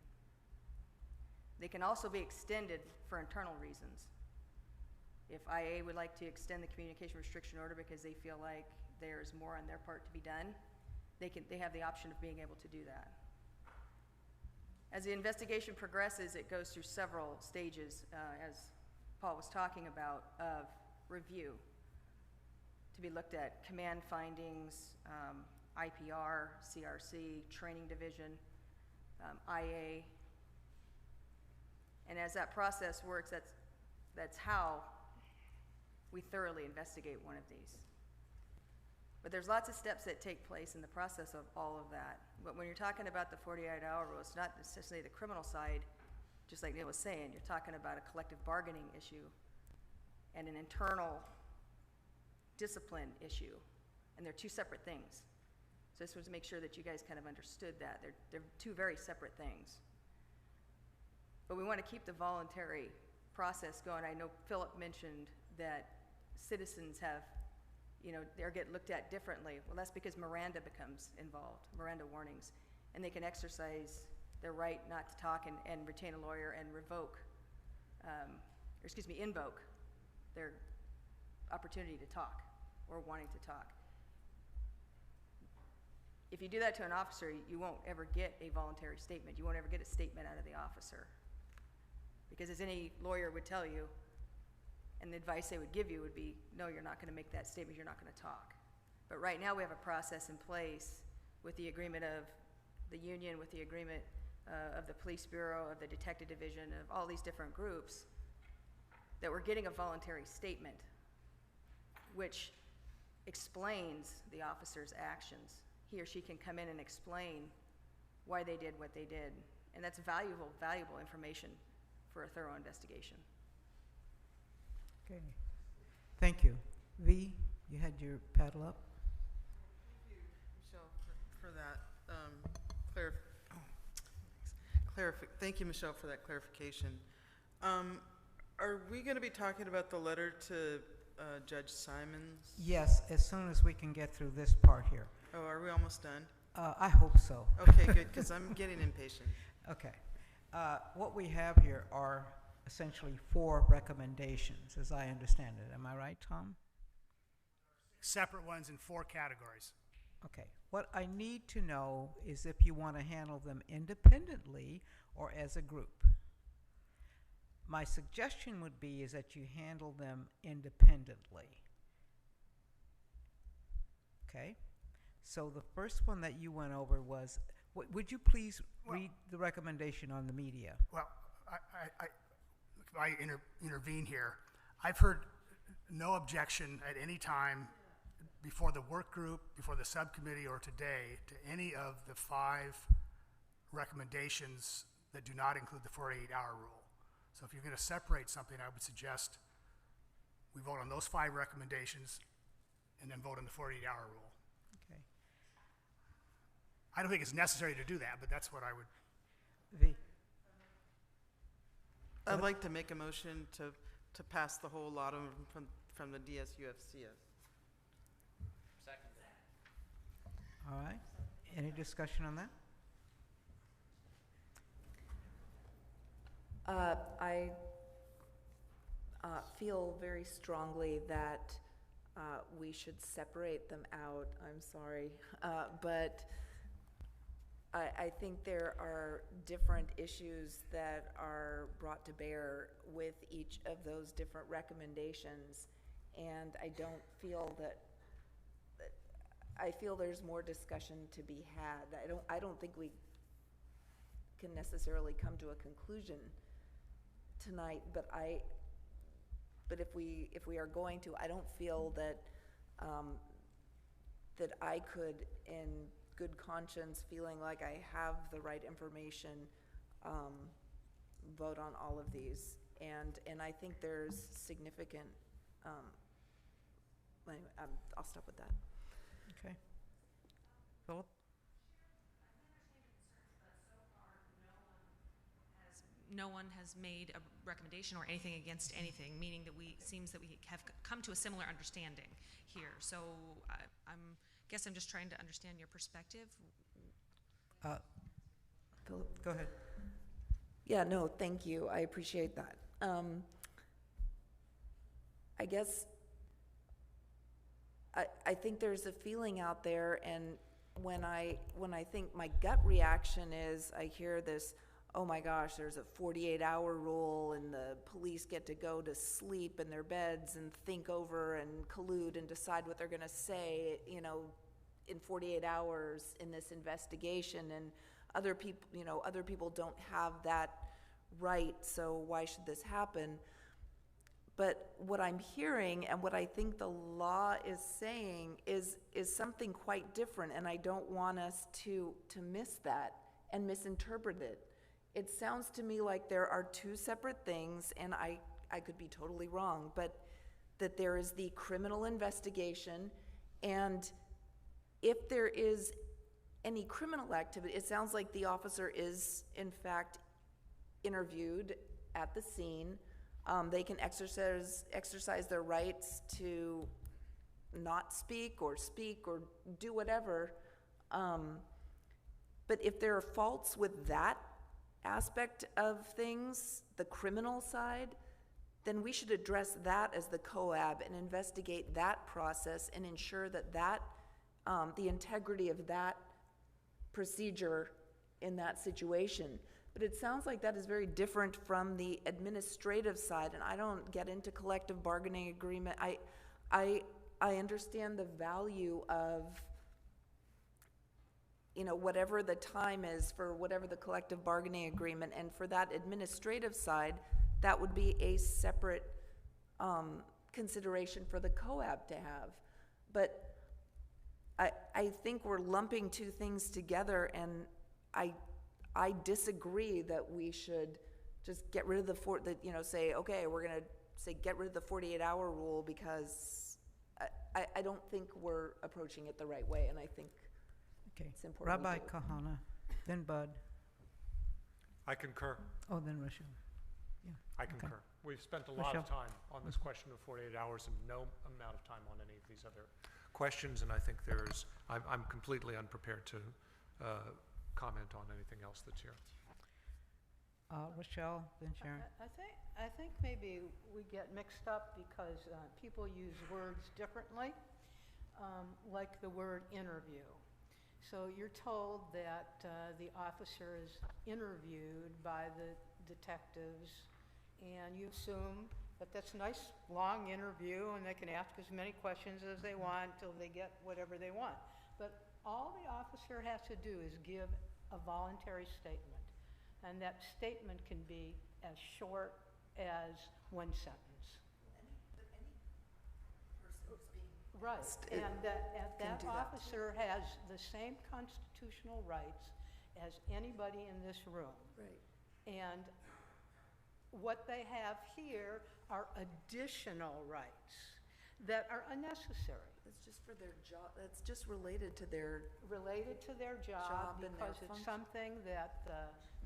They can also be extended for internal reasons. If IA would like to extend the communication restriction order because they feel like there's more on their part to be done, they have the option of being able to do that. As the investigation progresses, it goes through several stages, as Paul was talking about, of review. To be looked at command findings, IPR, CRC, training division, IA. And as that process works, that's how we thoroughly investigate one of these. But there's lots of steps that take place in the process of all of that. But when you're talking about the 48-hour rule, it's not necessarily the criminal side, just like Neil was saying. You're talking about a collective bargaining issue and an internal discipline issue, and they're two separate things. So I just wanted to make sure that you guys kind of understood that. They're two very separate things. But we want to keep the voluntary process going. I know Philip mentioned that citizens have, they get looked at differently. Well, that's because Miranda becomes involved, Miranda warnings, and they can exercise their right not to talk and retain a lawyer and invoke their opportunity to talk or wanting to talk. If you do that to an officer, you won't ever get a voluntary statement. You won't ever get a statement out of the officer. Because as any lawyer would tell you, and the advice they would give you would be, no, you're not going to make that statement, you're not going to talk. But right now we have a process in place with the agreement of the union, with the agreement of the police bureau, of the detective division, of all these different groups, that we're getting a voluntary statement which explains the officer's actions. He or she can come in and explain why they did what they did. And that's valuable information for a thorough investigation. Okay. Thank you. V, you had your paddle up? Michelle, for that thank you, Michelle, for that clarification. Are we going to be talking about the letter to Judge Simons? Yes, as soon as we can get through this part here. Oh, are we almost done? I hope so. Okay, good, because I'm getting impatient. Okay. What we have here are essentially 4 recommendations, as I understand it. Am I right, Tom? Separate ones in 4 categories. Okay. What I need to know is if you want to handle them independently or as a group. My suggestion would be is that you handle them independently. Okay? So the first one that you went over was, would you please read the recommendation on the media? Well, if I intervene here, I've heard no objection at any time before the work group, before the subcommittee, or today to any of the 5 recommendations that do not include the 48-hour rule. So if you're going to separate something, I would suggest we vote on those 5 recommendations and then vote on the 48-hour rule. Okay. I don't think it's necessary to do that, but that's what I would. V. I'd like to make a motion to pass the whole lot of them from the DSUFCS. Second. All right. Any discussion on that? I feel very strongly that we should separate them out. I'm sorry, but I think there are different issues that are brought to bear with each of those different recommendations, and I don't feel that. I feel there's more discussion to be had. I don't think we can necessarily come to a conclusion tonight, but if we are going to, I don't feel that that I could, in good conscience, feeling like I have the right information, vote on all of these, and I think there's significant. Anyway, I'll stop with that. Okay. Philip? No one has made a recommendation or anything against anything, meaning that seems that we have come to a similar understanding here. So guess I'm just trying to understand your perspective. Philip? Go ahead. Yeah, no, thank you. I appreciate that. I guess I think there's a feeling out there, and when I think, my gut reaction is I hear this, oh my gosh, there's a 48-hour rule and the police get to go to sleep in their beds and think over and collude and decide what they're going to say, in 48 hours in this investigation, and other people don't have that right, so why should this happen? But what I'm hearing and what I think the law is saying is something quite different, and I don't want us to miss that and misinterpret it. It sounds to me like there are 2 separate things, and I could be totally wrong, but that there is the criminal investigation, and if there is any criminal activity, it sounds like the officer is in fact interviewed at the scene. They can exercise their rights to not speak or do whatever. But if there are faults with that aspect of things, the criminal side, then we should address that as the COAB and investigate that process and ensure that the integrity of that procedure in that situation. But it sounds like that is very different from the administrative side, and I don't get into collective bargaining agreement. I understand the value of, whatever the time is for whatever the collective bargaining agreement, and for that administrative side, that would be a separate consideration for the COAB to have. But I think we're lumping 2 things together, and I disagree that we should just get rid of say, okay, we're going to say, get rid of the 48-hour rule, because I don't think we're approaching it the right way, and I think Okay. it's important. we Rabbi do. Kahana, then Bud, I concur. oh, then Rochelle. Yeah. I okay. concur. We've spent a lot of Rochelle? time on this question of 48 hours and no amount of time on any of these other questions, and I think I'm completely unprepared to comment on anything else that's here. Rochelle, then Sharon. I think maybe we get mixed up because people use words differently, like the word interview. So you're told that the officer is interviewed by the detectives, and you assume that that's a nice long interview and they can ask as many questions as they want until they get whatever they want. But all the officer has to do is give a voluntary statement, and that statement can be as short as one sentence. Right, and that officer has the same constitutional rights as anybody in this room. Right. And what they have here are additional rights that are unnecessary. It's just for their job, that's just related to their job and because their it's function. something that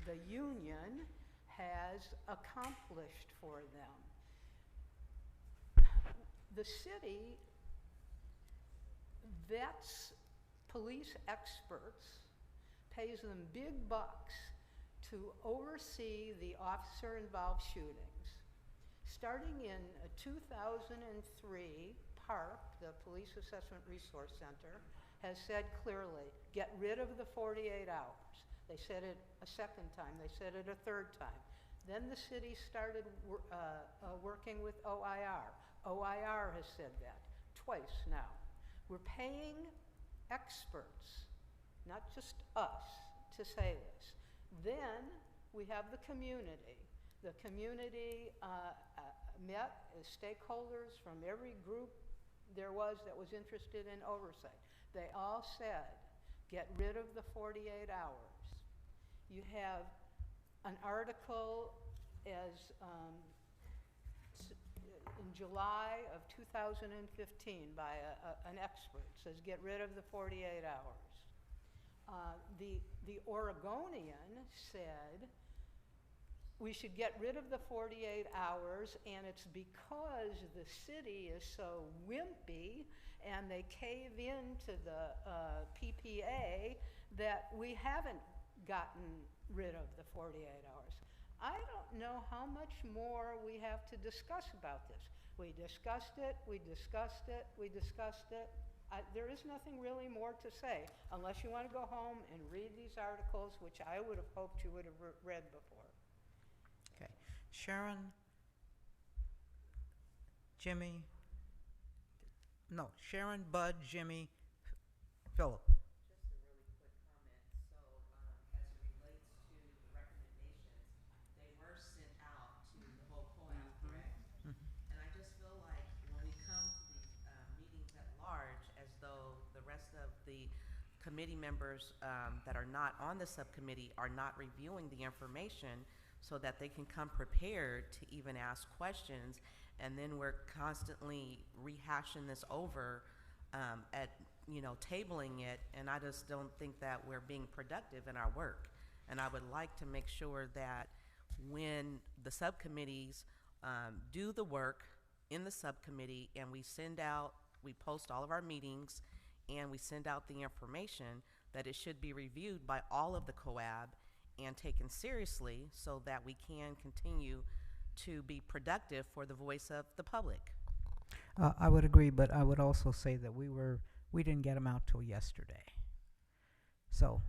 the union has accomplished for them. The city vets police experts, pays them big bucks to oversee the officer-involved shootings. Starting in 2003, PARC, the Police Assessment Resource Center, has said clearly, get rid of the 48 hours. They said it a second time, they said it a third time. Then the city started working with OIR. OIR has said that twice now. We're paying experts, not just us, to say this. Then we have the community. The community met as stakeholders from every group there was that was interested in oversight. They all said, get rid of the 48 hours. You have an article as in July of 2015 by an expert, says get rid of the 48 hours. The Oregonian said we should get rid of the 48 hours, and it's because the city is so wimpy and they cave into the PPA that we haven't gotten rid of the 48 hours. I don't know how much more we have to discuss about this. We discussed it, we discussed it, we discussed it. There is nothing really more to say, unless you want to go home and read these articles, which I would have hoped you would have read before. Okay. Sharon, Jimmy, no, Sharon, Bud, Jimmy, Philip. Just a really quick comment. So, as it relates to the recommendations, they were sent out to the whole COAB, correct? And I just feel like when we come to these meetings at large, as though the rest of the committee members that are not on the subcommittee are not reviewing the information so that they can come prepared to even ask questions, and then we're constantly rehashing this over at, tabling it, and I just don't think that we're being productive in our work. And I would like to make sure that when the subcommittees do the work in the subcommittee and we post all of our meetings and we send out the information, that it should be reviewed by all of the COAB and taken seriously so that we can continue to be productive for the voice of the public. I would agree, but I would also say that we didn't get them out till yesterday. So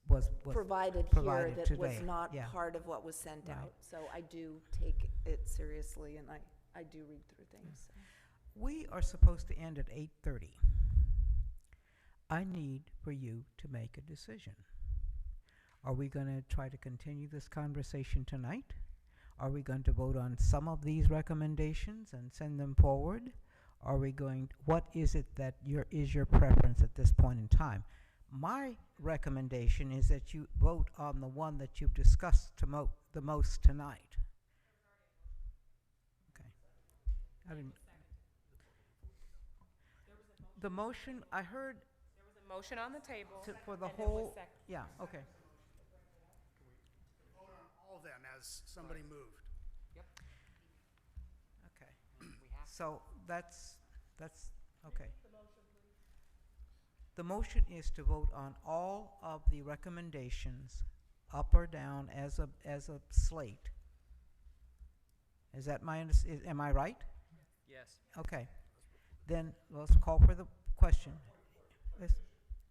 was provided here that today. was not Yeah. part of what was sent Right. out. So I do take it seriously, and I do read through things. We are supposed to end at 8:30. I need for you to make a decision. Are we going to try to continue this conversation tonight? Are we going to vote on some of these recommendations and send them forward? What is it that is your preference at this point in time? My recommendation is that you vote on the one that you've discussed the most tonight. I didn't. The motion, I heard There was a motion on the table. for the and it was whole, seconded. yeah, okay. Vote on all of them as somebody moved. Okay. So that's, okay. The motion is to vote on all of the recommendations, up or down, as a slate. Is that am I right? Yes. Okay. Then let's call for the question. This is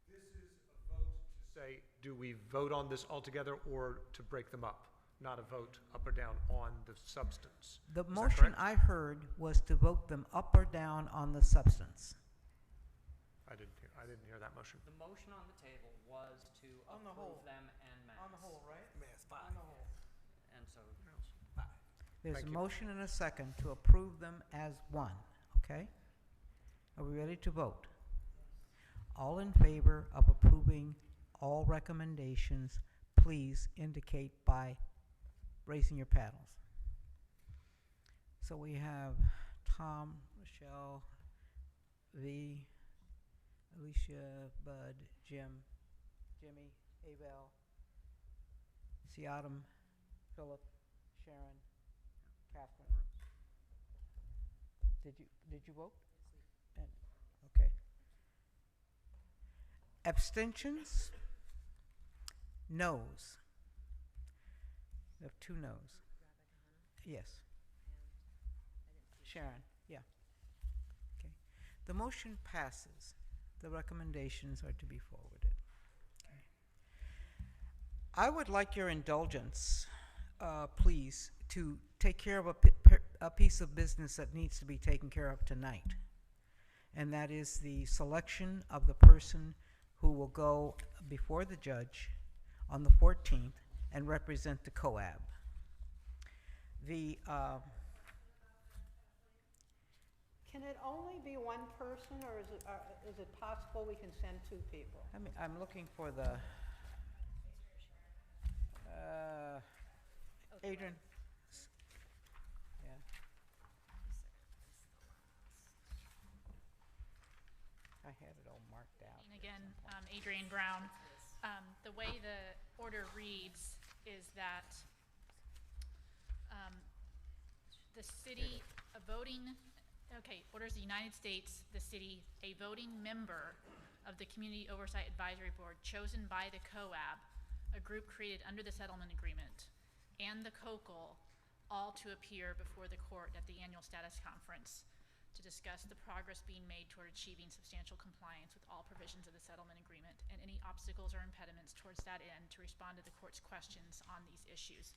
a vote to say, do we vote on this altogether or to break them up? Not a vote up or down on the substance. The Is that motion correct? I heard was to vote them up or down on the substance. I didn't hear that motion. The motion on the table was to approve them en masse. On the whole, right? Mass five. And so, There's Thank a you. motion and a second to approve them as one, okay? Are we ready to vote? All in favor of approving all recommendations, please indicate by raising your paddles. So we have Tom, Rochelle, V, Alicia, Bud, Jim, Jimmy, Abel, Siadam, Philip, Sharon, Catherine. Did you vote? And, okay. Abstentions? Noes? We have 2 noes. Yes. Sharon, yeah. Okay. The motion passes. The recommendations are to be forwarded. Okay. I would like your indulgence, please, to take care of a piece of business that needs to be taken care of tonight. And that is the selection of the person who will go before the judge on the 14th and represent the COAB. Can it only be one person, or is it possible we can send 2 people? I'm looking for the, Adrian. Yeah. I had it all marked out. And again, Adrienne Brown. The way the order reads is that the city, orders the United States, the city, a voting member of the Community Oversight Advisory Board chosen by the COAB, a group created under the settlement agreement, and the COCL, all to appear before the court at the annual status conference to discuss the progress being made toward achieving substantial compliance with all provisions of the settlement agreement and any obstacles or impediments towards that end to respond to the court's questions on these issues.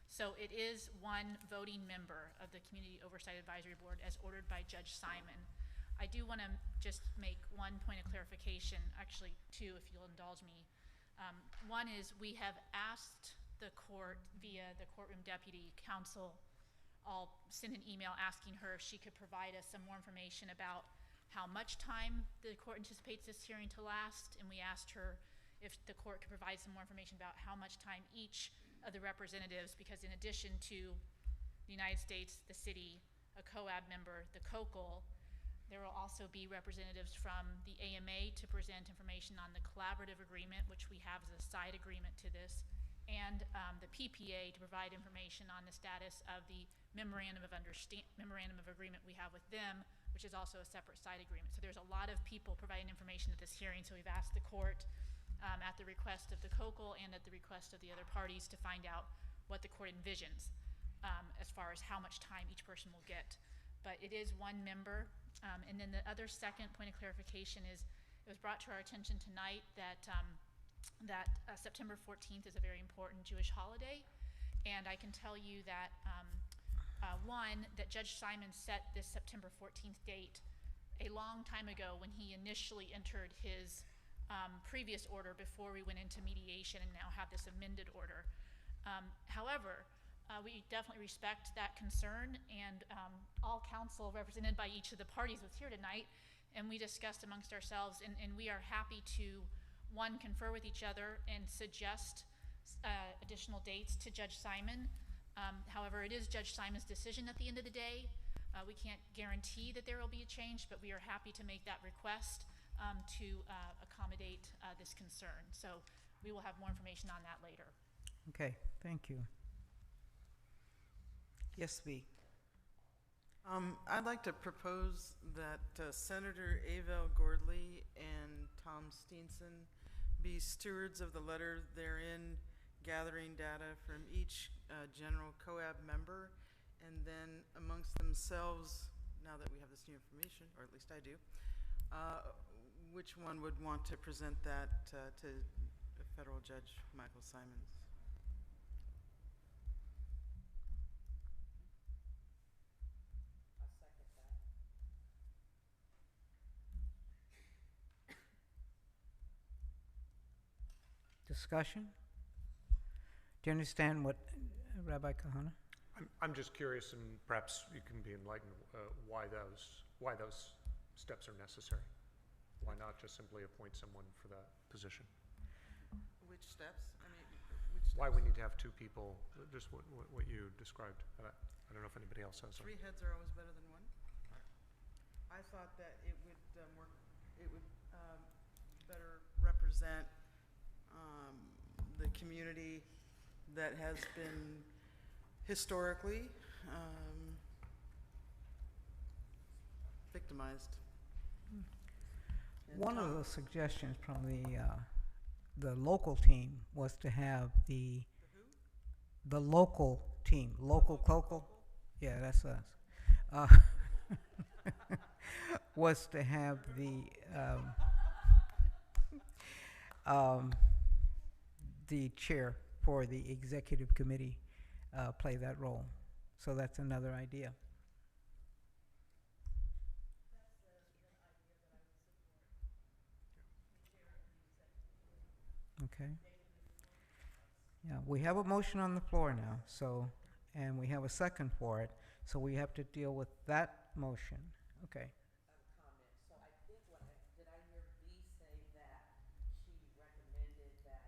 So it is one voting member of the Community Oversight Advisory Board as ordered by Judge Simon. I do want to just make one point of clarification, actually 2 if you'll indulge me. One is we have asked the court via the courtroom deputy counsel, I'll send an email asking her if she could provide us some more information about how much time the court anticipates this hearing to last, and we asked her if the court could provide some more information about how much time each of the representatives, because in addition to the United States, the city, a COAB member, the COCL, there will also be representatives from the AMA to present information on the collaborative agreement, which we have as a side agreement to this, and the PPA to provide information on the status of the memorandum of agreement we have with them, which is also a separate side agreement. So there's a lot of people providing information at this hearing, so we've asked the court at the request of the COCL and at the request of the other parties to find out what the court envisions as far as how much time each person will get. But it is one member. And then the other second point of clarification is it was brought to our attention tonight that September 14th is a very important Jewish holiday. And I can tell you that, one, that Judge Simon set this September 14th date a long time ago when he initially entered his previous order before we went into mediation and now have this amended order. However, we definitely respect that concern, and all counsel represented by each of the parties was here tonight, and we discussed amongst ourselves, and we are happy to, one, confer with each other and suggest additional dates to Judge Simon. However, it is Judge Simon's decision at the end of the day, We can't guarantee that there will be a change, but we are happy to make that request to accommodate this concern. So we will have more information on that later. Okay, thank you. Yes, V. I'd like to propose that Senator Avell Gordley and Tom Steenson be stewards of the letter therein, gathering data from each general COAB member, and then amongst themselves, now that we have this new information, or at least I do, which one would want to present that to Federal Judge Michael Simons? Discussion? Do you understand what, Rabbi Kahana? I'm just curious, and perhaps you can be enlightened, why those steps are necessary. Why not just simply appoint someone for that position? Which steps? I mean, which steps? Why we need to have two people, just what you described. I don't know if anybody else has. Three heads are always better than one. I thought that it would better represent the community that has been historically victimized. One of the suggestions from the local team was to have the local team, local, yeah, that's us, was to have the chair for the executive committee play that role. So that's another idea. Okay. Yeah, we have a motion on the floor now, so, and we have a second for it, so we have to deal with that motion. Okay. Comment. So I think did I hear V say that she recommended that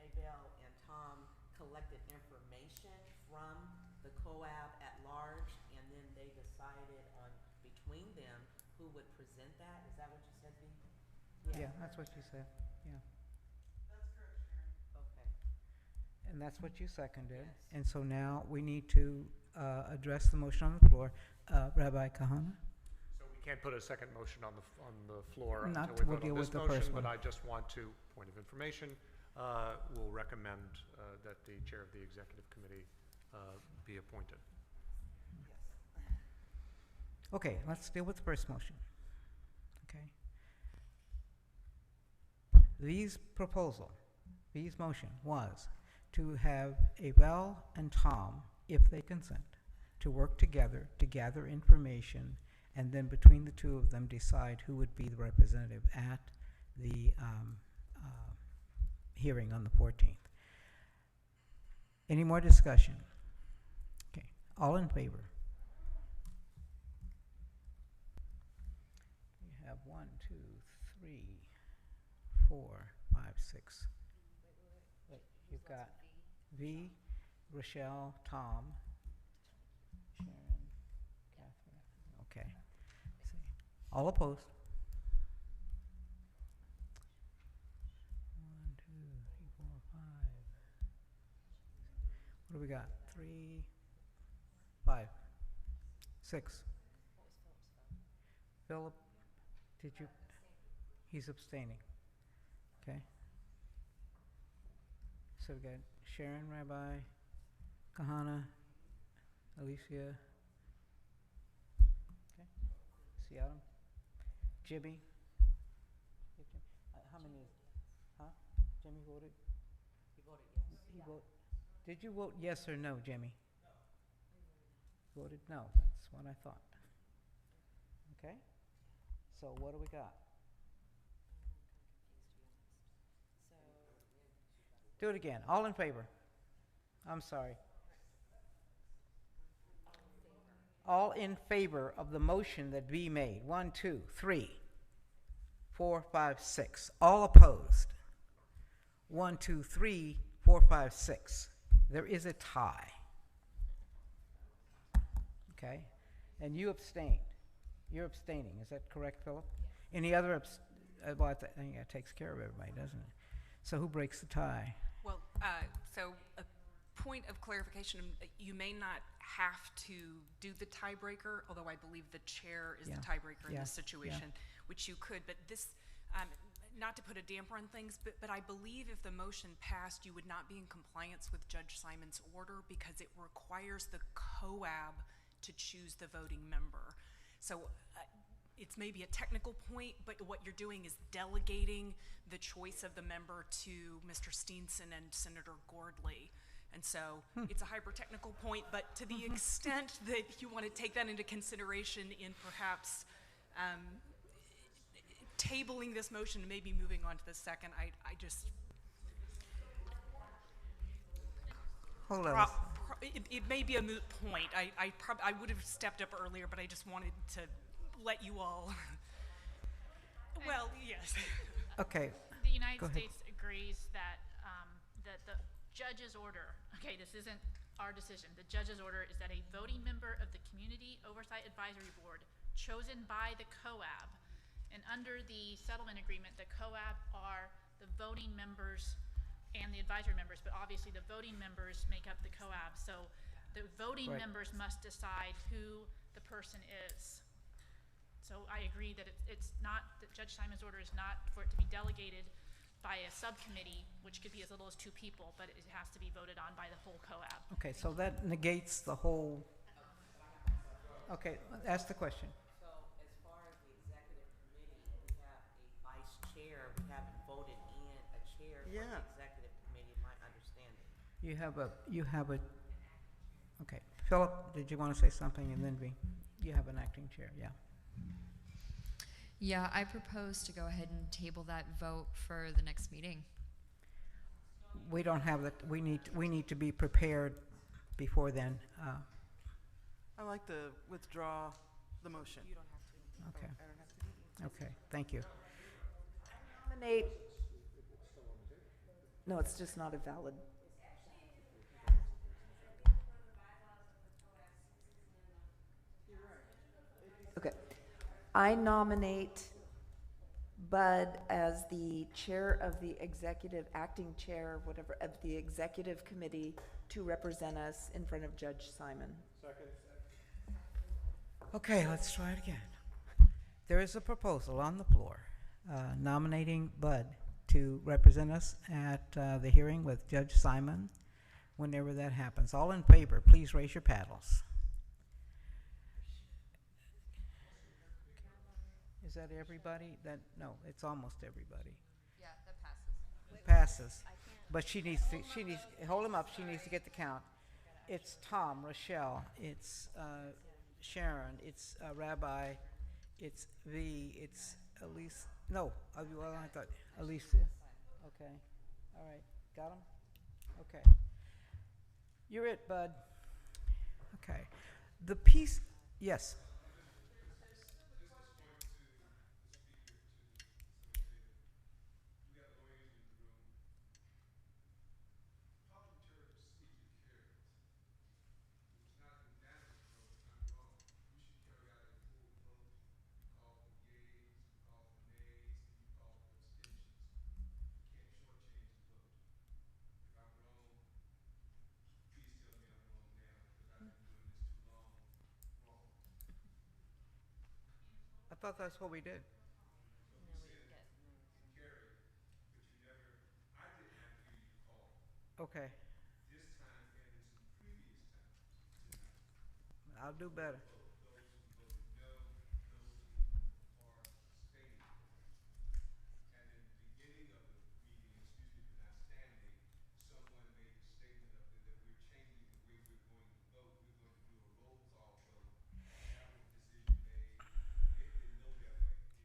Abel and Tom collected information from the COAB at large, and then they decided on between them who would present that? Is that what you said, V? Yeah, that's what you said, yeah. That's correct, Sharon. Okay. And that's what you seconded. Yes. And so now we need to address the motion on the floor. Rabbi Kahana? So we can't put a second motion on the floor Not until we we'll vote deal on with this the motion, first but one. I just want to, point of information, will recommend that the chair of the executive committee be appointed. Okay, let's deal with the first motion. Okay. V's motion was to have Abel and Tom, if they consent, to work together to gather information, and then between the two of them decide who would be the representative at the hearing on the 14th. Any more discussion? Okay, all in favor? We have 1, 2, 3, 4, 5, 6. Wait, you've got V, Rochelle, Tom, Sharon, Catherine. Okay. See. All opposed? 1, 2, 3, 4, 5. What do we got? 3, 5, 6. Philip, did you? He's abstaining. Okay. So we got Sharon, Rabbi, Kahana, Alicia. Okay. Seattle. Jimmy. How many? Huh? Jimmy voted? He voted yes. He voted. Did you vote yes or no, Jimmy? No. Voted no. That's what I thought. Okay. So what do we got? Do it again. All in favor? I'm sorry. All in favor of the motion that V made. 1, 2, 3, 4, 5, 6. All opposed. 1, 2, 3, 4, 5, 6. There is a tie. Okay. And you abstained. You're abstaining. Is that correct, Philip? Any other well, I think that takes care of everybody, doesn't it? So who breaks the tie? Well, so a point of clarification, you may not have to do the tiebreaker, although I believe the chair is Yeah. the tiebreaker in Yeah. this situation, which you could, but this, not to put a damper on things, but I believe if the motion passed, you would not be in compliance with Judge Simon's order because it requires the COAB to choose the voting member. So it's maybe a technical point, but what you're doing is delegating the choice of the member to Mr. Steenson and Senator Gordley. And so it's a hyper-technical point, but to the extent that you want to take that into consideration in perhaps tabling this motion and maybe moving on to the second, I just... Hold on. It may be a moot point. I would have stepped up earlier, but I just wanted to let you all... Well, yes. Okay. The United Go ahead. States agrees that that the judge's order, okay, this isn't our decision, the judge's order is that a voting member of the Community Oversight Advisory Board chosen by the COAB, and under the settlement agreement, the COAB are the voting members and the advisory members, but obviously the voting members make up the COAB, so the voting Right. members must decide who the person is. So I agree that it's not, that Judge Simon's order is not for it to be delegated by a subcommittee, which could be as little as 2 people, but it has to be voted on by the whole COAB. Okay, so that negates the whole. Okay, ask the question. So as far as the executive committee, we have a vice chair, we haven't voted in a chair for Yeah. the executive committee, my understanding. You have a, okay. Philip, did you want to say something? And then you have an acting chair, yeah. Yeah, I propose to go ahead and table that vote for the next meeting. We don't have that, we need to be prepared before then. I'd like to withdraw the motion. You don't have to. Okay, I don't have to. okay, thank you. Nominate. No, it's just not a valid. Okay. I nominate Bud as the chair of the acting chair, whatever, of the executive committee to represent us in front of Judge Simon. Second. Okay, let's try it again. There is a proposal on the floor nominating Bud to represent us at the hearing with Judge Simon whenever that happens. All in favor, please raise your paddles. Is that everybody? No, it's almost everybody. Yeah, that passes. Passes. But she needs, hold him up, she needs to get the count. It's Tom, Rochelle, it's Sharon, it's Rabbi, it's V, it's Elise, no, well, I thought, Alicia. Okay, all right, got him? Okay. You're it, Bud. Okay. The piece, yes. I thought that's what we did. Okay. I'll do better.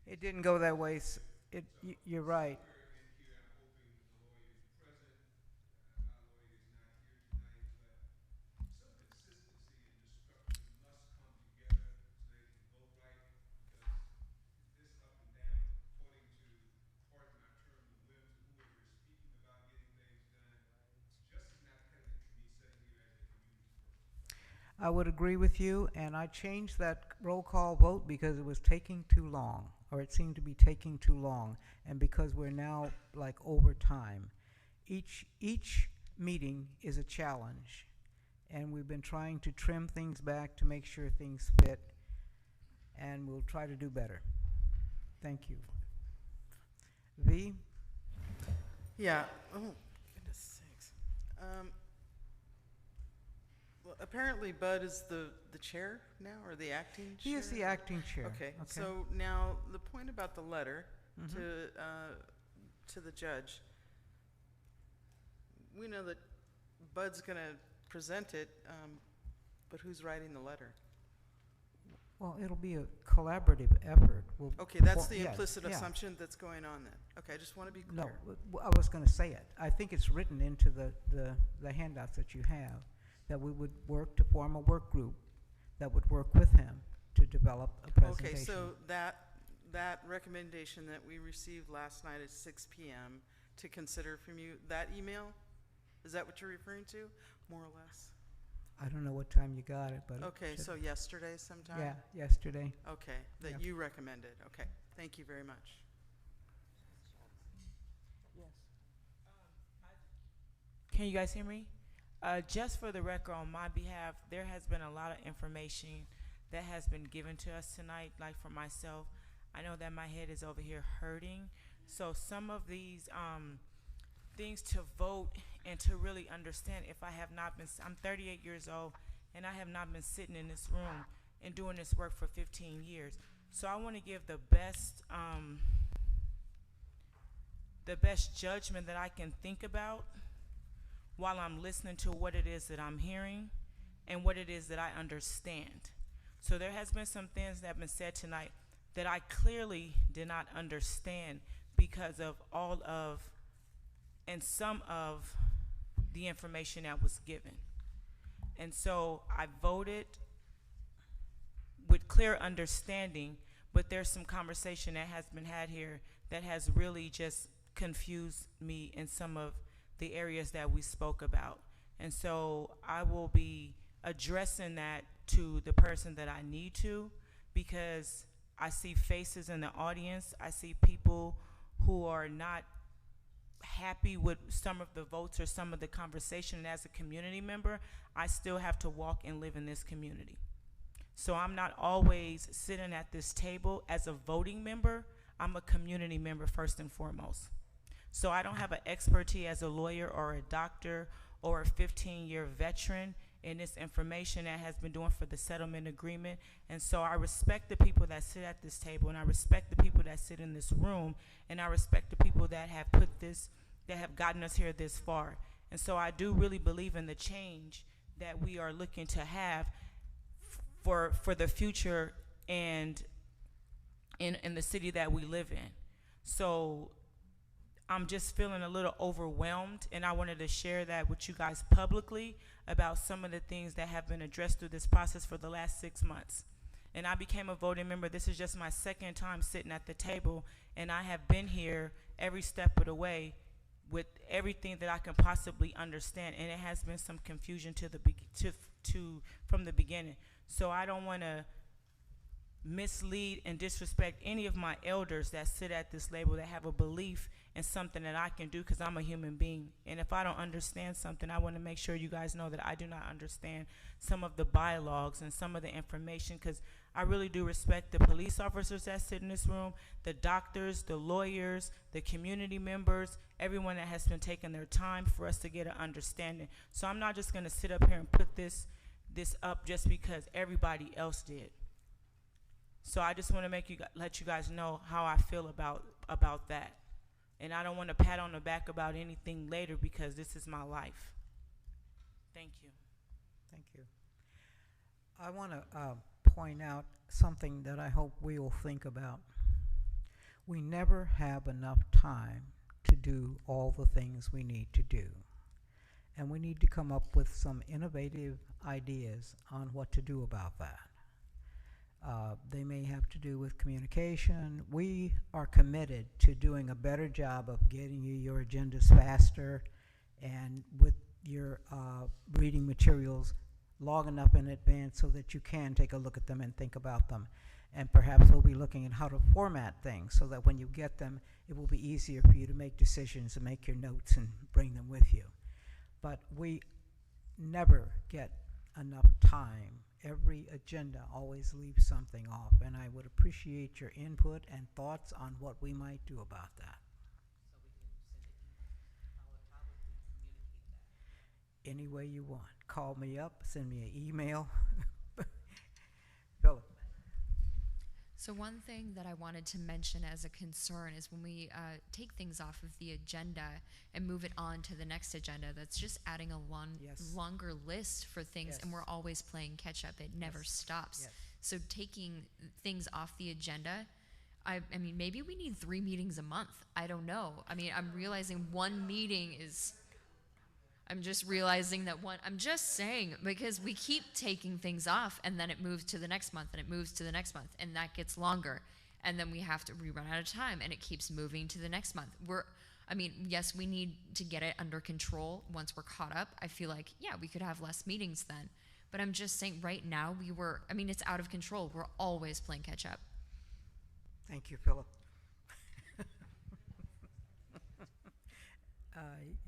It didn't go that way. You're right. I would agree with you, and I changed that roll call vote because it was taking too long, or it seemed to be taking too long, and because we're now like over time. Each meeting is a challenge, and we've been trying to trim things back to make sure things fit, and we'll try to do better. Thank you. V? Yeah. Oh, goodness sakes. Well, apparently Bud is the chair now, or the acting chair? He is the acting chair. Okay. So now, the point about the letter to the judge, we know that Bud's going to present it, but who's writing the letter? Well, it'll be a collaborative effort. Okay, that's the implicit assumption that's going on then. Okay, I just want to be clear. No, I was going to say it. I think it's written into the handouts that you have, that we would work to form a work group that would work with him to develop a presentation. Okay, so that recommendation that we received last night at 6 p.m. to consider from you, that email, is that what you're referring to, more or less? I don't know what time you got it, but okay, so yesterday sometime? Yeah, yesterday. Okay, that you recommended. Okay, thank you very much. Yes. Can you guys hear me? Just for the record, on my behalf, there has been a lot of information that has been given to us tonight. Like for myself, I know that my head is over here hurting. So some of these things to vote and to really understand, if I have not been, I'm 38 years old, and I have not been sitting in this room and doing this work for 15 years. So I want to give the best judgment that I can think about while I'm listening to what it is that I'm hearing and what it is that I understand. So there has been some things that have been said tonight that I clearly did not understand because of all of and some of the information that was given. And so I voted with clear understanding, but there's some conversation that has been had here that has really just confused me in some of the areas that we spoke about. And so I will be addressing that to the person that I need to, because I see faces in the audience. I see people who are not happy with some of the votes or some of the conversation. And as a community member, I still have to walk and live in this community. So I'm not always sitting at this table as a voting member. I'm a community member first and foremost. So I don't have an expertise as a lawyer or a doctor or a 15-year veteran in this information that has been doing for the settlement agreement. And so I respect the people that sit at this table, and I respect the people that sit in this room, and I respect the people that have put this, that have gotten us here this far. And so I do really believe in the change that we are looking to have for the future and in the city that we live in. So I'm just feeling a little overwhelmed, and I wanted to share that with you guys publicly about some of the things that have been addressed through this process for the last 6 months. And I became a voting member. This is just my second time sitting at the table, and I have been here every step of the way with everything that I can possibly understand, and it has been some confusion from the beginning. So I don't want to mislead and disrespect any of my elders that sit at this table that have a belief in something that I can do, because I'm a human being. And if I don't understand something, I want to make sure you guys know that I do not understand some of the bylaws and some of the information, because I really do respect the police officers that sit in this room, the doctors, the lawyers, the community members, everyone that has been taking their time for us to get an understanding. So I'm not just going to sit up here and put this up just because everybody else did. So I just want to let you guys know how I feel about that. And I don't want to pat on the back about anything later, because this is my life. Thank you. Thank you. I want to point out something that I hope we will think about. We never have enough time to do all the things we need to do. And we need to come up with some innovative ideas on what to do about that. They may have to do with communication. We are committed to doing a better job of getting you your agendas faster and with your reading materials long enough in advance so that you can take a look at them and think about them. And perhaps we'll be looking at how to format things so that when you get them, it will be easier for you to make decisions and make your notes and bring them with you. But we never get enough time. Every agenda always leaves something off, and I would appreciate your input and thoughts on what we might do about that. Any way you want. Call me up, send me an email. Philip. So one thing that I wanted to mention as a concern is when we take things off of the agenda and move it on to the next agenda, that's just adding a longer list for things, and we're always playing catch up. It never stops. So taking things off the agenda, I mean, maybe we need 3 meetings a month. I don't know. I mean, I'm realizing one meeting is... I'm just realizing that I'm just saying, because we keep taking things off and then it moves to the next month and it moves to the next month and that gets longer. And then we have to run out of time and it keeps moving to the next month. Yes, we need to get it under control once we're caught up. I feel like, yeah, we could have less meetings then. But I'm just saying right now it's out of control. We're always playing catch up. Thank you, Philip.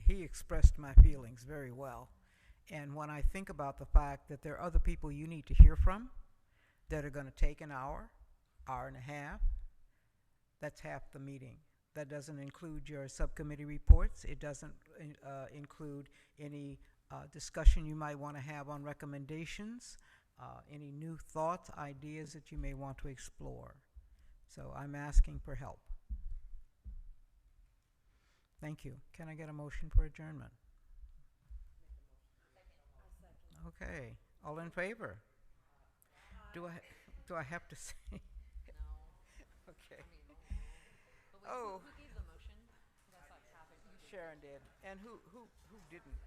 He expressed my feelings very well. And when I think about the fact that there are other people you need to hear from that are going to take an hour, hour and a half, that's half the meeting. That doesn't include your subcommittee reports. It doesn't include any discussion you might want to have on recommendations, any new thoughts, ideas that you may want to explore. So I'm asking for help. Thank you. Can I get a motion for adjournment? Okay. All in favor? Do I have to say? No. Okay. Who gave the motion? 'Cause I thought Catherine Sharon did. And who didn't?